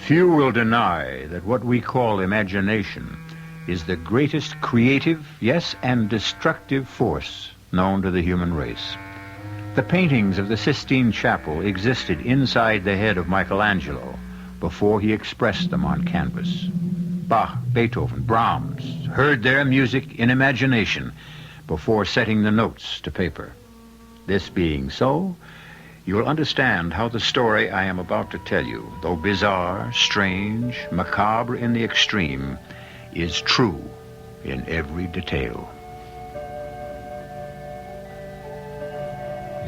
Few will deny that what we call imagination is the greatest creative, yes, and destructive force known to the human race. The paintings of the Sistine Chapel existed inside the head of Michelangelo before he expressed them on canvas. Bach, Beethoven, Brahms heard their music in imagination before setting the notes to paper. This being so, you will understand how the story I am about to tell you, though bizarre, strange, macabre in the extreme, is true in every detail.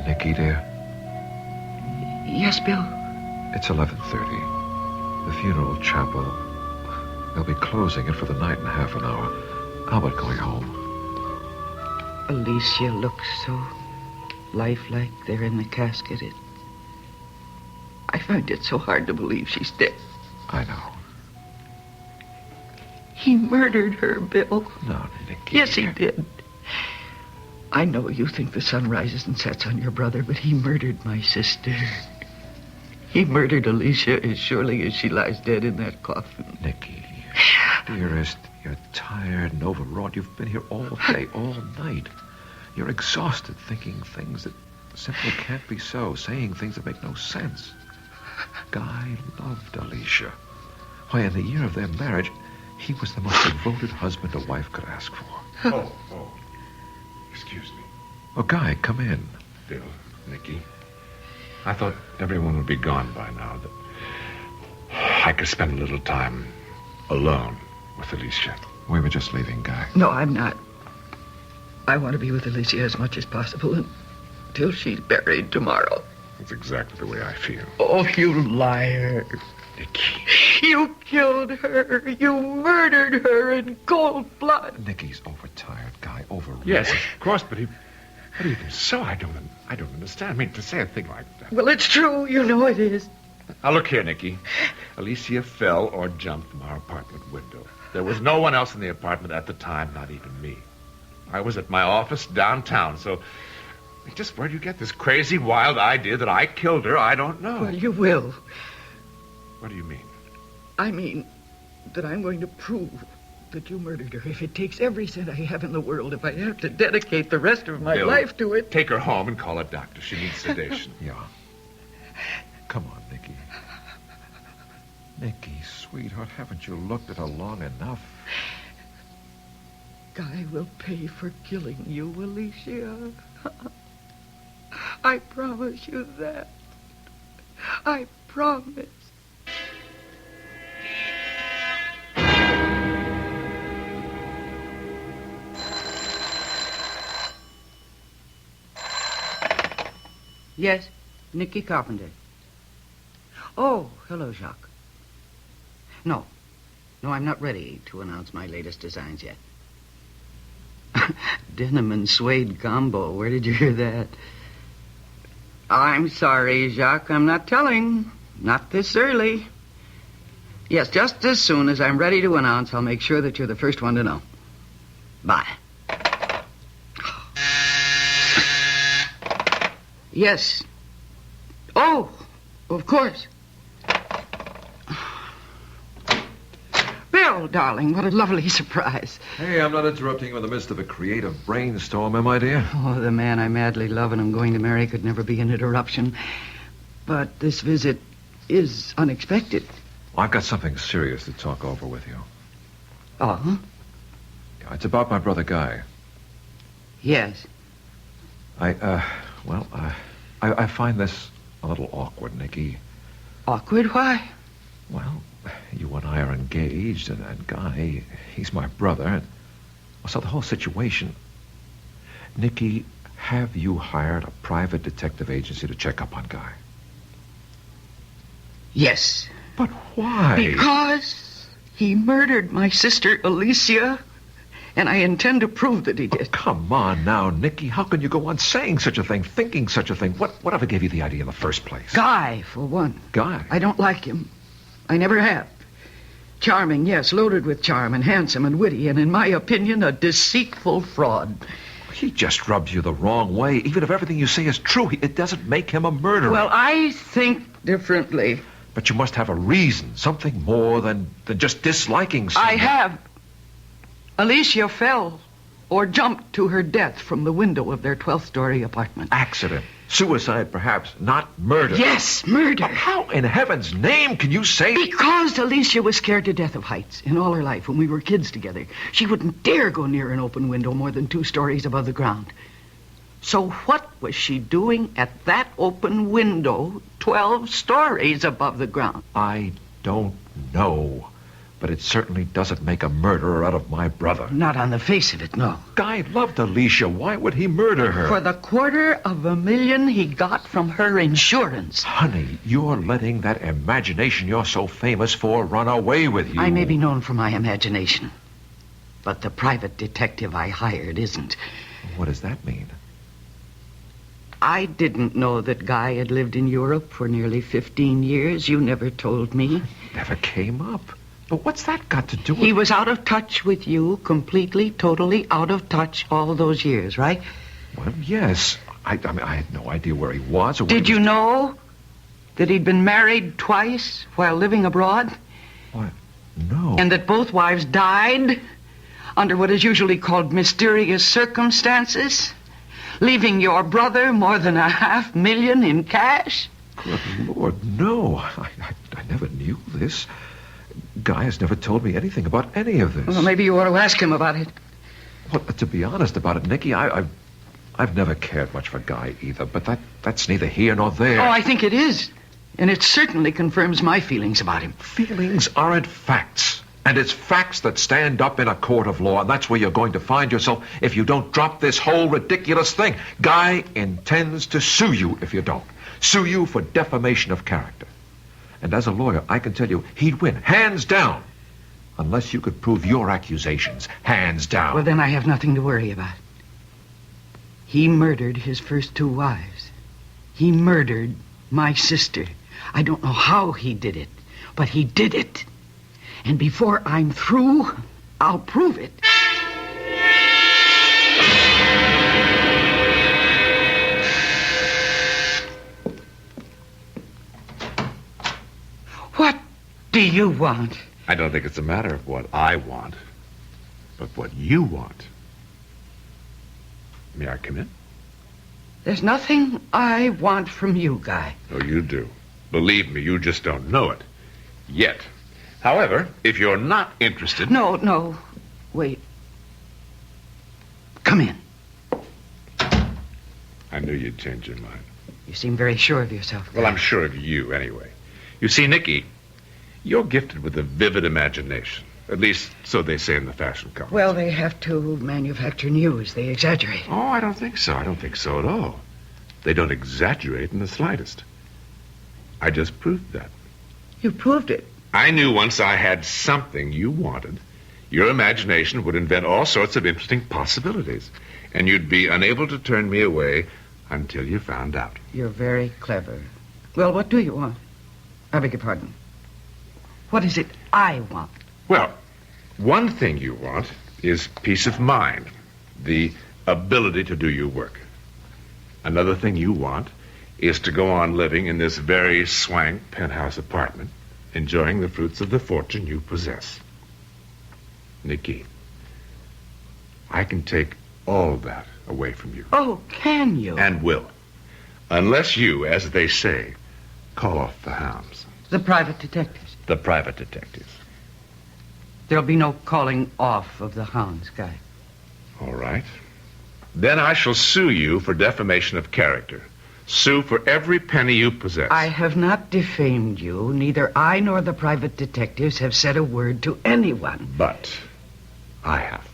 Nicky, dear. Yes, Bill? It's 11:30. The funeral chapel. They'll be closing it for the night in half an hour. How about going home? Alicia looks so lifelike there in the casket. I find it so hard to believe she's dead. I know. He murdered her, Bill. No, Nicky. Yes, he did. I know you think the sun rises and sets on your brother, but he murdered my sister. He murdered Alicia as surely as she lies dead in that coffin. Nicky, dearest, you're tired and overwrought. You've been here all day, all night. You're exhausted thinking things that simply can't be so, saying things that make no sense. Guy loved Alicia. Why, in the year of their marriage, he was the most devoted husband a wife could ask for. Oh. Excuse me. Oh, Guy, come in. Bill, Nicky, I thought everyone would be gone by now, that I could spend a little time alone with Alicia. We were just leaving, Guy. No, I'm not. I want to be with Alicia as much as possible until she's buried tomorrow. That's exactly the way I feel. Oh, you liar. Nicky. You killed her. You murdered her in cold blood. Nicky's overtired, Guy. Overwrought. Yes, of course, but even so, I don't understand. I mean, to say a thing like that. Well, it's true. You know it is. Now, look here, Nicky. Alicia fell or jumped from our apartment window. There was no one else in the apartment at the time, not even me. I was at my office downtown, so just where do you get this crazy, wild idea that I killed her? I don't know. Well, you will. What do you mean? I mean that I'm going to prove that you murdered her. If it takes every cent I have in the world, if I have to dedicate the rest of my Bill, life to it. Take her home and call a doctor. She needs sedation. Yeah. Come on, Nicky. Nicky, sweetheart, haven't you looked at her long enough? Guy will pay for killing you, Alicia. I promise you that. I promise. Yes, Nicky Carpenter. Oh, hello, Jacques. No, I'm not ready to announce my latest designs yet. Denim and suede combo. Where did you hear that? I'm sorry, Jacques. I'm not telling. Not this early. Yes, just as soon as I'm ready to announce, I'll make sure that you're the first one to know. Bye. Yes. Oh, of course. Bill, darling, what a lovely surprise. Hey, I'm not interrupting you in the midst of a creative brainstorm, am I, dear? Oh, the man I madly love and am going to marry could never be an interruption. But this visit is unexpected. Well, I've got something serious to talk over with you. Oh? It's about my brother Guy. Yes. I find this a little awkward, Nicky. Awkward? Why? Well, you and I are engaged, and Guy, he's my brother. And, so the whole situation... Nicky, have you hired a private detective agency to check up on Guy? Yes. But why? Because he murdered my sister, Alicia, and I intend to prove that he did. Oh, come on now, Nicky. How can you go on saying such a thing, thinking such a thing? Whatever gave you the idea in the first place? Guy, for one. Guy? I don't like him. I never have. Charming, yes, loaded with charm, and handsome and witty, and in my opinion, a deceitful fraud. He just rubs you the wrong way. Even if everything you say is true, it doesn't make him a murderer. Well, I think differently. But you must have a reason, something more than just disliking someone. I have. Alicia fell or jumped to her death from the window of their 12th-story apartment. Accident. Suicide, perhaps. Not murder. Yes, murder. But how in heaven's name can you say... Because Alicia was scared to death of heights in all her life when we were kids together. She wouldn't dare go near an open window more than 2 stories above the ground. So what was she doing at that open window 12 stories above the ground? I don't know. But it certainly doesn't make a murderer out of my brother. Not on the face of it, no. Guy loved Alicia. Why would he murder her? For the $250,000 he got from her insurance. Honey, you're letting that imagination you're so famous for run away with you. I may be known for my imagination, but the private detective I hired isn't. What does that mean? I didn't know that Guy had lived in Europe for nearly 15 years. You never told me. Never came up. But what's that got to do with... He was out of touch with you, completely, totally out of touch all those years, right? Well, yes. I mean, I had no idea where he was or... Did you know that he'd been married twice while living abroad? What? No. And that both wives died under what is usually called mysterious circumstances, leaving your brother more than $500,000 in cash? Good Lord, no. I never knew this. Guy has never told me anything about any of this. Well, maybe you ought to ask him about it. Well, to be honest about it, Nicky, I I've never cared much for Guy either, but that's neither here nor there. Oh, I think it is. And it certainly confirms my feelings about him. Feelings aren't facts. And it's facts that stand up in a court of law, and that's where you're going to find yourself if you don't drop this whole ridiculous thing. Guy intends to sue you if you don't. Sue you for defamation of character. And as a lawyer, I can tell you he'd win, hands down, unless you could prove your accusations, hands down. Well, then I have nothing to worry about. He murdered his first 2 wives. He murdered my sister. I don't know how he did it, but he did it. And before I'm through, I'll prove it. What do you want? I don't think it's a matter of what I want, but what you want. May I come in? There's nothing I want from you, Guy. Oh, you do. Believe me, you just don't know it. Yet. However, if you're not interested... No. Wait. Come in. I knew you'd change your mind. You seem very sure of yourself, Guy. Well, I'm sure of you, anyway. You see, Nicky, you're gifted with a vivid imagination. At least, so they say in the fashion columns. Well, they have to manufacture news. They exaggerate. Oh, I don't think so. I don't think so at all. They don't exaggerate in the slightest. I just proved that. You proved it. I knew once I had something you wanted, your imagination would invent all sorts of interesting possibilities, and you'd be unable to turn me away until you found out. You're very clever. Well, what do you want? I beg your pardon. What is it I want? Well, one thing you want is peace of mind, the ability to do your work. Another thing you want is to go on living in this very swank penthouse apartment, enjoying the fruits of the fortune you possess. Nicky, I can take all that away from you. Oh, can you? And will. Unless you, as they say, call off the hounds. The private detectives. The private detectives. There'll be no calling off of the hounds, Guy. All right. Then I shall sue you for defamation of character. Sue for every penny you possess. I have not defamed you. Neither I nor the private detectives have said a word to anyone. But I have.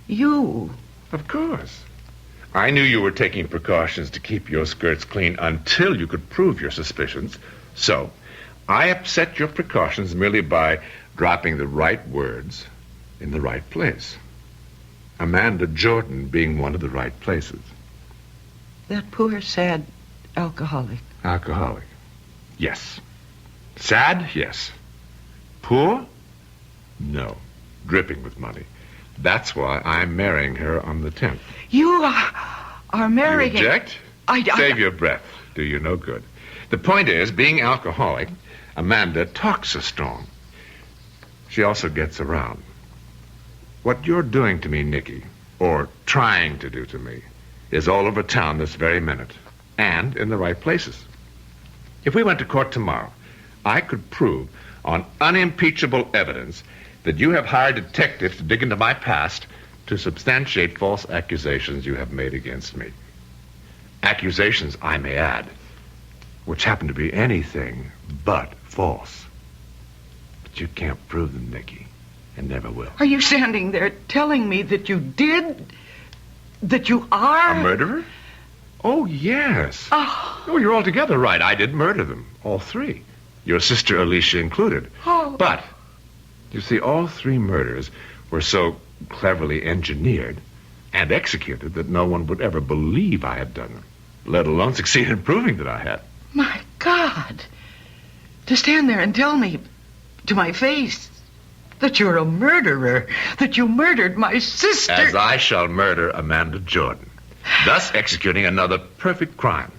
You? Of course. I knew you were taking precautions to keep your skirts clean until you could prove your suspicions. So, I upset your precautions merely by dropping the right words in the right place. Amanda Jordan being one of the right places. That poor, sad alcoholic. Alcoholic. Yes. Sad? Yes. Poor? No. Dripping with money. That's why I'm marrying her on the 10th. You are marrying... You object? Save your breath. Do you no good. The point is, being alcoholic, Amanda talks so strong. She also gets around. What you're doing to me, Nicky, or trying to do to me, is all over town this very minute, and in the right places. If we went to court tomorrow, I could prove on unimpeachable evidence that you have hired detectives to dig into my past to substantiate false accusations you have made against me. Accusations, I may add, which happen to be anything but false. But you can't prove them, Nicky, and never will. Are you standing there telling me that you did... that you are... A murderer? Oh, yes. Oh, you're altogether right. I did murder them, all three. Your sister Alicia included. Oh. But, you see, all three murders were so cleverly engineered and executed that no one would ever believe I had done them, let alone succeed in proving that I had. My God. To stand there and tell me to my face that you're a murderer, that you murdered my sister. As I shall murder Amanda Jordan, thus executing another perfect crime.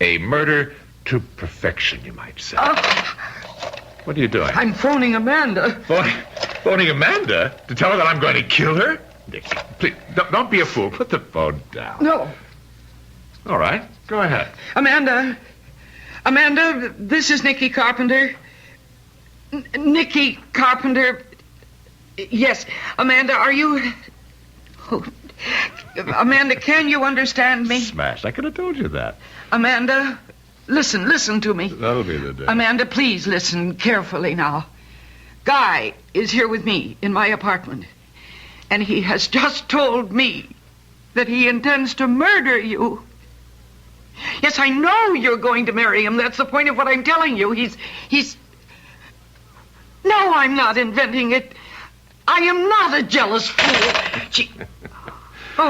A murder to perfection, you might say. What are you doing? I'm phoning Amanda. Phoning Amanda? To tell her that I'm going to kill her? Nicky, please, don't be a fool. Put the phone down. No. All right, go ahead. Amanda, this is Nicky Carpenter. Nicky Carpenter. Yes, Amanda, are you... Oh, Amanda, can you understand me? Smash. I could have told you that. Amanda, listen to me. That'll be the day. Amanda, please listen carefully now. Guy is here with me in my apartment, and he has just told me that he intends to murder you. Yes, I know you're going to marry him. That's the point of what I'm telling you. He's... No, I'm not inventing it. I am not a jealous fool.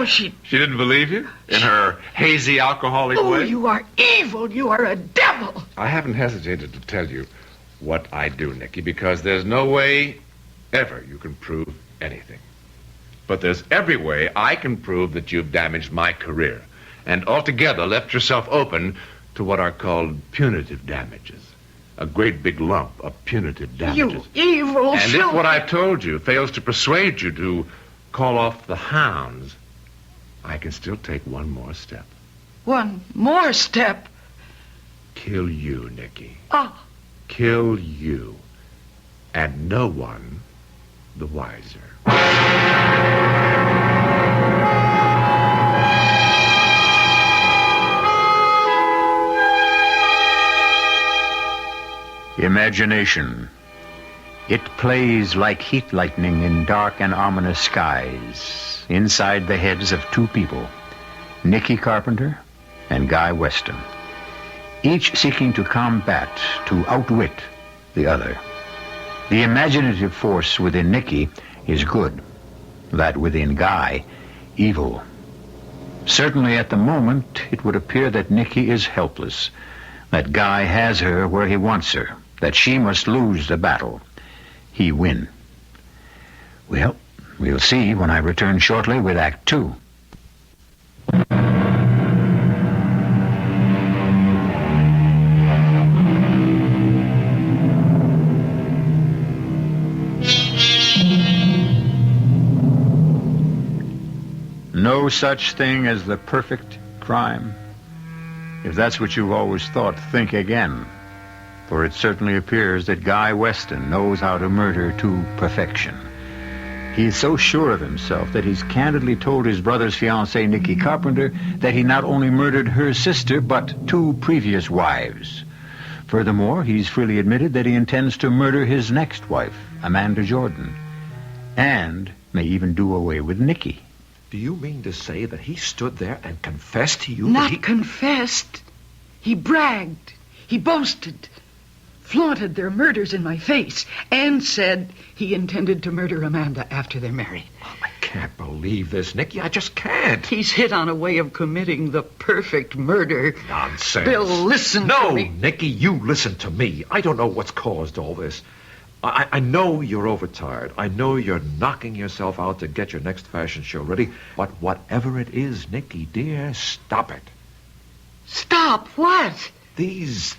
She didn't believe you? In her hazy, alcoholic way? Oh, you are evil. You are a devil. I haven't hesitated to tell you what I do, Nicky, because there's no way ever you can prove anything. But there's every way I can prove that you've damaged my career and altogether left yourself open to what are called punitive damages. A great big lump of punitive damages. You evil And filth. if what I've told you fails to persuade you to call off the hounds, I can still take one more step. One more step. Kill you, Nicky. Oh. Kill you. And no one the wiser. Imagination. It plays like heat lightning in dark and ominous skies inside the heads of two people, Nicky Carpenter and Guy Weston, each seeking to combat, to outwit the other. The imaginative force within Nicky is good, that within Guy, evil. Certainly at the moment, it would appear that Nicky is helpless, that Guy has her where he wants her, that she must lose the battle. He win. Well, we'll see when I return shortly with Act 2. No such thing as the perfect crime. If that's what you've always thought, think again. For it certainly appears that Guy Weston knows how to murder to perfection. He's so sure of himself that he's candidly told his brother's fiancée, Nicky Carpenter, that he not only murdered her sister, but 2 previous wives. Furthermore, he's freely admitted that he intends to murder his next wife, Amanda Jordan, and may even do away with Nicky. Do you mean to say that he stood there and confessed to you? Not confessed. He bragged. He boasted. Flaunted their murders in my face and said he intended to murder Amanda after they're married. I can't believe this, Nicky. I just can't. He's hit on a way of committing the perfect murder. Nonsense. Bill, listen to me. No, Nicky, you listen to me. I don't know what's caused all this. I know you're overtired. I know you're knocking yourself out to get your next fashion show ready. But whatever it is, Nicky, dear, stop it. Stop what? These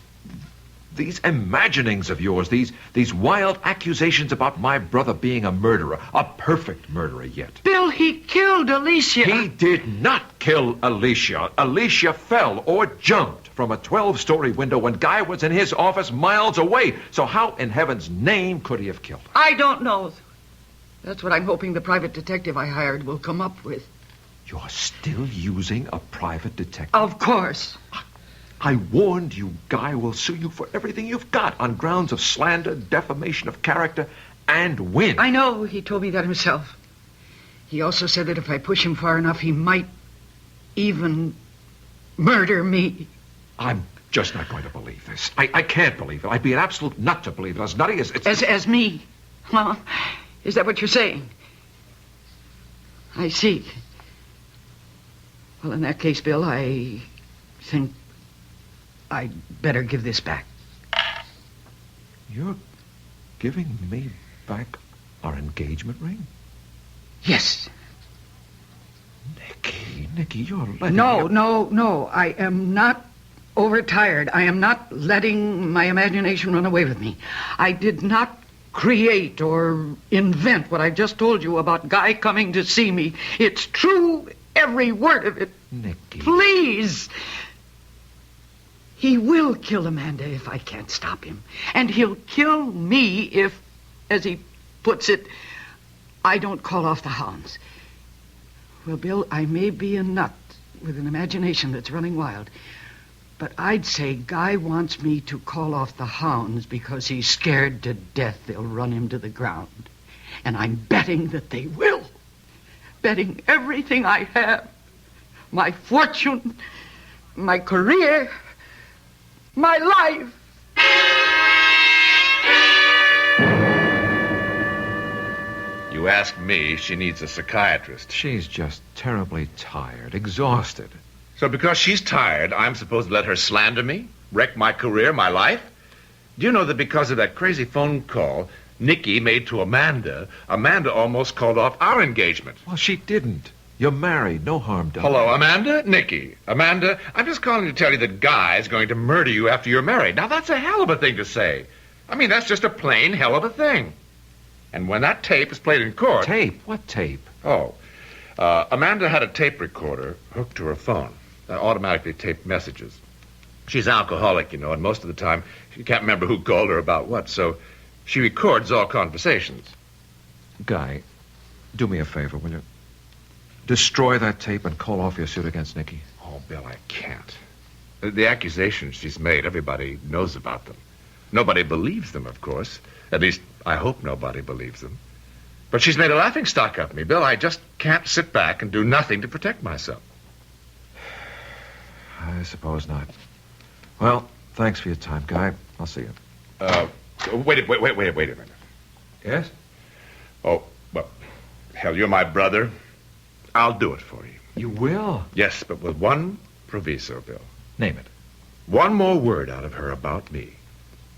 imaginings of yours, these wild accusations about my brother being a murderer, a perfect murderer yet. Bill, he killed Alicia. He did not kill Alicia. Alicia fell or jumped from a 12-story window when Guy was in his office miles away. So how in heaven's name could he have killed her? I don't know. That's what I'm hoping the private detective I hired will come up with. You're still using a private detective? Of course. I warned you, Guy will sue you for everything you've got on grounds of slander, defamation of character, and win. I know. He told me that himself. He also said that if I push him far enough, he might even murder me. I'm just not going to believe this. I can't believe it. I'd be an absolute nut to believe it. As nutty as it's... As me? Well, is that what you're saying? I see. Well, in that case, Bill, I think I'd better give this back. You're giving me back our engagement ring? Yes. Nicky, you're letting... No. I am not overtired. I am not letting my imagination run away with me. I did not create or invent what I just told you about Guy coming to see me. It's true, every word of it. Nicky. Please. He will kill Amanda if I can't stop him. And he'll kill me if, as he puts it, I don't call off the hounds. Well, Bill, I may be a nut with an imagination that's running wild, but I'd say Guy wants me to call off the hounds because he's scared to death they'll run him to the ground. And I'm betting that they will. Betting everything I have. My fortune, my career, my life. You ask me, she needs a psychiatrist. She's just terribly tired, exhausted. So because she's tired, I'm supposed to let her slander me? Wreck my career, my life? Do you know that because of that crazy phone call Nikki made to Amanda almost called off our engagement? Well, she didn't. You're married. No harm done. Hello, Amanda? Nikki. Amanda, I'm just calling to tell you that Guy's going to murder you after you're married. Now, that's a hell of a thing to say. I mean, that's just a plain hell of a thing. And when that tape is played in court... Tape? What tape? Amanda had a tape recorder hooked to her phone that automatically taped messages. She's alcoholic, you know, and most of the time she can't remember who called her about what, so she records all conversations. Guy, do me a favor, will you? Destroy that tape and call off your suit against Nikki. Oh, Bill, I can't. The accusations she's made, everybody knows about them. Nobody believes them, of course. At least, I hope nobody believes them. But she's made a laughingstock of me, Bill. I just can't sit back and do nothing to protect myself. I suppose not. Well, thanks for your time, Guy. I'll see you. Wait a minute. Yes? Oh, well, hell, you're my brother. I'll do it for you. You will? Yes, but with one proviso, Bill. Name it. One more word out of her about me.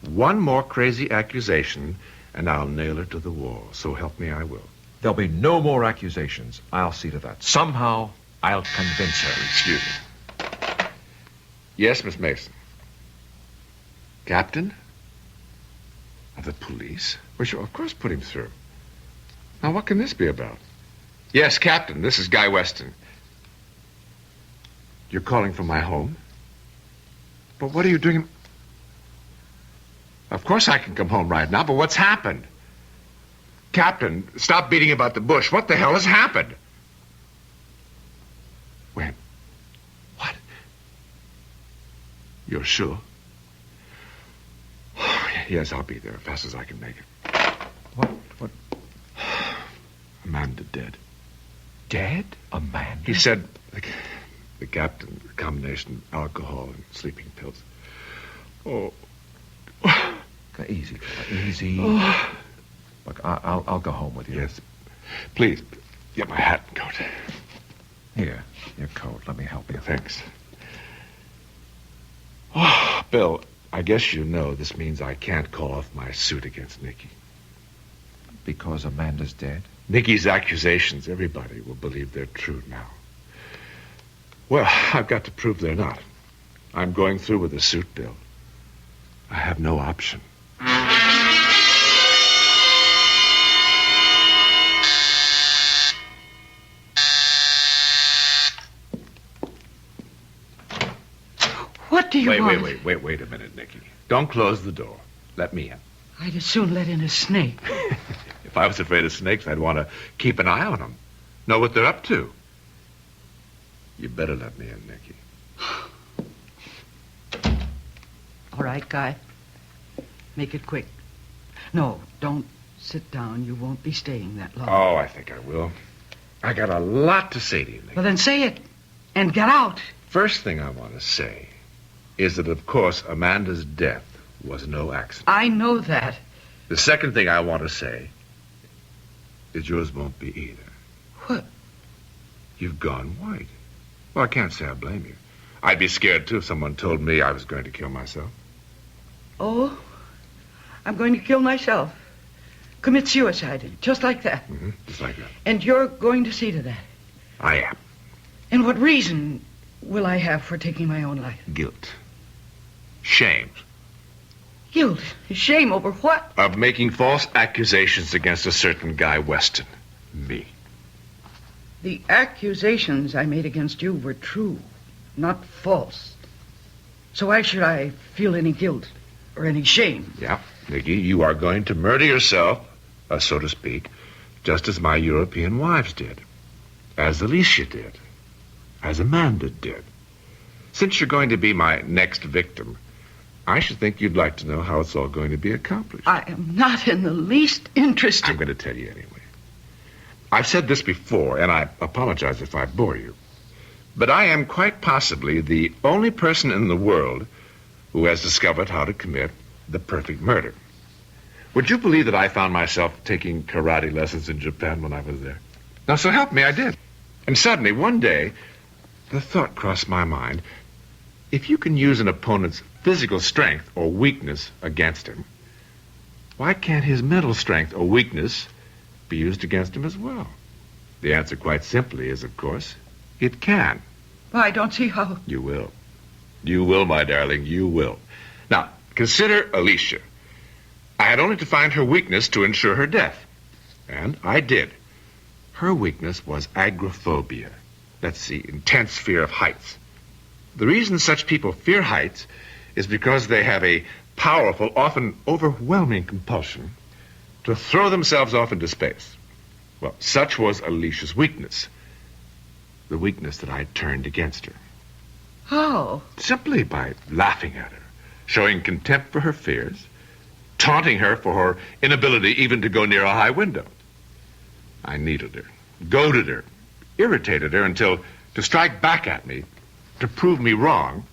One more crazy accusation, and I'll nail her to the wall. So help me, I will. There'll be no more accusations. I'll see to that. Somehow, I'll convince her. Excuse me. Yes, Miss Mason. Captain? Of the police? Well, sure, of course, put him through. Now, what can this be about? Yes, Captain, this is Guy Weston. You're calling from my home? But what are you doing? Of course I can come home right now, but what's happened? Captain, stop beating about the bush. What the hell has happened? When? What? You're sure? Yes, I'll be there as fast as I can make it. What? Amanda dead. Dead? Amanda? He said, the captain, a combination of alcohol and sleeping pills. Oh. Easy, fella, easy. Oh. Look, I'll go home with you. Yes. Please, get my hat and coat. Here, your coat. Let me help you. Thanks. Oh, Bill, I guess you know this means I can't call off my suit against Nikki. Because Amanda's dead? Nikki's accusations, everybody will believe they're true now. Well, I've got to prove they're not. I'm going through with the suit, Bill. I have no option. What do you want? Wait a minute, Nikki. Don't close the door. Let me in. I'd as soon let in a snake. If I was afraid of snakes, I'd want to keep an eye on them. Know what they're up to. You better let me in, Nikki. All right, Guy. Make it quick. No, don't sit down. You won't be staying that long. Oh, I think I will. I got a lot to say to you, Nikki. Well, then say it. And get out. First thing I want to say is that, of course, Amanda's death was no accident. I know that. The second thing I want to say is yours won't be either. What? You've gone white. Well, I can't say I blame you. I'd be scared, too, if someone told me I was going to kill myself. Oh? I'm going to kill myself. Commit suicide, just like that. Mm-hmm, just like that. And you're going to see to that. I am. And what reason will I have for taking my own life? Guilt. Shame. Guilt? Shame over what? Of making false accusations against a certain Guy Weston. Me. The accusations I made against you were true, not false. So why should I feel any guilt or any shame? Yeah, Nikki, you are going to murder yourself, so to speak, just as my European wives did. as Alicia did, as Amanda did. Since you're going to be my next victim, I should think you'd like to know how it's all going to be accomplished. I am not in the least interested. I'm going to tell you anyway. I've said this before, and I apologize if I bore you, but I am quite possibly the only person in the world who has discovered how to commit the perfect murder. Would you believe that I found myself taking karate lessons in Japan when I was there? Now, so help me, I did. And suddenly, one day, the thought crossed my mind, if you can use an opponent's physical strength or weakness against him, why can't his mental strength or weakness be used against him as well? The answer quite simply is, of course, it can. I don't see how. You will. You will, my darling, you will. Now, consider Alicia. I had only to find her weakness to ensure her death. And I did. Her weakness was agoraphobia. That's the intense fear of heights. The reason such people fear heights is because they have a powerful, often overwhelming compulsion to throw themselves off into space. Well, such was Alicia's weakness. The weakness that I turned against her. How? Simply by laughing at her, showing contempt for her fears, taunting her for her inability even to go near a high window. I needled her, goaded her, irritated her until, to strike back at me, to prove me wrong,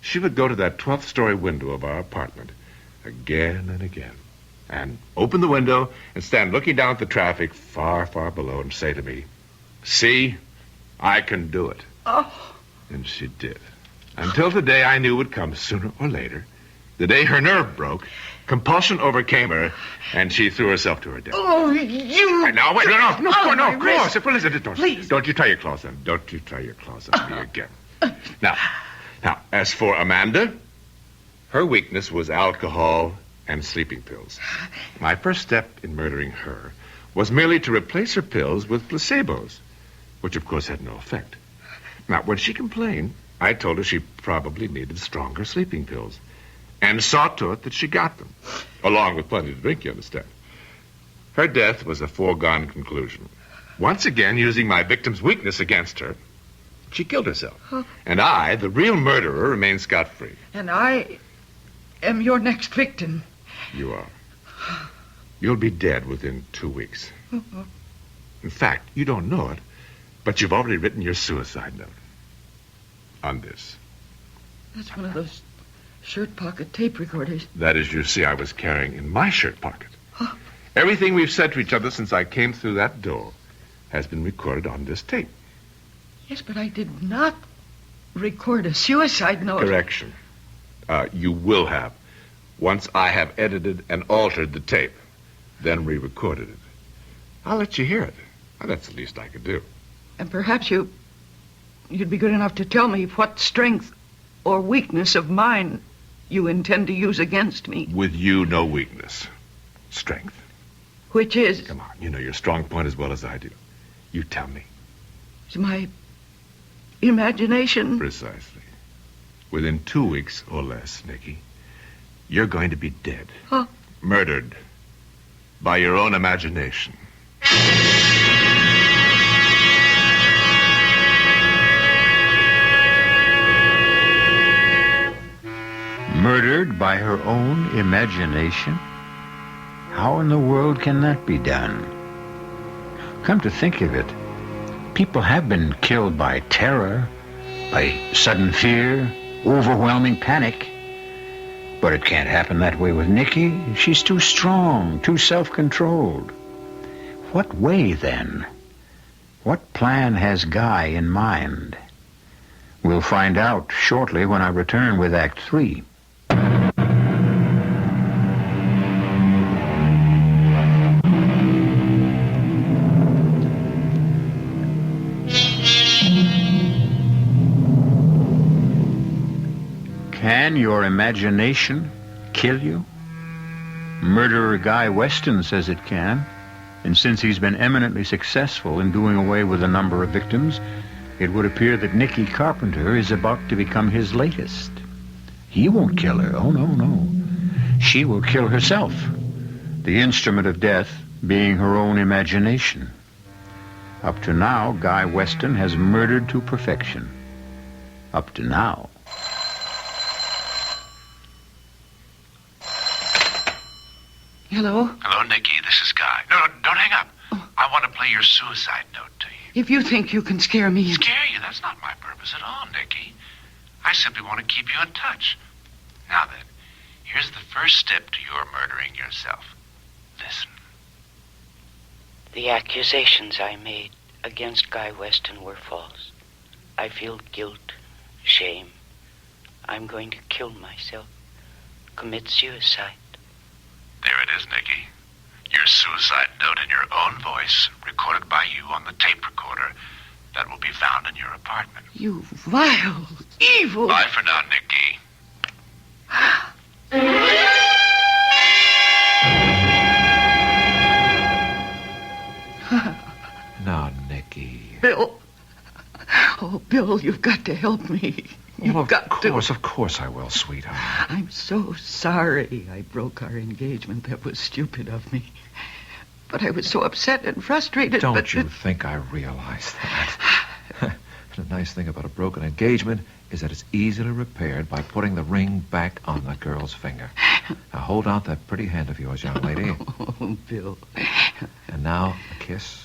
she would go to that 12th-story window of our apartment again and again, and open the window and stand looking down at the traffic far, far below and say to me, "See, I can do it." Oh. And she did. Until the day I knew would come sooner or later, the day her nerve broke, compulsion overcame her, and she threw herself to her death. Oh, you... And now, wait, no, my wrist. Well, listen, don't you try your claws on. Don't you try your claws on me again. Now, as for Amanda, her weakness was alcohol and sleeping pills. My first step in murdering her was merely to replace her pills with placebos, which of course had no effect. Now, when she complained, I told her she probably needed stronger sleeping pills, and saw to it that she got them, along with plenty to drink, you understand. Her death was a foregone conclusion. Once again, using my victim's weakness against her, she killed herself. Huh? And I, the real murderer, remained scot-free. And I am your next victim. You are. You'll be dead within 2 weeks. In fact, you don't know it, but you've already written your suicide note on this. That's one of those shirt pocket tape recorders. That, as you see, I was carrying in my shirt pocket. Huh? Everything we've said to each other since I came through that door has been recorded on this tape. Yes, but I did not record a suicide note. Correction. You will have. Once I have edited and altered the tape, then re-recorded it. I'll let you hear it. Well, that's the least I could do. And perhaps you'd be good enough to tell me what strength or weakness of mine you intend to use against me. With you, no weakness. Strength. Which is? Come on, you know your strong point as well as I do. You tell me. It's my imagination. Precisely. Within 2 weeks or less, Nikki, you're going to be dead. Huh? Murdered. By your own imagination. Murdered by her own imagination? How in the world can that be done? Come to think of it, people have been killed by terror, by sudden fear, overwhelming panic. But it can't happen that way with Nikki. She's too strong, too self-controlled. What way, then? What plan has Guy in mind? We'll find out shortly when I return with Act 3. Can your imagination kill you? Murderer Guy Weston says it can, and since he's been eminently successful in doing away with a number of victims, it would appear that Nikki Carpenter is about to become his latest. He won't kill her. Oh, no. She will kill herself, the instrument of death being her own imagination. Up to now, Guy Weston has murdered to perfection. Up to now. Hello? Hello, Nicky. This is Guy. No, don't hang up. I want to play your suicide note to you. If you think you can scare me... Scare you? That's not my purpose at all, Nicky. I simply want to keep you in touch. Now then, here's the first step to your murdering yourself. Listen. The accusations I made against Guy Weston were false. I feel guilt, shame. I'm going to kill myself. Commit suicide. There it is, Nicky. Your suicide note in your own voice, recorded by you on the tape recorder that will be found in your apartment. You vile, evil... Bye for now, Nicky. Now, Nicky. Bill. Oh, Bill, you've got to help me. You've got to. Of course I will, sweetheart. I'm so sorry I broke our engagement. That was stupid of me. But I was so upset and frustrated. Don't you think I realize that? The nice thing about a broken engagement is that it's easily repaired by putting the ring back on the girl's finger. Now, hold out that pretty hand of yours, young lady. Oh, Bill. And now, a kiss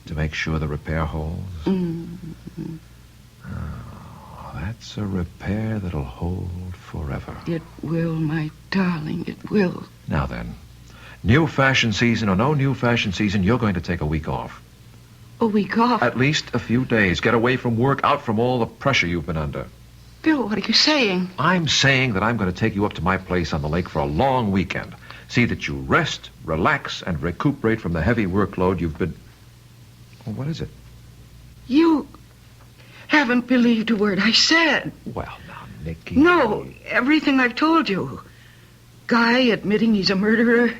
to make sure the repair holds. Mm-hmm. Oh, that's a repair that'll hold forever. It will, my darling, it will. Now then, new fashion season or no new fashion season, you're going to take a week off. A week off? At least a few days. Get away from work, out from all the pressure you've been under. Bill, what are you saying? I'm saying that I'm going to take you up to my place on the lake for a long weekend. See that you rest, relax, and recuperate from the heavy workload you've been... Well, what is it? You haven't believed a word I said. Well, now, Nicky... No, everything I've told you. Guy admitting he's a murderer,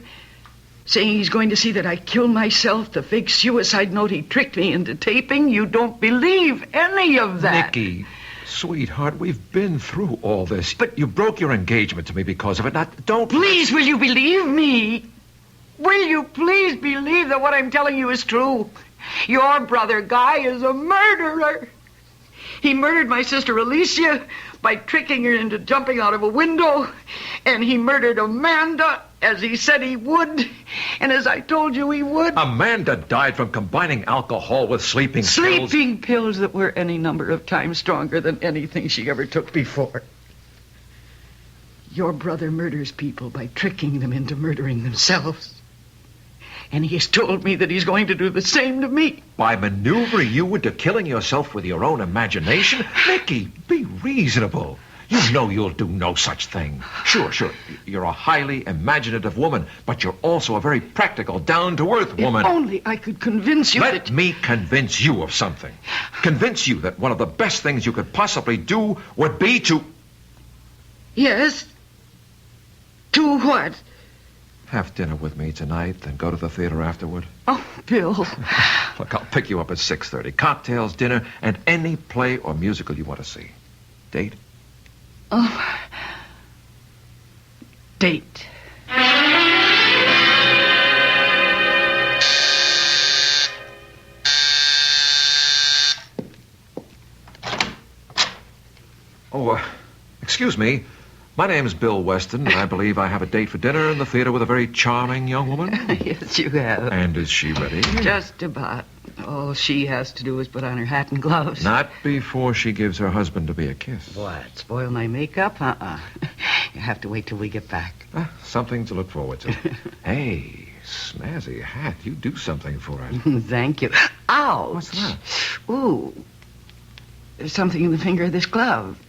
saying he's going to see that I kill myself, the fake suicide note he tricked me into taping. You don't believe any of that. Nicky, sweetheart, we've been through all this. But you broke your engagement to me because of it. Now, don't... Please, will you believe me? Will you please believe that what I'm telling you is true? Your brother, Guy, is a murderer. He murdered my sister Alicia by tricking her into jumping out of a window. And he murdered Amanda, as he said he would. And as I told you he would. Amanda died from combining alcohol with sleeping pills. Sleeping pills that were any number of times stronger than anything she ever took before. Your brother murders people by tricking them into murdering themselves. And he has told me that he's going to do the same to me. By maneuvering you into killing yourself with your own imagination? Nicky, be reasonable. You know you'll do no such thing. Sure. You're a highly imaginative woman, but you're also a very practical, down-to-earth woman. If only I could convince you Let me convince you of something. Convince you that one of the best things you could possibly do would be to... Yes? To what? Have dinner with me tonight, then go to the theater afterward. Oh, Bill. Look, I'll pick you up at 6:30. Cocktails, dinner, and any play or musical you want to see. Date? Oh. Date. Oh, excuse me. My name's Bill Weston, and I believe I have a date for dinner in the theater with a very charming young woman. Yes, you have. And is she ready? Just about. All she has to do is put on her hat and gloves. Not before she gives her husband to be a kiss. What? Spoil my makeup? You have to wait till we get back. Something to look forward to. Hey, snazzy hat. You do something for it. Thank you. Ouch. What's that? Ooh. There's something in the finger of this glove.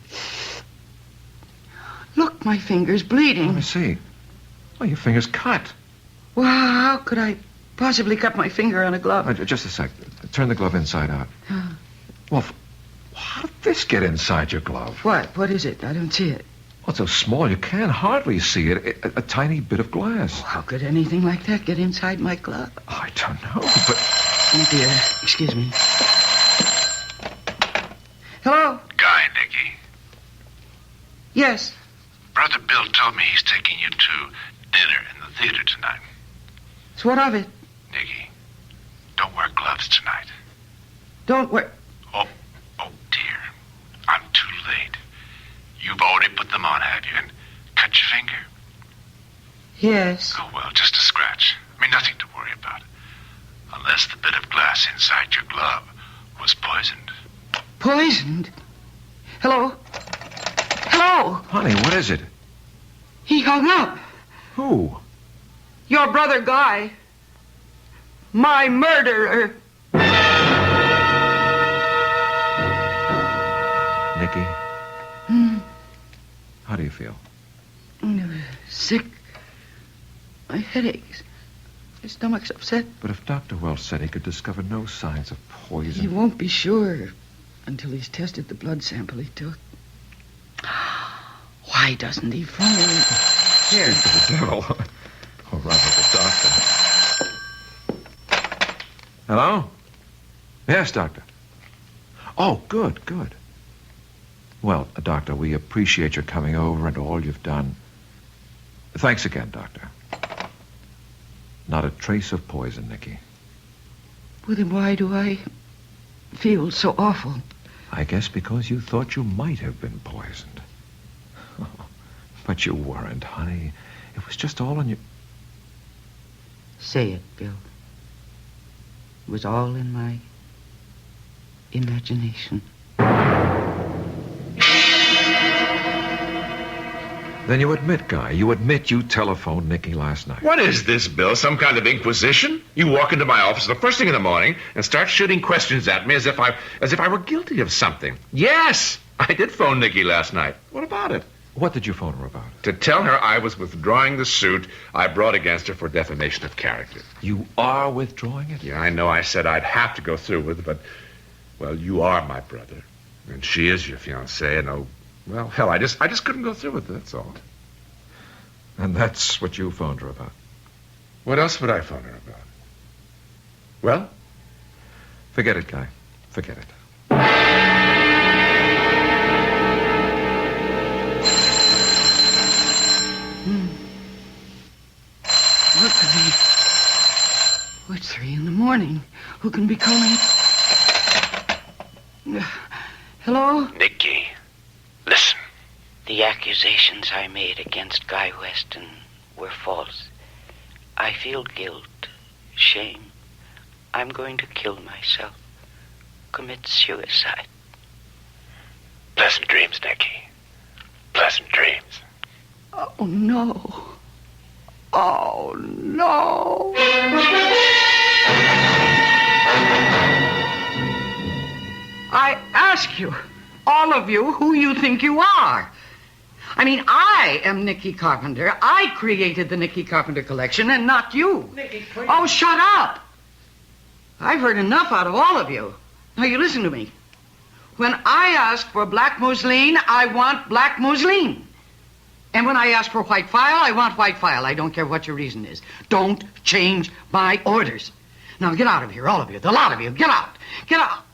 Look, my finger's bleeding. Let me see. Oh, your finger's cut. Well, how could I possibly cut my finger on a glove? Just a sec. Turn the glove inside out. Well, how did this get inside your glove? What? What is it? I don't see it. Well, it's so small you can't hardly see it. A tiny bit of glass. Oh, how could anything like that get inside my glove? Oh, I don't know, but... Oh, dear. Excuse me. Hello? Guy, Nicky. Yes. Brother Bill told me he's taking you to dinner in the theater tonight. So what of it? Nicky, don't wear gloves tonight. Don't worry. Oh, dear. I'm too late. You've already put them on, have you? And cut your finger? Yes. Oh, well, just a scratch. I mean, nothing to worry about. Unless the bit of glass inside your glove was poisoned. Poisoned? Hello? Hello? Honey, what is it? He hung up. Who? Your brother Guy. My murderer. Nikki? How do you feel? Sick. My head aches. My stomach's upset. But if Dr. Welch said he could discover no signs of poison... He won't be sure until he's tested the blood sample he took. Why doesn't he phone? Here. The devil. Or rather, the doctor. Hello? Yes, Doctor. Oh, good. Well, Doctor, we appreciate your coming over and all you've done. Thanks again, Doctor. Not a trace of poison, Nikki. Well, then why do I feel so awful? I guess because you thought you might have been poisoned. But you weren't, honey. It was just all in your... Say it, Bill. It was all in my imagination. Then you admit, Guy, you admit you telephoned Nikki last night. What is this, Bill? Some kind of inquisition? You walk into my office the first thing in the morning and start shooting questions at me as if I were guilty of something. Yes, I did phone Nikki last night. What about it? What did you phone her about? To tell her I was withdrawing the suit I brought against her for defamation of character. You are withdrawing it? Yeah, I know I said I'd have to go through with it, but, well, you are my brother. And she is your fiancée, and well, hell, I just couldn't go through with it, that's all. And that's what you phoned her about? What else would I phone her about? Well? Forget it, Guy. Forget it. Look at me. Oh, it's 3 a.m. Who can be calling? Hello? Nikki, listen. The accusations I made against Guy Weston were false. I feel guilt, shame. I'm going to kill myself. Commit suicide. Pleasant dreams, Nikki. Pleasant dreams. Oh, no. Oh, no. I ask you, all of you, who you think you are. I mean, I am Nicky Carpenter. I created the Nicky Carpenter collection, and not you. Nicky, please. Oh, shut up. I've heard enough out of all of you. Now, you listen to me. When I ask for black mousseline, I want black mousseline. And when I ask for white file, I want white file. I don't care what your reason is. Don't change my orders. Now, get out of here, all of you. The lot of you. Get out. Get out.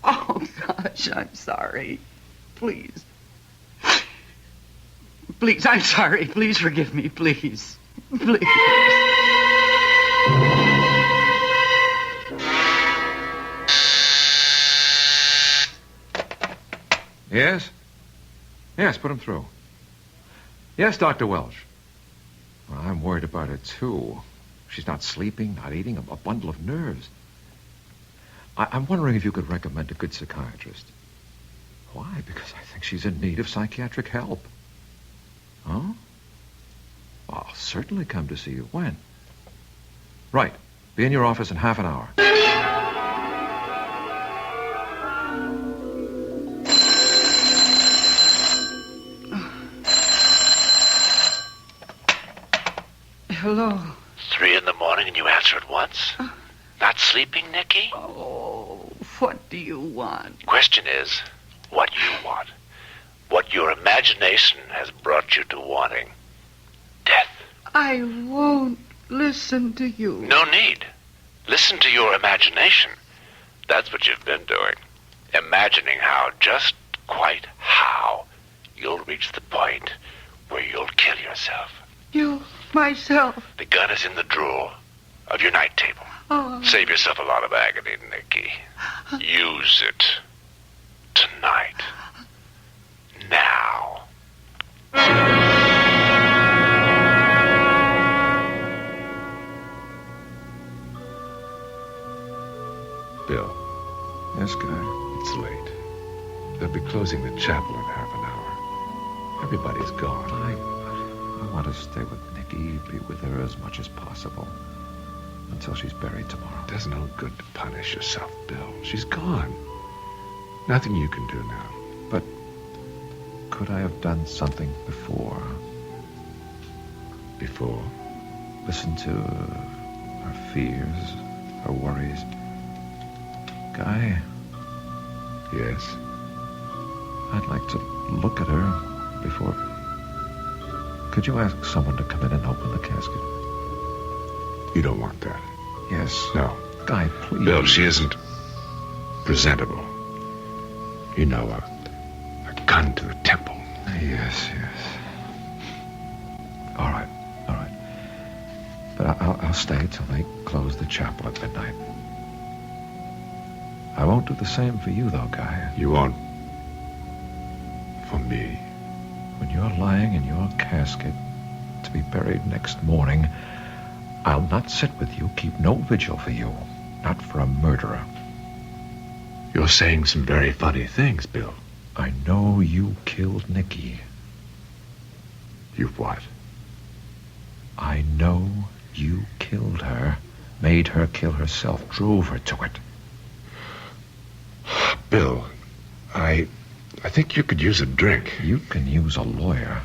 Oh, gosh, I'm sorry. Please. Please, I'm sorry. Please forgive me, please. Please. Yes? Yes, put him through. Yes, Dr. Welch. Well, I'm worried about her, too. She's not sleeping, not eating, a bundle of nerves. I'm wondering if you could recommend a good psychiatrist. Why? Because I think she's in need of psychiatric help. Huh? Well, I'll certainly come to see you. When? Right. Be in your office in half an hour. Hello. 3 a.m. and you answer at once? Not sleeping, Nikki? Oh, what do you want? Question is, what you want. What your imagination has brought you to wanting. Death. I won't listen to you. No need. Listen to your imagination. That's what you've been doing. Imagining how, just quite how, you'll reach the point where you'll kill yourself. You, myself. The gun is in the drawer of your night table. Save yourself a lot of agony, Nicky. Use it. Tonight. Now. Bill. Yes, Guy? It's late. They'll be closing the chapel in half an hour. Everybody's gone. I want to stay with Nicky, be with her as much as possible. Until she's buried tomorrow. It does no good to punish yourself, Bill. She's gone. Nothing you can do now. But could I have done something before? Before? Listen to her fears, her worries. Guy? Yes? I'd like to look at her before... Could you ask someone to come in and open the casket? You don't want that. Yes. No. Guy, please. Bill, she isn't presentable. You know, a gun to the temple. Yes. All right. But I'll stay till they close the chapel at midnight. I won't do the same for you, though, Guy. You won't? For me? When you're lying in your casket to be buried next morning, I'll not sit with you, keep no vigil for you. Not for a murderer. You're saying some very funny things, Bill. I know you killed Nicky. You what? I know you killed her, made her kill herself, drove her to it. Bill, I think you could use a drink. You can use a lawyer.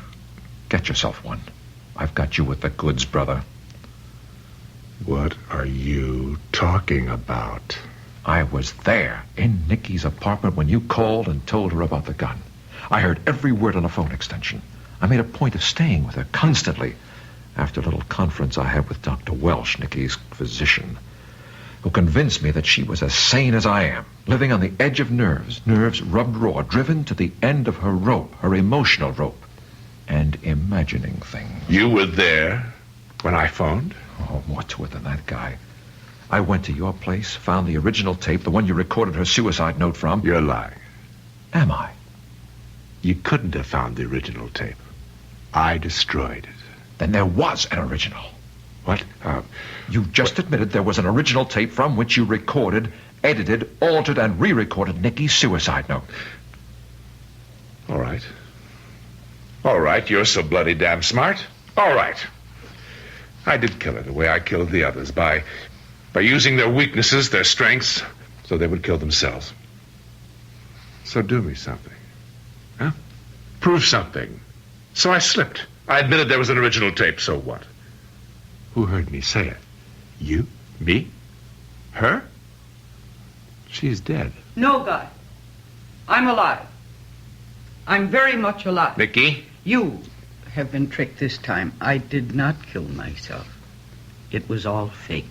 Get yourself one. I've got you with the goods, brother. What are you talking about? I was there in Nicky's apartment when you called and told her about the gun. I heard every word on a phone extension. I made a point of staying with her constantly after a little conference I had with Dr. Welsh, Nicky's physician, who convinced me that she was as sane as I am, living on the edge of nerves rubbed raw, driven to the end of her rope, her emotional rope, and imagining things. You were there when I phoned? Oh, more to it than that, Guy. I went to your place, found the original tape, the one you recorded her suicide note from. You're lying. Am I? You couldn't have found the original tape. I destroyed it. Then there was an original. What? You just admitted there was an original tape from which you recorded, edited, altered, and re-recorded Nicky's suicide note. All right, you're so bloody damn smart. All right. I did kill her the way I killed the others, by using their weaknesses, their strengths, so they would kill themselves. So do me something. Huh? Prove something. So I slipped. I admitted there was an original tape, so what? Who heard me say it? You? Me? Her? She's dead. No, Guy. I'm alive. I'm very much alive. Nicky? You have been tricked this time. I did not kill myself. It was all faked.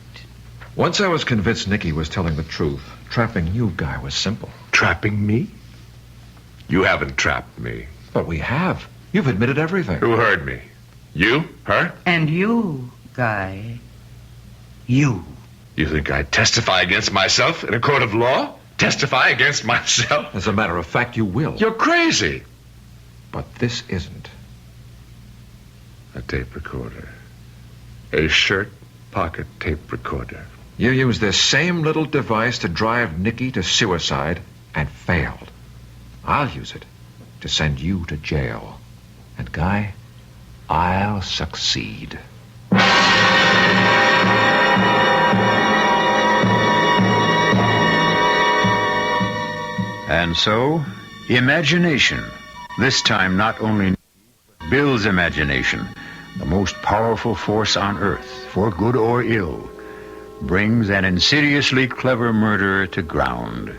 Once I was convinced Nicky was telling the truth, trapping you, Guy, was simple. Trapping me? You haven't trapped me. But we have. You've admitted everything. Who heard me? You? Her? And you, Guy. You. You think I'd testify against myself in a court of law? Testify against myself? As a matter of fact, you will. You're crazy. But this isn't. A tape recorder. A shirt pocket tape recorder. You used this same little device to drive Nicky to suicide and failed. I'll use it to send you to jail. And, Guy, I'll succeed. And so, imagination. This time not only Bill's imagination, the most powerful force on earth, for good or ill, brings an insidiously clever murderer to ground.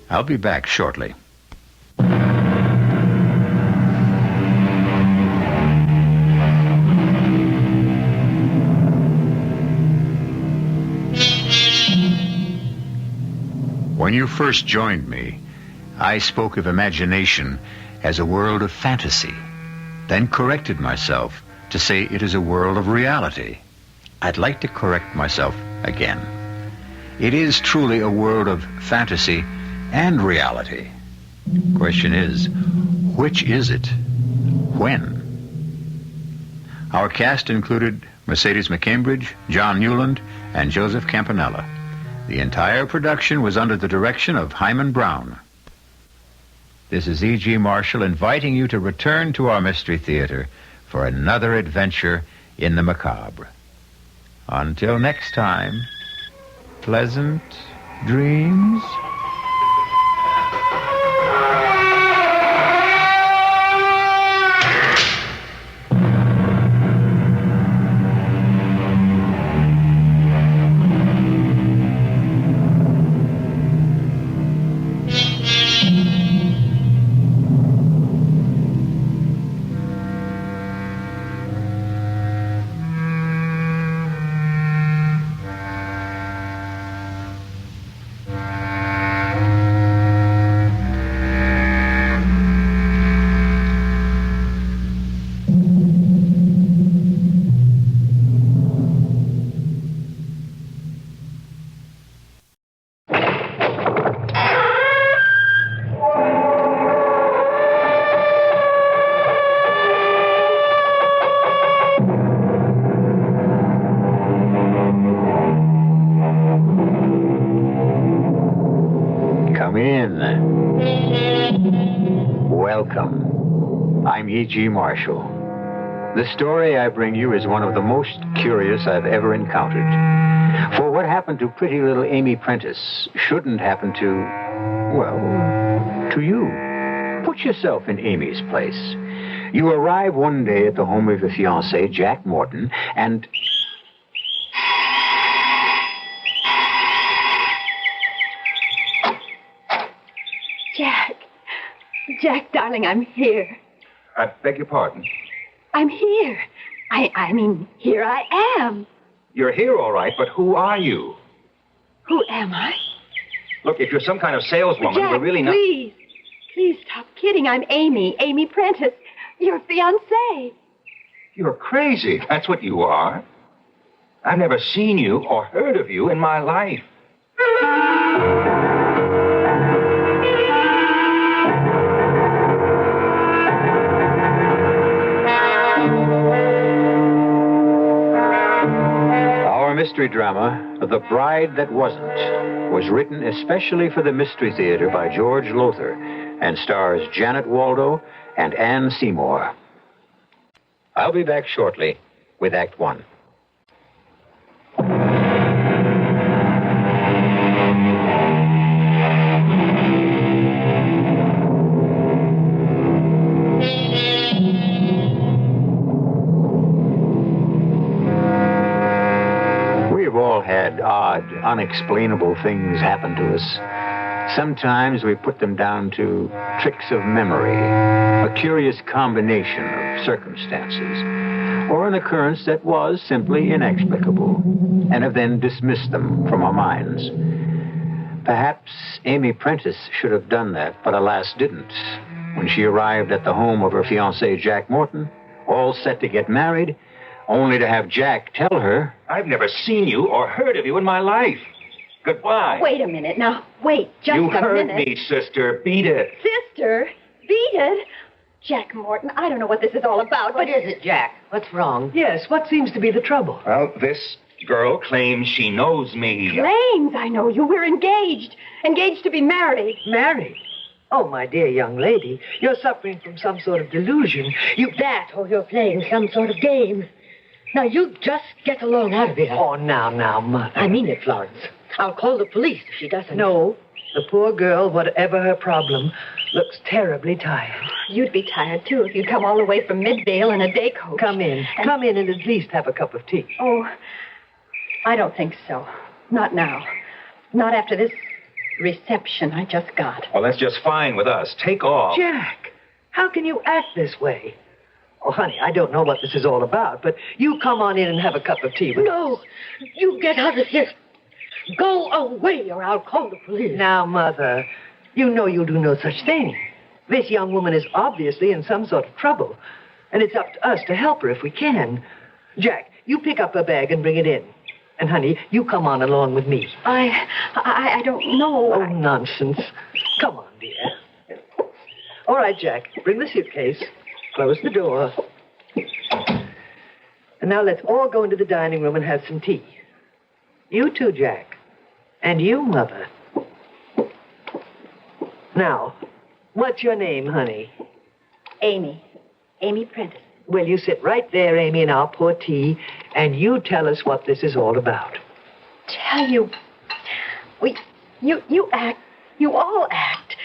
I'll be back shortly. When you first joined me, I spoke of imagination as a world of fantasy, then corrected myself to say it is a world of reality. I'd like to correct myself again. It is truly a world of fantasy and reality. Question is, which is it? When? Our cast included Mercedes McCambridge, John Newland, and Joseph Campanella. The entire production was under the direction of Hyman Brown. This is E.G. Marshall inviting you to return to our Mystery Theater for another adventure in the macabre. Until next time, pleasant dreams. Welcome. I'm E.G. Marshall. The story I bring you is one of the most curious I've ever encountered. For what happened to pretty little Amy Prentice shouldn't happen to, well, to you. Put yourself in Amy's place. You arrive one day at the home of your fiancé, Jack Morton, and... Jack, darling, I'm here. I beg your pardon? I'm here. I mean, here I am. You're here, all right, but who are you? Who am I? Look, if you're some kind of saleswoman, Jack, we're really not... Please stop kidding. I'm Amy Prentice, your fiancée. You're crazy. That's what you are. I've never seen you or heard of you in my life. Mystery drama, The Bride That Wasn't, was written especially for the Mystery Theater by George Lothar and stars Janet Waldo and Anne Seymour. I'll be back shortly with Act One. Had odd, unexplainable things happen to us. Sometimes we put them down to tricks of memory, a curious combination of circumstances, or an occurrence that was simply inexplicable, and have then dismissed them from our minds. Perhaps Amy Prentice should have done that, but alas didn't. When she arrived at the home of her fiancé, Jack Morton, all set to get married, only to have Jack tell her, "I've never seen you or heard of you in my life. Goodbye." Wait a minute. Now, wait just a minute. You heard me, sister. Beat it. Sister? Beat it? Jack Morton, I don't know what this is all about, What is it, Jack? What's wrong? Yes, what seems to be the trouble? Well, this girl claims she knows me. Claims I know you. We're engaged. Engaged to be married. Married? Oh, my dear young lady, you're suffering from some sort of delusion. That, or you're playing some sort of game. Now, you just get along out of here. Oh, now, Mother. I mean it, Florence. I'll call the police if she doesn't. No, the poor girl, whatever her problem, looks terribly tired. You'd be tired, too, if you'd come all the way from Midvale in a day coach. Come in. Come in and at least have a cup of tea. Oh, I don't think so. Not now. Not after this reception I just got. Well, that's just fine with us. Take off. Jack, how can you act this way? Oh, honey, I don't know what this is all about, but you come on in and have a cup of tea with No, you get out of here. Go away or I'll call the police. Now, Mother, you know you'll do no such thing. This young woman is obviously in some sort of trouble, and it's up to us to help her if we can. Jack, you pick up her bag and bring it in. And, honey, you come on along with me. I don't know. Oh, nonsense. Come on, dear. All right, Jack, bring the suitcase. Close the door. And now let's all go into the dining room and have some tea. You too, Jack. And you, Mother. Now, what's your name, honey? Amy. Amy Prentice. Well, you sit right there, Amy, and I'll pour tea, and you tell us what this is all about. Tell you. You act. You all act.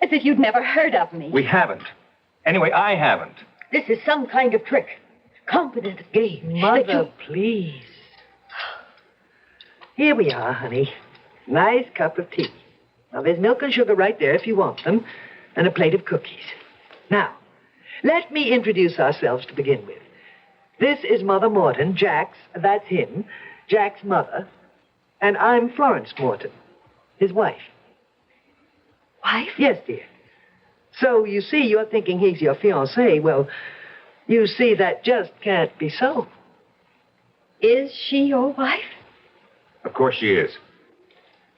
As if you'd never heard of me. We haven't. Anyway, I haven't. This is some kind of trick. Confidence game. Mother, please. Here we are, honey. Nice cup of tea. Now, there's milk and sugar right there if you want them, and a plate of cookies. Now, let me introduce ourselves to begin with. This is Mother Morton, that's him, Jack's mother, and I'm Florence Morton, his wife. Wife? Yes, dear. So, you see, you're thinking he's your fiancé. Well, you see, that just can't be so. Is she your wife? Of course she is.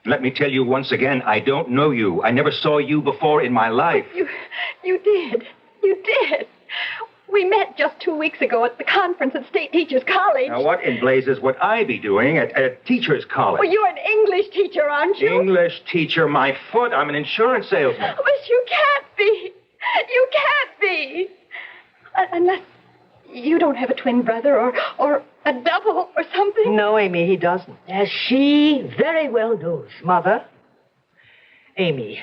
Let me tell you once again, I don't know you. I never saw you before in my life. You did. You did. We met just 2 weeks ago at the conference at State Teachers College. Now, what in blazes would I be doing at Teachers College? Well, you're an English teacher, aren't you? English teacher, my foot. I'm an insurance salesman. But you can't be. You can't be. Unless you don't have a twin brother or a double or something. No, Amy, he doesn't. As she very well knows. Mother? Amy,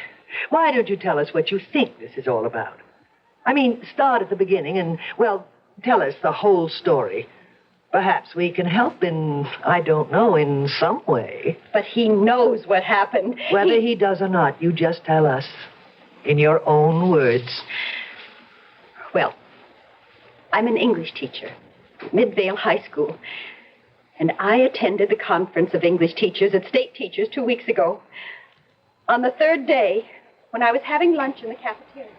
why don't you tell us what you think this is all about? I mean, start at the beginning and, well, tell us the whole story. Perhaps we can help in, I don't know, in some way. But he knows what happened. Whether he does or not, you just tell us in your own words. Well, I'm an English teacher at Midvale High School. And I attended the conference of English teachers at State Teachers 2 weeks ago. On the third day, when I was having lunch in the cafeteria.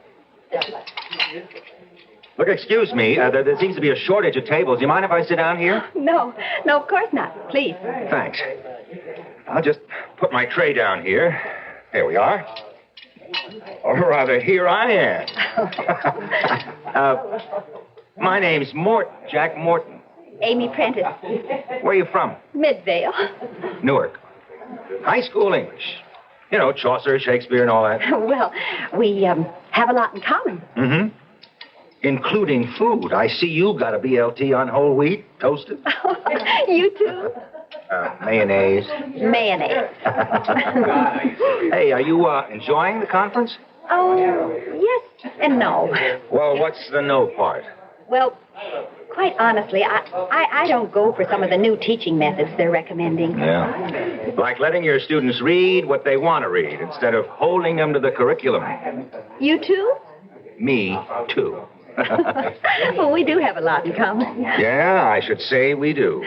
Look, excuse me. There seems to be a shortage of tables. Do you mind if I sit down here? No, of course not. Please. Thanks. I'll just put my tray down here. There we are. Or rather, here I am. My name's Jack Morton. Amy Prentice. Where are you from? Midvale. Newark. High school English. You know, Chaucer, Shakespeare, and all that. Well, we have a lot in common. Mm-hmm. Including food. I see you got a BLT on whole wheat, toasted. You too? Mayonnaise. Mayonnaise. Hey, are you enjoying the conference? Oh, yes and no. Well, what's the no part? Well, quite honestly, I don't go for some of the new teaching methods they're recommending. Yeah. Like letting your students read what they want to read instead of holding them to the curriculum. You too? Me, too. Well, we do have a lot in common. Yeah, I should say we do.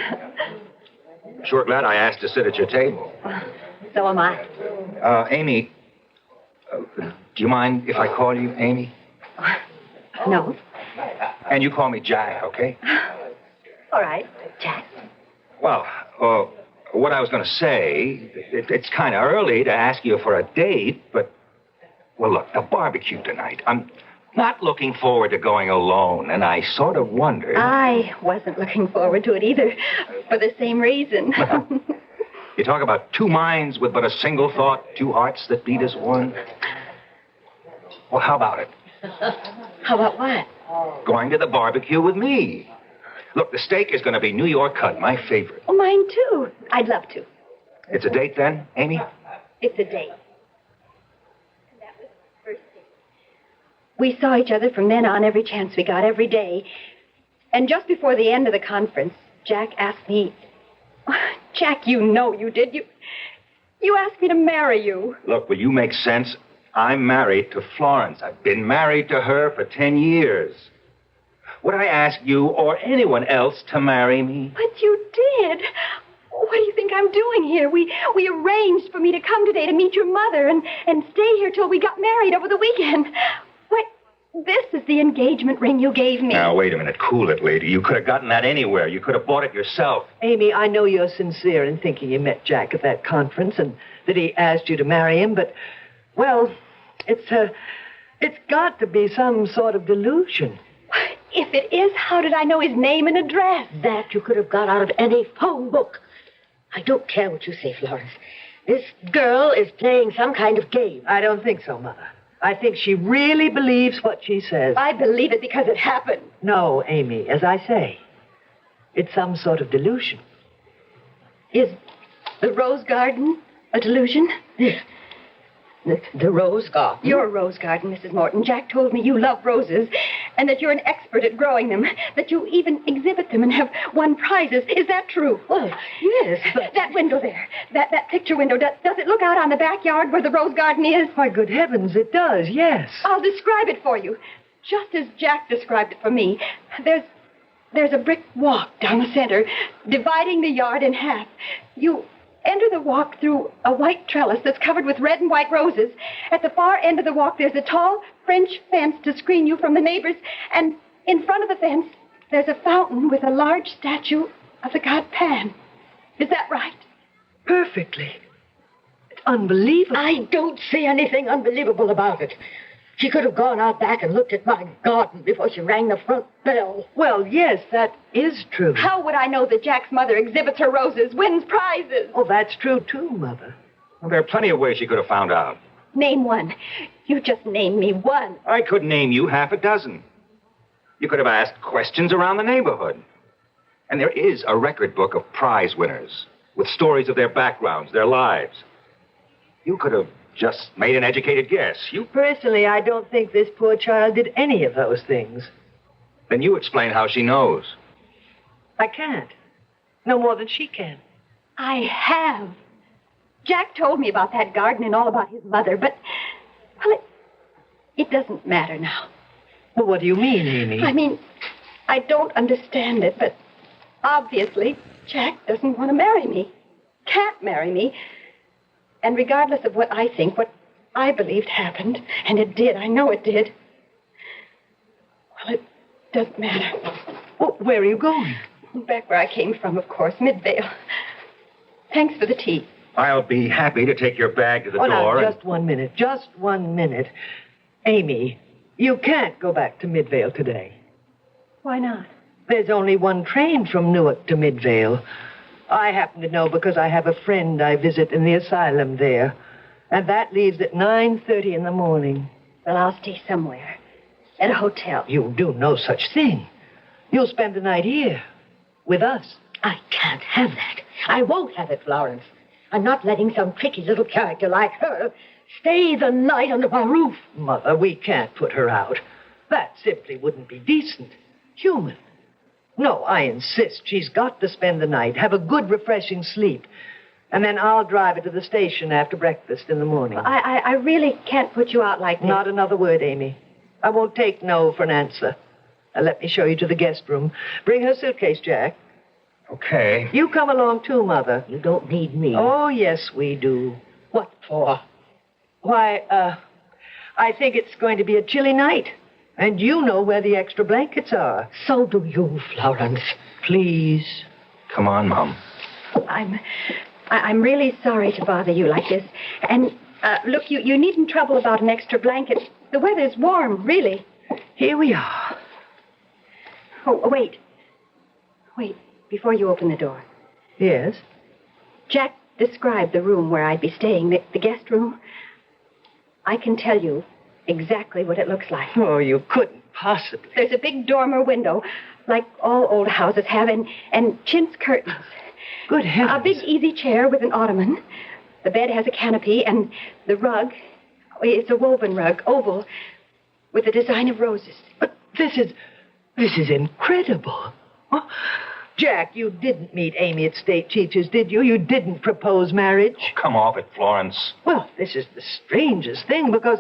Sure glad I asked to sit at your table. So am I. Amy, do you mind if I call you Amy? No. And you call me Jack, okay? All right, Jack. Well, what I was going to say, it's kind of early to ask you for a date, but, well, look, the barbecue tonight. I'm not looking forward to going alone, and I sort of wondered. I wasn't looking forward to it either, for the same reason. You talk about two minds with but a single thought, two hearts that beat as one. Well, how about it? How about what? Going to the barbecue with me. Look, the steak is going to be New York cut, my favorite. Oh, mine too. I'd love to. It's a date then, Amy? It's a date. And that was the first date. We saw each other from then on every chance we got, every day. And just before the end of the conference, Jack asked me... Jack, you know you did. You asked me to marry you. Look, will you make sense? I'm married to Florence. I've been married to her for 10 years. Would I ask you or anyone else to marry me? But you did. What do you think I'm doing here? We arranged for me to come today to meet your mother and stay here till we got married over the weekend. Why, this is the engagement ring you gave me. Now, wait a minute. Cool it, lady. You could have gotten that anywhere. You could have bought it yourself. Amy, I know you're sincere in thinking you met Jack at that conference and that he asked you to marry him, but, well, it's got to be some sort of delusion. If it is, how did I know his name and address? That you could have got out of any phone book. I don't care what you say, Florence. This girl is playing some kind of game. I don't think so, Mother. I think she really believes what she says. I believe it because it happened. No, Amy, as I say, it's some sort of delusion. Is the rose garden a delusion? The rose garden? Your rose garden, Mrs. Morton. Jack told me you love roses and that you're an expert at growing them, that you even exhibit them and have won prizes. Is that true? Well, yes, but... That window there, that picture window, does it look out on the backyard where the rose garden is? Why, good heavens, it does, yes. I'll describe it for you. Just as Jack described it for me. There's a brick walk down the center, dividing the yard in half. You enter the walk through a white trellis that's covered with red and white roses. At the far end of the walk, there's a tall French fence to screen you from the neighbors. And in front of the fence, there's a fountain with a large statue of the god Pan. Is that right? Perfectly. It's unbelievable. I don't see anything unbelievable about it. She could have gone out back and looked at my garden before she rang the front bell. Well, yes, that is true. How would I know that Jack's mother exhibits her roses, wins prizes? Oh, that's true, too, Mother. Well, there are plenty of ways she could have found out. Name one. You just named me one. I could name you half a dozen. You could have asked questions around the neighborhood. And there is a record book of prize winners with stories of their backgrounds, their lives. You could have just made an educated guess. Personally, I don't think this poor child did any of those things. Then you explain how she knows. I can't. No more than she can. I have. Jack told me about that garden and all about his mother, but, well, it doesn't matter now. Well, what do you mean, Amy? I mean, I don't understand it, but obviously Jack doesn't want to marry me. Can't marry me. And regardless of what I think, what I believed happened, and it did, I know it did, well, it doesn't matter. Well, where are you going? Back where I came from, of course, Midvale. Thanks for the tea. I'll be happy to take your bag to the door. Now, just 1 minute. Just 1 minute. Amy, you can't go back to Midvale today. Why not? There's only one train from Newark to Midvale. I happen to know because I have a friend I visit in the asylum there. And that leaves at 9:30 in the morning. Well, I'll stay somewhere. At a hotel. You'll do no such thing. You'll spend the night here. With us. I can't have that. I won't have it, Florence. I'm not letting some tricky little character like her stay the night under my roof. Mother, we can't put her out. That simply wouldn't be decent. Human. No, I insist. She's got to spend the night, have a good, refreshing sleep. And then I'll drive her to the station after breakfast in the morning. Well, I really can't put you out like this. Not another word, Amy. I won't take no for an answer. Now, let me show you to the guest room. Bring her suitcase, Jack. Okay. You come along, too, Mother. You don't need me. Oh, yes, we do. What for? Why, I think it's going to be a chilly night. And you know where the extra blankets are. So do you, Florence. Please. Come on, Mom. I'm really sorry to bother you like this. And, look, you needn't trouble about an extra blanket. The weather's warm, really. Here we are. Oh, wait. Wait, before you open the door. Yes? Jack described the room where I'd be staying, the guest room. I can tell you exactly what it looks like. Oh, you couldn't possibly. There's a big dormer window, like all old houses have, and chintz curtains. Good heavens. A big easy chair with an ottoman. The bed has a canopy, and the rug, it's a woven rug, oval, with a design of roses. But this is incredible. Oh, Jack, you didn't meet Amy at State Teachers, did you? You didn't propose marriage? Oh, come off it, Florence. Well, this is the strangest thing because,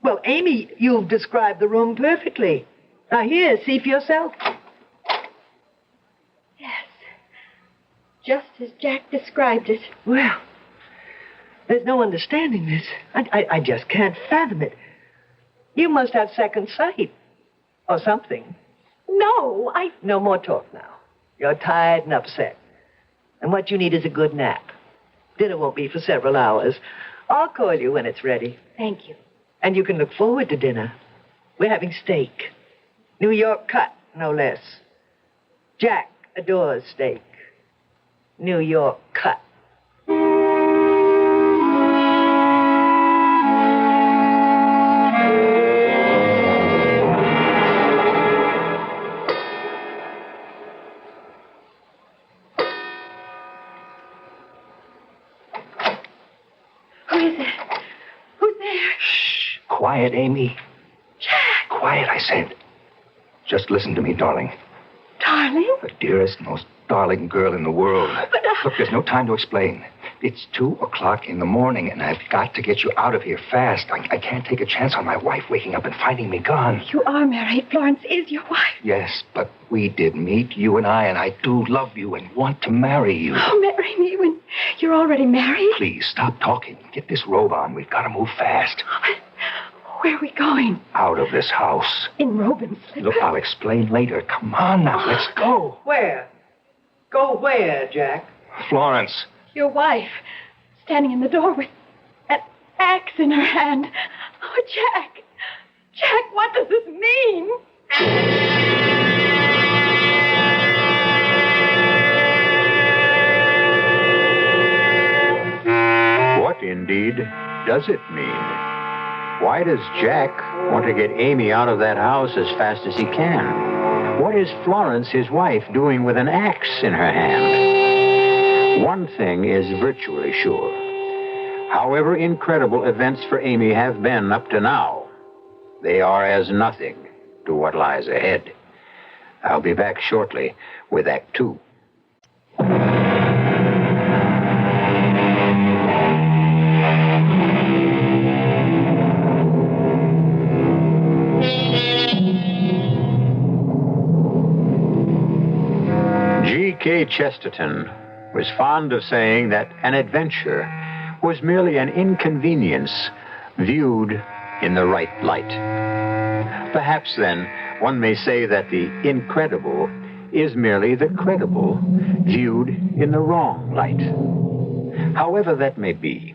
well, Amy, you've described the room perfectly. Now, here, see for yourself. Yes. Just as Jack described it. Well, there's no understanding this. I just can't fathom it. You must have second sight. Or something. No, No more talk now. You're tired and upset. And what you need is a good nap. Dinner won't be for several hours. I'll call you when it's ready. Thank you. And you can look forward to dinner. We're having steak. New York cut, no less. Jack adores steak. New York cut. Quiet, Amy. Jack! Quiet, I said. Just listen to me, darling. Darling? The dearest, most darling girl in the world. But, Look, there's no time to explain. It's 2:00 in the morning, and I've got to get you out of here fast. I can't take a chance on my wife waking up and finding me gone. You are married. Florence is your wife. Yes, but we did meet, you and I do love you and want to marry you. Oh, marry me when you're already married? Please, stop talking. Get this robe on. We've got to move fast. Where are we going? Out of this house. In robe and slippers? Look, I'll explain later. Come on now, let's go. Where? Go where, Jack? Florence. Your wife, standing in the door with an axe in her hand. Oh, Jack. Jack, what does this mean? What, indeed, does it mean? Why does Jack want to get Amy out of that house as fast as he can? What is Florence, his wife, doing with an axe in her hand? One thing is virtually sure. However incredible events for Amy have been up to now, they are as nothing to what lies ahead. I'll be back shortly with Act 2. G.K. Chesterton was fond of saying that an adventure was merely an inconvenience viewed in the right light. Perhaps, then, one may say that the incredible is merely the credible viewed in the wrong light. However that may be,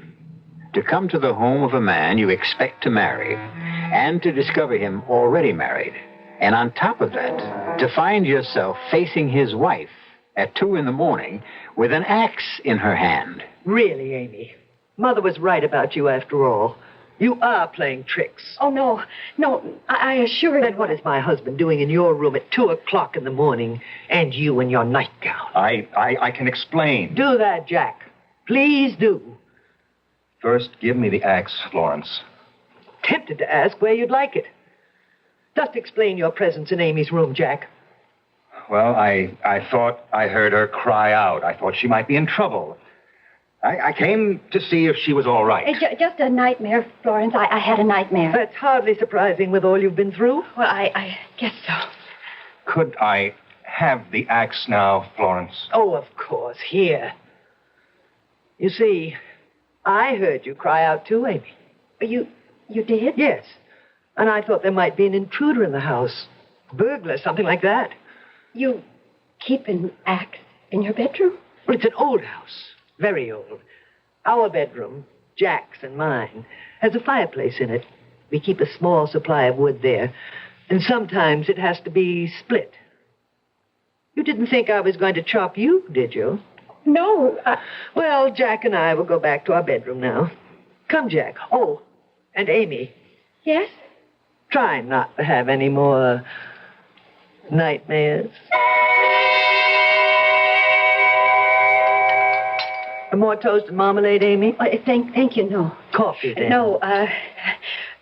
to come to the home of a man you expect to marry and to discover him already married, and on top of that, to find yourself facing his wife at 2 a.m. with an axe in her hand. Really, Amy. Mother was right about you after all. You are playing tricks. Oh, no. No, I assure you. Then what is my husband doing in your room at 2:00 in the morning, and you in your nightgown? I can explain. Do that, Jack. Please do. First, give me the axe, Florence. Tempted to ask where you'd like it. Just explain your presence in Amy's room, Jack. Well, I thought I heard her cry out. I thought she might be in trouble. I came to see if she was all right. Just a nightmare, Florence. I had a nightmare. That's hardly surprising with all you've been through. Well, I guess so. Could I have the axe now, Florence? Oh, of course. Here. You see, I heard you cry out too, Amy. You did? Yes. And I thought there might be an intruder in the house. Burglar, something like that. You keep an axe in your bedroom? Well, it's an old house. Very old. Our bedroom, Jack's and mine, has a fireplace in it. We keep a small supply of wood there. And sometimes it has to be split. You didn't think I was going to chop you, did you? No. Well, Jack and I will go back to our bedroom now. Come, Jack. Oh, and Amy. Yes? Try not to have any more nightmares. More toast and marmalade, Amy? Thank you, no. Coffee, then. No,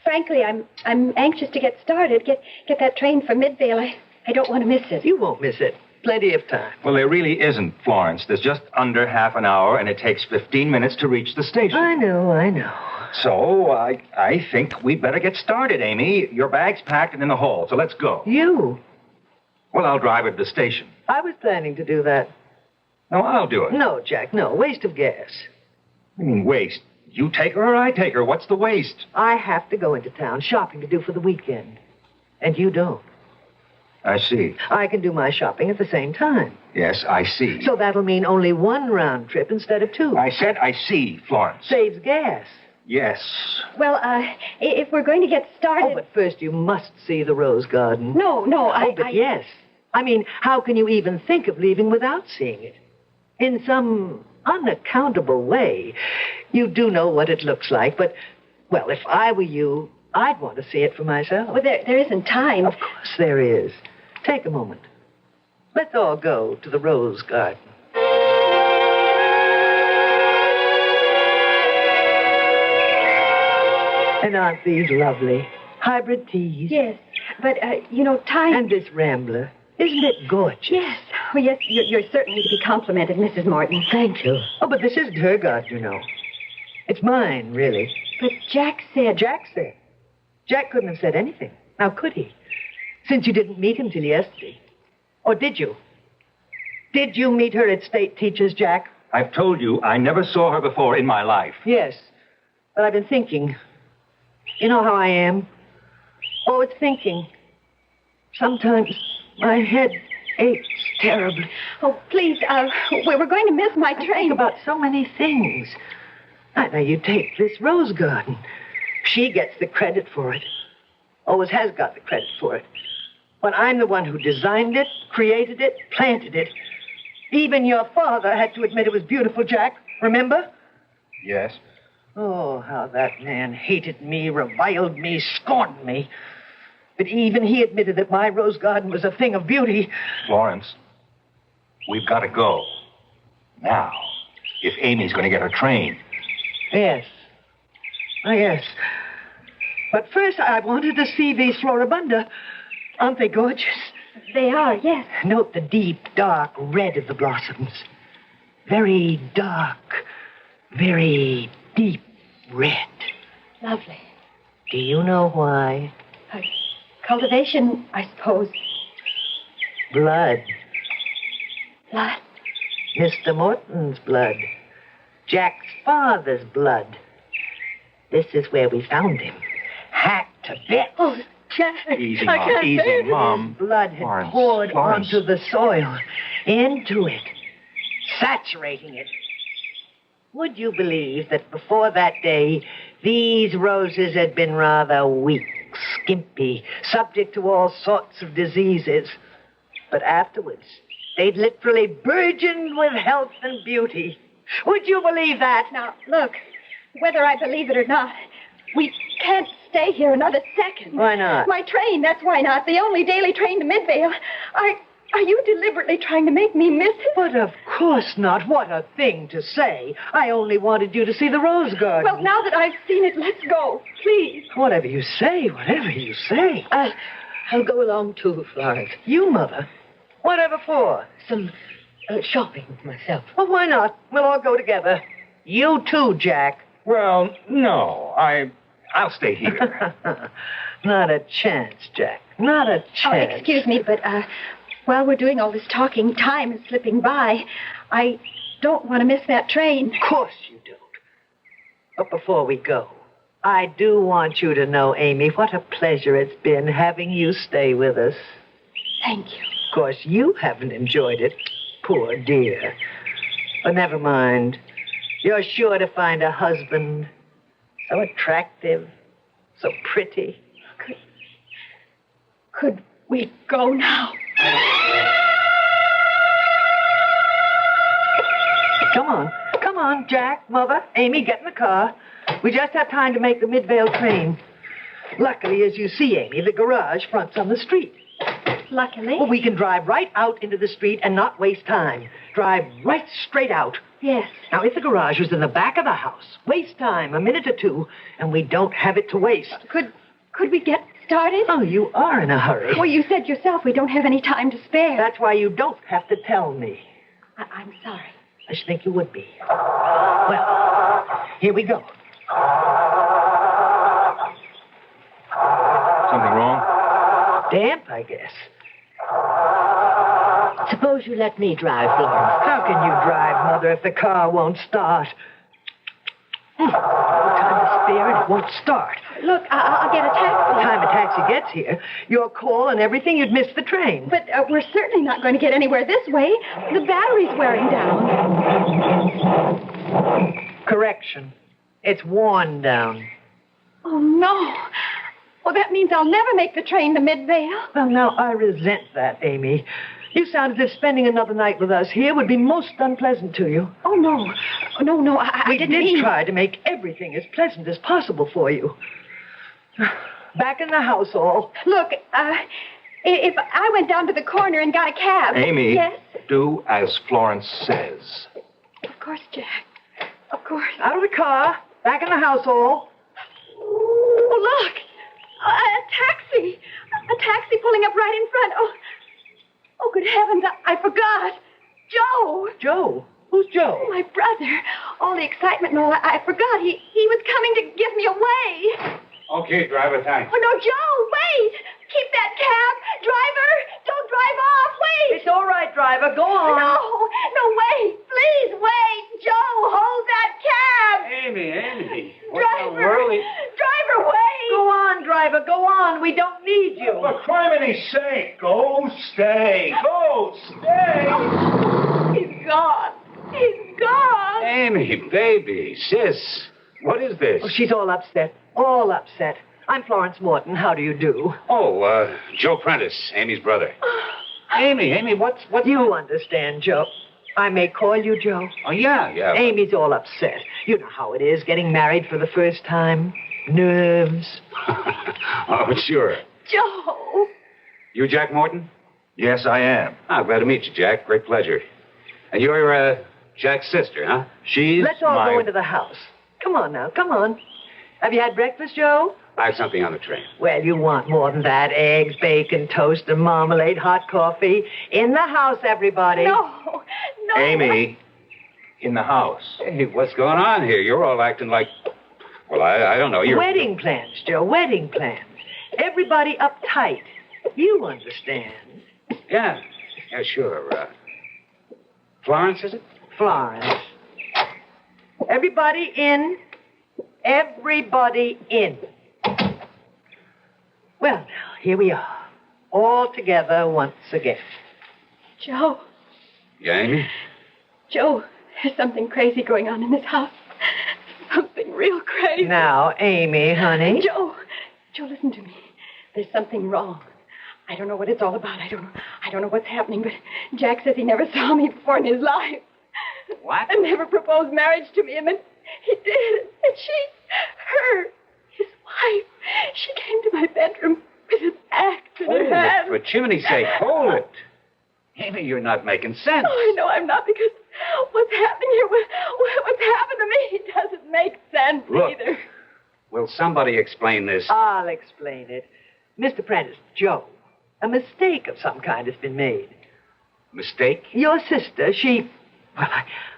frankly, I'm anxious to get started. Get that train for Midvale. I don't want to miss it. You won't miss it. Plenty of time. Well, there really isn't, Florence. There's just under half an hour, and it takes 15 minutes to reach the station. I know. So, I think we'd better get started, Amy. Your bag's packed and in the hall, so let's go. You? Well, I'll drive her to the station. I was planning to do that. No, I'll do it. No, Jack, no. Waste of gas. I mean, waste. You take her or I take her. What's the waste? I have to go into town shopping to do for the weekend. And you don't. I see. I can do my shopping at the same time. Yes, I see. So that'll mean only one round trip instead of two. I said I see, Florence. Saves gas. Yes. Well, if we're going to get started... Oh, but first you must see the rose garden. No, Yes. I mean, how can you even think of leaving without seeing it? In some unaccountable way, you do know what it looks like, but, well, if I were you, I'd want to see it for myself. Well, there isn't time. Of course there is. Take a moment. Let's all go to the rose garden. And aren't these lovely? Hybrid teas. Yes, but, time... And this rambler. Isn't it gorgeous? Yes. Oh, yes, you're certainly to be complimented, Mrs. Morton. Thank you. Oh, but this isn't her garden, you know. It's mine, really. But Jack said... Jack said? Jack couldn't have said anything. Now, could he? Since you didn't meet him till yesterday. Or did you? Did you meet her at State Teachers, Jack? I've told you I never saw her before in my life. Yes. But I've been thinking. You know how I am? Always thinking. Sometimes my head aches terribly. Oh, please, we're going to miss my train. I think about so many things. Now, you take this rose garden. She gets the credit for it. Always has got the credit for it. But I'm the one who designed it, created it, planted it. Even your father had to admit it was beautiful, Jack. Remember? Yes. Oh, how that man hated me, reviled me, scorned me. But even he admitted that my rose garden was a thing of beauty. Florence, we've got to go. Now, if Amy's going to get her train. Yes. Oh, yes. But first, I wanted to see these floribunda. Aren't they gorgeous? They are, yes. Note the deep, dark red of the blossoms. Very dark, very deep red. Lovely. Do you know why? Cultivation, I suppose. Blood. Blood? Mr. Morton's blood. Jack's father's blood. This is where we found him. Hacked to bits. Oh, Jack. Easy, Mom. Easy, Mom. Blood had Florence, poured Florence. onto the soil. Into it. Saturating it. Would you believe that before that day, these roses had been rather weak, skimpy, subject to all sorts of diseases? But afterwards, they'd literally burgeoned with health and beauty. Would you believe that? Now, look, whether I believe it or not, we can't stay here another second. Why not? My train, that's why not. The only daily train to Midvale. Are you deliberately trying to make me miss it? But of course not. What a thing to say. I only wanted you to see the rose garden. Well, now that I've seen it, let's go. Please. Whatever you say, whatever you say. I'll go along too, Florence. You, Mother? Whatever for? Some shopping myself. Well, why not? We'll all go together. You too, Jack. Well, no. I'll stay here. Not a chance, Jack. Not a chance. Oh, excuse me, but while we're doing all this talking, time is slipping by. I don't want to miss that train. Of course you don't. But before we go, I do want you to know, Amy, what a pleasure it's been having you stay with us. Thank you. Of course, you haven't enjoyed it. Poor dear. But never mind. You're sure to find a husband so attractive, so pretty. Could we go now? Come on, Jack, Mother, Amy, get in the car. We just have time to make the Midvale train. Luckily, as you see, Amy, the garage fronts on the street. Luckily? Well, we can drive right out into the street and not waste time. Drive right straight out. Yes. Now, if the garage was in the back of the house, waste time, a minute or two, and we don't have it to waste. Could we get started? Oh, you are in a hurry. Well, you said yourself we don't have any time to spare. That's why you don't have to tell me. I'm sorry. I should think you would be. Well, here we go. Something wrong? Damp, I guess. Suppose you let me drive, Florence. How can you drive, Mother, if the car won't start? No time to there and it won't start. Look, I'll get a By the taxi. time a taxi gets here, your call and everything, you'd miss the train. But we're certainly not going to get anywhere this way. The battery's wearing down. Correction. It's worn down. Oh, no. Well, that means I'll never make the train to Midvale. Well, now, I resent that, Amy. You sound as if spending another night with us here would be most unpleasant to you. Oh, no. No, I didn't mean... We did try to make everything as pleasant as possible for you. Back in the house, all. Look, if I went down to the corner and got a cab... Amy, Yes? do as Florence says. Of course, Jack. Of course. Out of the car. Back in the house, all. Oh, look. A taxi. A taxi pulling up right in front. Oh, good heavens, I forgot. Joe. Joe? Who's Joe? Oh, my brother. All the excitement and all, I forgot. He was coming to give me away. Okay, driver, thanks. Oh, no, Joe, wait. Keep that cab. Driver, don't drive off. Wait. It's all right, driver. Go on. No, wait. Please, wait. Joe, hold that cab. Amy. Driver, wait. Go on, driver. Go on. We don't need you. For criminy's sake, go stay. Go stay. He's gone. He's gone. Amy, baby, sis, what is this? Oh, she's all upset. All upset. I'm Florence Morton. How do you do? Oh, Joe Prentice, Amy's brother. Amy, what's... You understand, Joe. I may call you Joe. Oh, yeah. Amy's all upset. You know how it is, getting married for the first time. Nerves. Oh, sure. Joe. You Jack Morton? Yes, I am. Glad to meet you, Jack. Great pleasure. And you're, Jack's sister, huh? She's Let's all go into the house. Come on now, come on. Have you had breakfast, Joe? I have something on the train. Well, you want more than that. Eggs, bacon, toast, and marmalade, hot coffee. In the house, everybody. No. Amy, in the house. Hey, what's going on here? You're all acting like... Well, I don't know. You're... Wedding plans, Joe, wedding plans. Everybody uptight. You understand. Yeah, sure. Florence, is it? Florence. Everybody in. Everybody in. Well, now, here we are. All together once again. Joe. Yeah, Amy? Joe, there's something crazy going on in this house. Something real crazy. Now, Amy, honey. Joe, listen to me. There's something wrong. I don't know what it's all about. I don't know what's happening, but Jack says he never saw me before in his life. What? And never proposed marriage to me, and then he did. And his wife, she came to my bedroom with an axe in her hand. For chimney's sake, hold it. Amy, you're not making sense. Oh, I know I'm not, because what's happening here, what's happened to me, it doesn't make sense either. Will somebody explain this? I'll explain it. Mr. Prentice, Joe, a mistake of some kind has been made. Mistake? Your sister, well,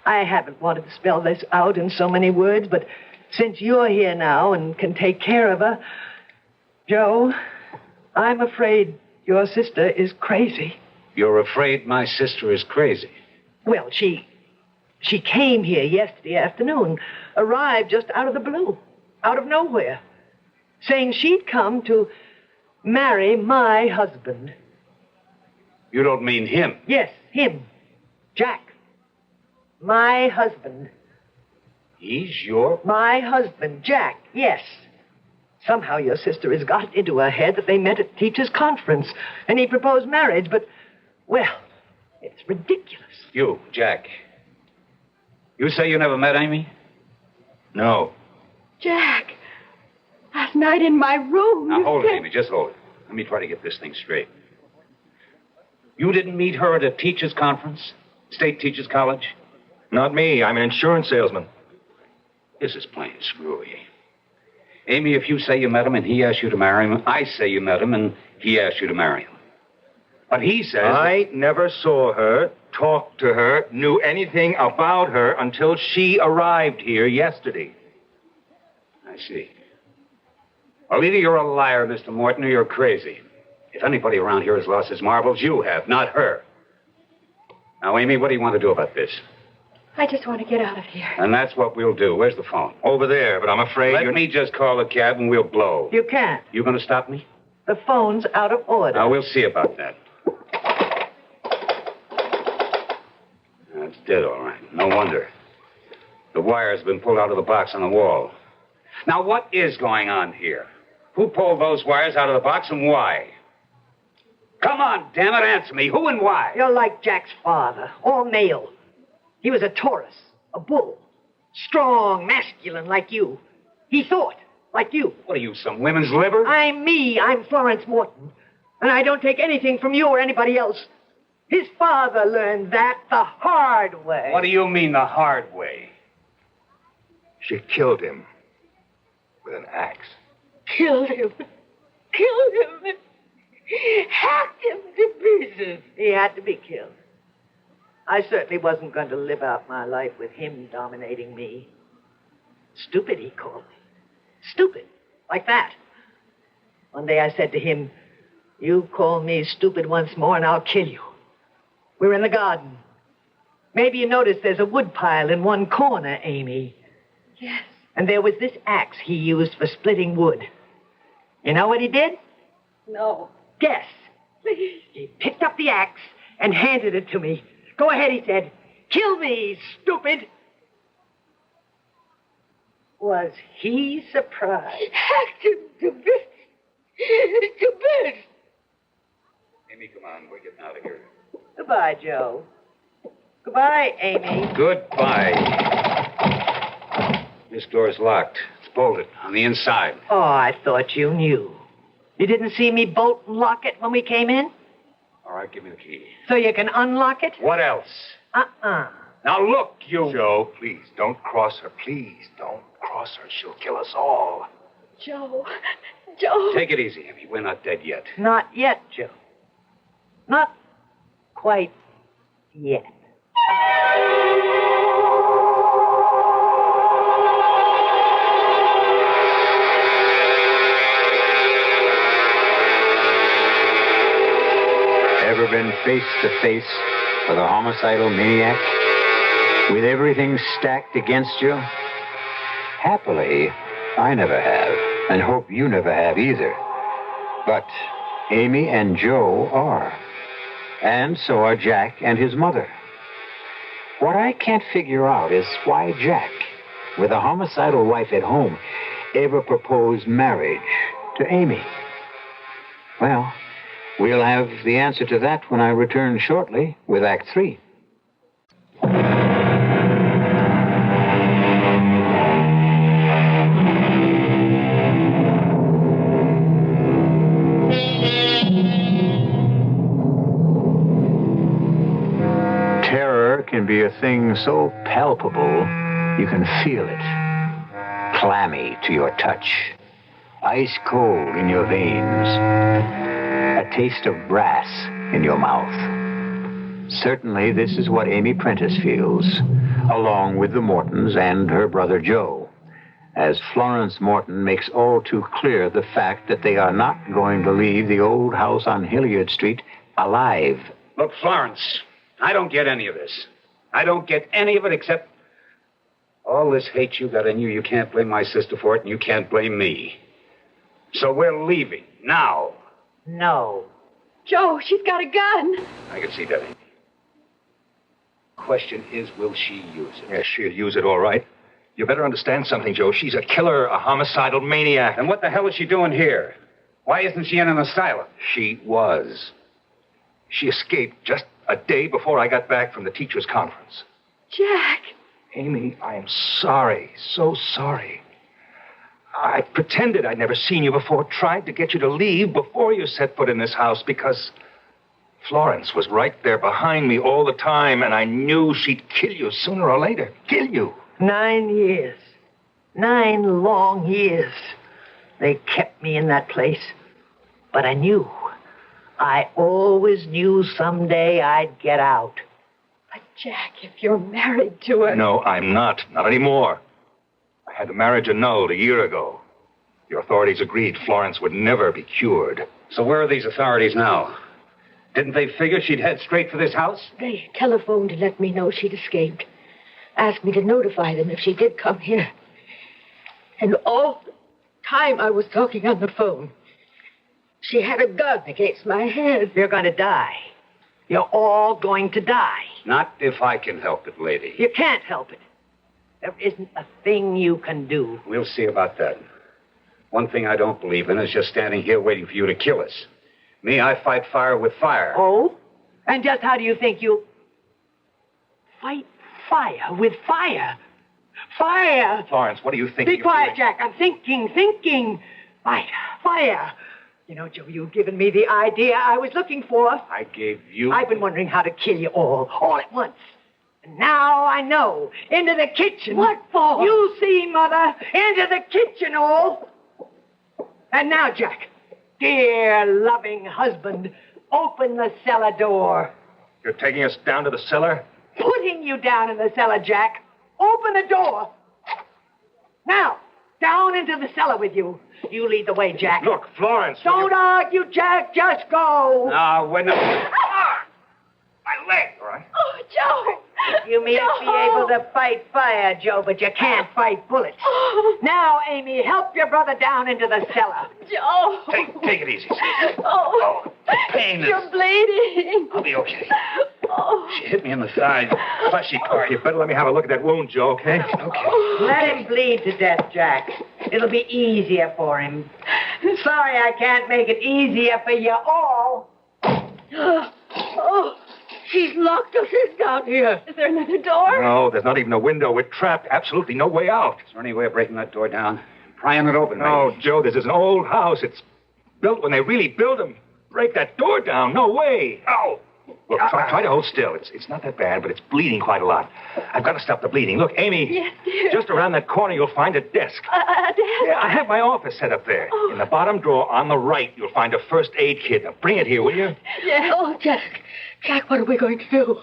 I haven't wanted to spell this out in so many words, but since you're here now and can take care of her, Joe, I'm afraid your sister is crazy. You're afraid my sister is crazy? Well, she came here yesterday afternoon, arrived just out of the blue, out of nowhere, saying she'd come to marry my husband. You don't mean him? Yes, him. Jack. My husband. He's your... My husband, Jack, yes. Somehow your sister has got it into her head that they met at teachers' conference, and he proposed marriage, but, well, it's ridiculous. You, Jack. You say you never met Amy? No. Jack, last night in my room. Now, hold it, Amy. Just hold it. Let me try to get this thing straight. You didn't meet her at a teachers' conference? State Teachers College? Not me. I'm an insurance salesman. This is plain screwy. Amy, if you say you met him and he asked you to marry him, I say you met him and he asked you to marry him. But he says... I never saw her, talked to her, knew anything about her until she arrived here yesterday. I see. Well, either you're a liar, Mr. Morton, or you're crazy. If anybody around here has lost his marbles, you have, not her. Now, Amy, what do you want to do about this? I just want to get out of here. And that's what we'll do. Where's the phone? Over there, but I'm afraid Let me just call a cab and we'll blow. You can't. You going to stop me? The phone's out of order. Now, we'll see about that. That's dead, all right. No wonder. The wire's been pulled out of the box on the wall. Now, what is going on here? Who pulled those wires out of the box and why? Come on, damn it, answer me. Who and why? You're like Jack's father, all male. He was a Taurus, a bull. Strong, masculine like you. He thought like you. What are you, some women's liver? I'm me. I'm Florence Morton. And I don't take anything from you or anybody else. His father learned that the hard way. What do you mean, the hard way? She killed him with an axe. Killed him. Killed him. Hacked him to pieces. He had to be killed. I certainly wasn't going to live out my life with him dominating me. Stupid, he called me. Stupid. Like that. One day I said to him, "You call me stupid once more and I'll kill you." We're in the garden. Maybe you noticed there's a wood pile in one corner, Amy. Yes. And there was this axe he used for splitting wood. You know what he did? No. Guess. Please. He picked up the axe and handed it to me. "Go ahead," he said. "Kill me, stupid." Was he surprised? Hacked him to bits. To bits. Amy, come on. We're getting out of here. Goodbye, Joe. Goodbye, Amy. Goodbye. This door's locked. It's bolted on the inside. Oh, I thought you knew. You didn't see me bolt and lock it when we came in? All right, give me the key. So you can unlock it? What else? Uh-uh. Now, look, you... Joe, please, don't cross her. Please, don't cross her. She'll kill us all. Joe. Joe. Take it easy, Amy. We're not dead yet. Not yet, Joe. Not quite yet. Ever been face to face with a homicidal maniac? With everything stacked against you? Happily, I never have, and hope you never have either. But Amy and Joe are. And so are Jack and his mother. What I can't figure out is why Jack, with a homicidal wife at home, ever proposed marriage to Amy. Well, we'll have the answer to that when I return shortly with Act 3. Terror can be a thing so palpable you can feel it. Clammy to your touch. Ice cold in your veins. A taste of brass in your mouth. Certainly, this is what Amy Prentice feels, along with the Mortons and her brother Joe, as Florence Morton makes all too clear the fact that they are not going to leave the old house on Hilliard Street alive. Look, Florence, I don't get any of this. I don't get any of it except all this hate you got in you. You can't blame my sister for it, and you can't blame me. So we're leaving now. No. Joe, she's got a gun. I can see that, Amy. Question is, will she use it? Yes, she'll use it all right. You better understand something, Joe. She's a killer, a homicidal maniac. And what the hell is she doing here? Why isn't she in an asylum? She was. She escaped just a day before I got back from the teachers' conference. Jack. Amy, I am sorry. So sorry. I pretended I'd never seen you before, tried to get you to leave before you set foot in this house because Florence was right there behind me all the time, and I knew she'd kill you sooner or later. Kill you. 9 years. 9 long years. They kept me in that place. But I knew. I always knew someday I'd get out. But, Jack, if you're married to her... No, I'm not. Not anymore. I had the marriage annulled a year ago. The authorities agreed Florence would never be cured. So where are these authorities now? Didn't they figure she'd head straight for this house? They telephoned to let me know she'd escaped. asked me to notify them if she did come here. And all the time I was talking on the phone, she had a gun against my head. You're going to die. You're all going to die. Not if I can help it, lady. You can't help it. There isn't a thing you can do. We'll see about that. One thing I don't believe in is just standing here waiting for you to kill us. Me, I fight fire with fire. Oh? And just how do you think you fight fire with fire? Fire! Florence, what do you think? Be quiet, Jack. I'm thinking. Fire. You know, Joe, you've given me the idea I was looking for. I gave you... I've been wondering how to kill you all at once. And now I know. Into the kitchen. What for? You see, Mother. Into the kitchen, all. And now, Jack, dear, loving husband, open the cellar door. You're taking us down to the cellar? Putting you down in the cellar, Jack. Open the door. Now, down into the cellar with you. You lead the way, Jack. Look, Florence. Don't argue, Jack. Just go. No, we're not... My leg, all right? Oh, Joe. You may be able to fight fire, Joe, but you can't fight bullets. Now, Amy, help your brother down into the cellar. Joe. Take it easy. Oh, the pain is... You're bleeding. I'll be okay. Oh. She hit me in the side. Fleshy part. You better let me have a look at that wound, Joe, okay? Okay. Let him bleed to death, Jack. It'll be easier for him. Sorry I can't make it easier for you all. Oh, she's locked us in down here. Is there another door? No, there's not even a window. We're trapped. Absolutely no way out. Is there any way of breaking that door down? Prying it open, No, maybe? Joe, this is an old house. It's built when they really built them. Break that door down. No way. Oh. Look, try to hold still. It's not that bad, but it's bleeding quite a lot. I've got to stop the bleeding. Look, Amy. Yes, dear. Just around that corner, you'll find a desk. A desk? Yeah, I have my office set up there. Oh. In the bottom drawer on the right, you'll find a first aid kit. Now, bring it here, will you? Yeah. Oh, Jack, what are we going to do?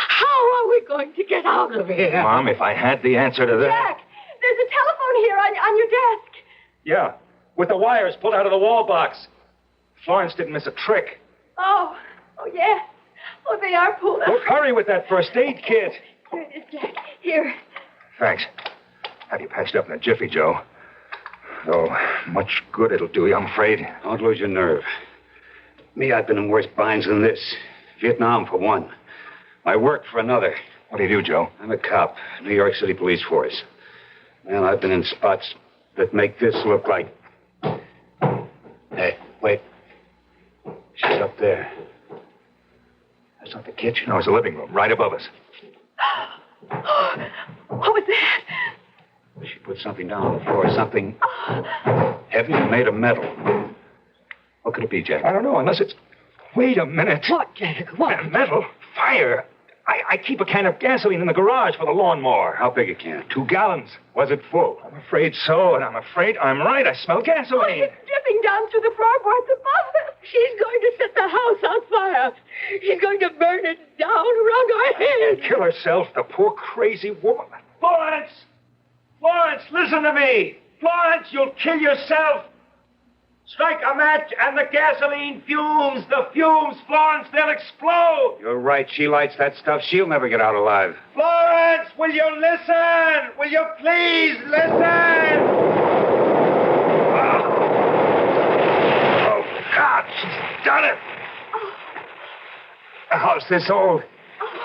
How are we going to get out of here? Mom, if I had the answer to that... Jack, there's a telephone here on your desk. Yeah, with the wires pulled out of the wall box. Florence didn't miss a trick. Oh, yes. Oh, they are pulled out. Look, hurry with that first aid kit. Here it is, Jack. Here. Thanks. Have you patched up in a jiffy, Joe. Though much good it'll do you, I'm afraid. Don't lose your nerve. Me, I've been in worse binds than this. Vietnam, for one. My work for another. What do you do, Joe? I'm a cop, New York City Police Force. Well, I've been in spots that make this look like... Hey, wait. She's up there. That's not the kitchen. No, it's the living room, right above us. What was that? She put something down on the floor, something heavy and made of metal. What could it be, Jack? I don't know, unless it's... Wait a minute. What, Jack? What? Metal? Fire. I keep a can of gasoline in the garage for the lawnmower. How big a can? 2 gallons. Was it full? I'm afraid so, and I'm afraid I'm right. I smell gasoline. Oh, it's dripping down through the floorboards above us. She's going to set the house on fire. She's going to burn it down around our heads. Kill herself, the poor crazy woman. Florence! Florence, listen to me! Florence, you'll kill yourself! Strike a match and the gasoline fumes! The fumes, Florence, they'll explode! You're right. She lights that stuff. She'll never get out alive. Florence, will you listen? Will you please listen? Oh, God, she's done it! The house this old.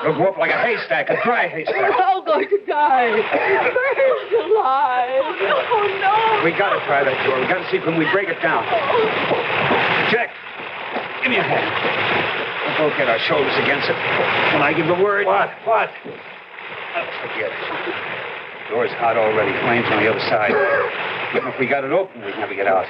It'll go up like a haystack, a dry haystack. We're all going to die. Burned alive. Oh, no. We gotta try that door. We gotta see can we break it down. Jack, give me a hand. We'll both get our shoulders against it. When I give the word... What? Forget it. The door's hot already. Flames on the other side. Even if we got it open, we'd never get out.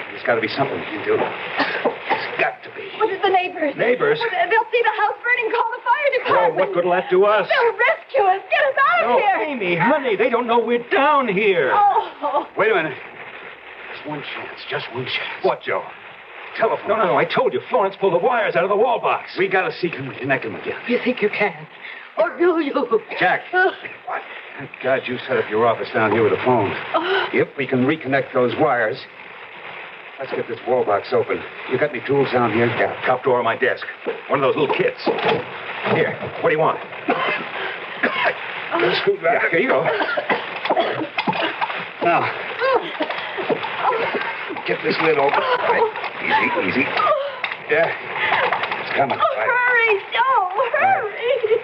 There's got to be something we can do. There's got to be. What is the neighbors? Neighbors? Well, they'll see the house burning. Call the fire Oh, department. what good'll that do us? They'll rescue us. Get us out of here. Amy, honey, they don't know we're down here. Oh. Wait a minute. There's one chance. Just one chance. What, Joe? Telephone. No, I told you. Florence pulled the wires out of the wall box. We gotta see can we connect them again. You think you can? Or do you? Jack. What? Thank God you set up your office down here with a phone. If we can reconnect those wires, let's get this wall box open. You got any tools down here? Yeah, top drawer of my desk. One of those little kits. Here, what do you want? Scoot back. Here you go. Now, get this lid open. Right. Easy. Yeah. It's coming. Oh, Right. hurry, Joe, hurry.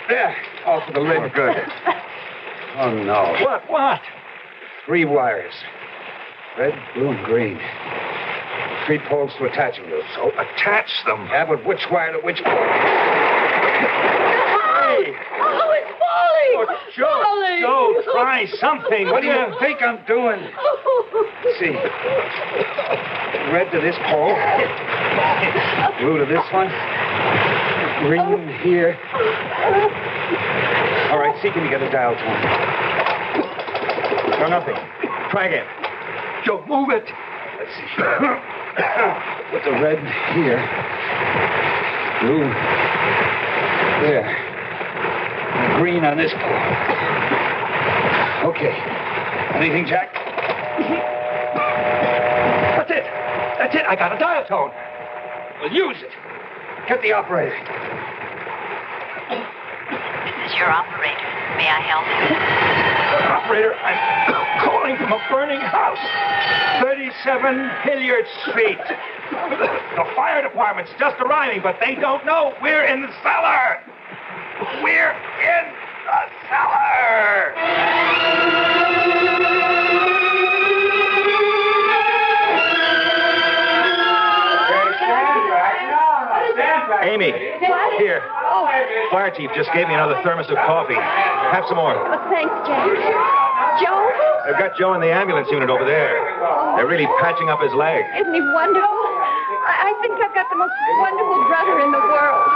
There. Off of the lid. Good. Oh, no. What? 3 wires. Red, blue, and green. 3 poles to attach them to. So attach them. Yeah, but which wire to which pole? Hey! Oh, it's falling. Oh, Joe, try something. What do you think I'm doing? Let's see. Red to this pole. Blue to this one. Green here. All right, see, can you get a dial tone? No, nothing. Try again. Joe, move it. Let's see. Put the red here. Blue there. And green on this pole. Okay. Anything, Jack? That's it. I got a dial tone. We'll use it. Get the operator. This is your operator. May I help you? Operator, I'm calling from a burning house. 37 Hilliard Street. The fire department's just arriving, but they don't know we're in the cellar. We're in the cellar. Amy, here. Fire chief just gave me another thermos of coffee. Have some more. Oh, thanks, Jack. Joe? They've got Joe in the ambulance unit over there. They're really patching up his leg. Isn't he wonderful? I think I've got the most wonderful brother in the world.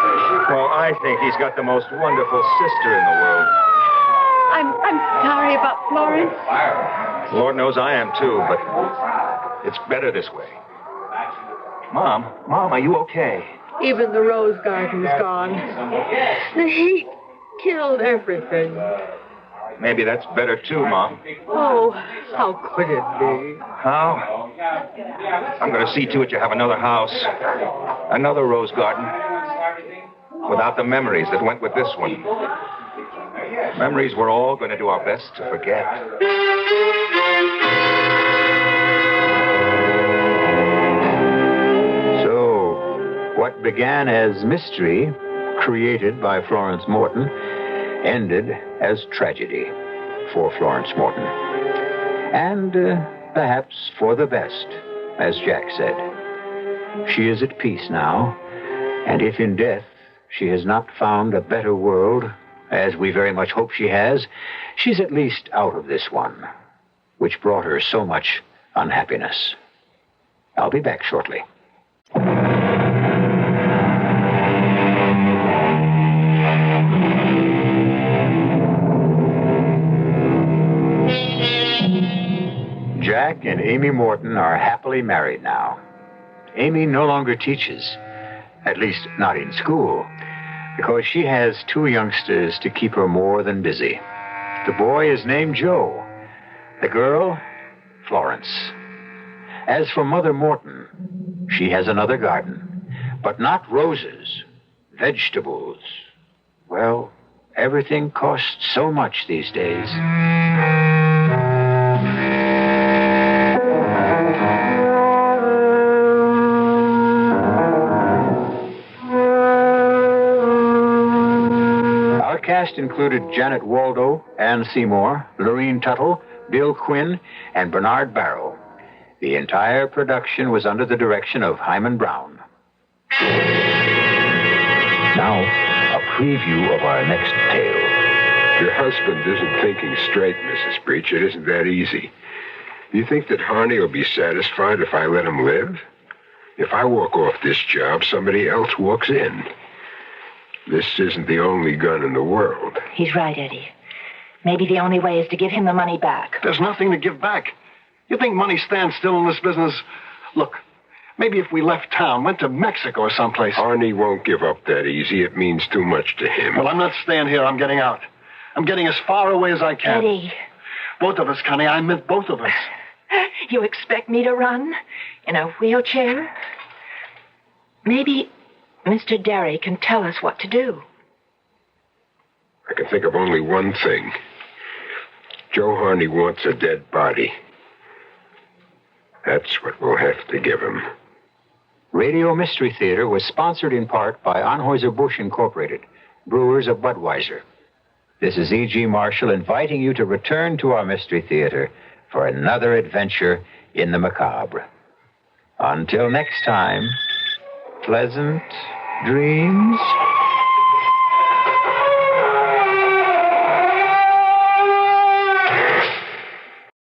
Well, I think he's got the most wonderful sister in the world. I'm sorry about Florence. Lord knows I am, too, but it's better this way. Mom, are you okay? Even the rose garden's gone. The heat killed everything. Maybe that's better, too, Mom. Oh, how could it be? How? I'm going to see to it you have another house, another rose garden, without the memories that went with this one. Memories we're all going to do our best to forget. So, what began as mystery, created by Florence Morton, ended as tragedy for Florence Morton. And perhaps for the best, as Jack said. She is at peace now, and if in death she has not found a better world, as we very much hope she has, she's at least out of this one, which brought her so much unhappiness. I'll be back shortly. Jack and Amy Morton are happily married now. Amy no longer teaches, at least not in school, because she has 2 youngsters to keep her more than busy. The boy is named Joe. The girl, Florence. As for Mother Morton, she has another garden, but not roses, vegetables. Well, everything costs so much these days. Our cast included Janet Waldo, Ann Seymour, Lorene Tuttle, Bill Quinn, and Bernard Barrow. The entire production was under the direction of Hyman Brown. Now, a preview of our next tale. Your husband isn't thinking straight, Mrs. Breach. It isn't that easy. You think that Harney will be satisfied if I let him live? If I walk off this job, somebody else walks in. This isn't the only gun in the world. He's right, Eddie. Maybe the only way is to give him the money back. There's nothing to give back. You think money stands still in this business? Look, maybe if we left town, went to Mexico or someplace. Harney won't give up that easy. It means too much to him. Well, I'm not staying here. I'm getting out. I'm getting as far away as I can. Eddie. Both of us, Connie. I meant both of us. You expect me to run? In a wheelchair? Maybe Mr. Derry can tell us what to do. I can think of only one thing. Joe Harney wants a dead body. That's what we'll have to give him. Radio Mystery Theater was sponsored in part by Anheuser-Busch Incorporated, brewers of Budweiser. This is E.G. Marshall inviting you to return to our Mystery Theater for another adventure in the macabre. Until next time, pleasant dreams.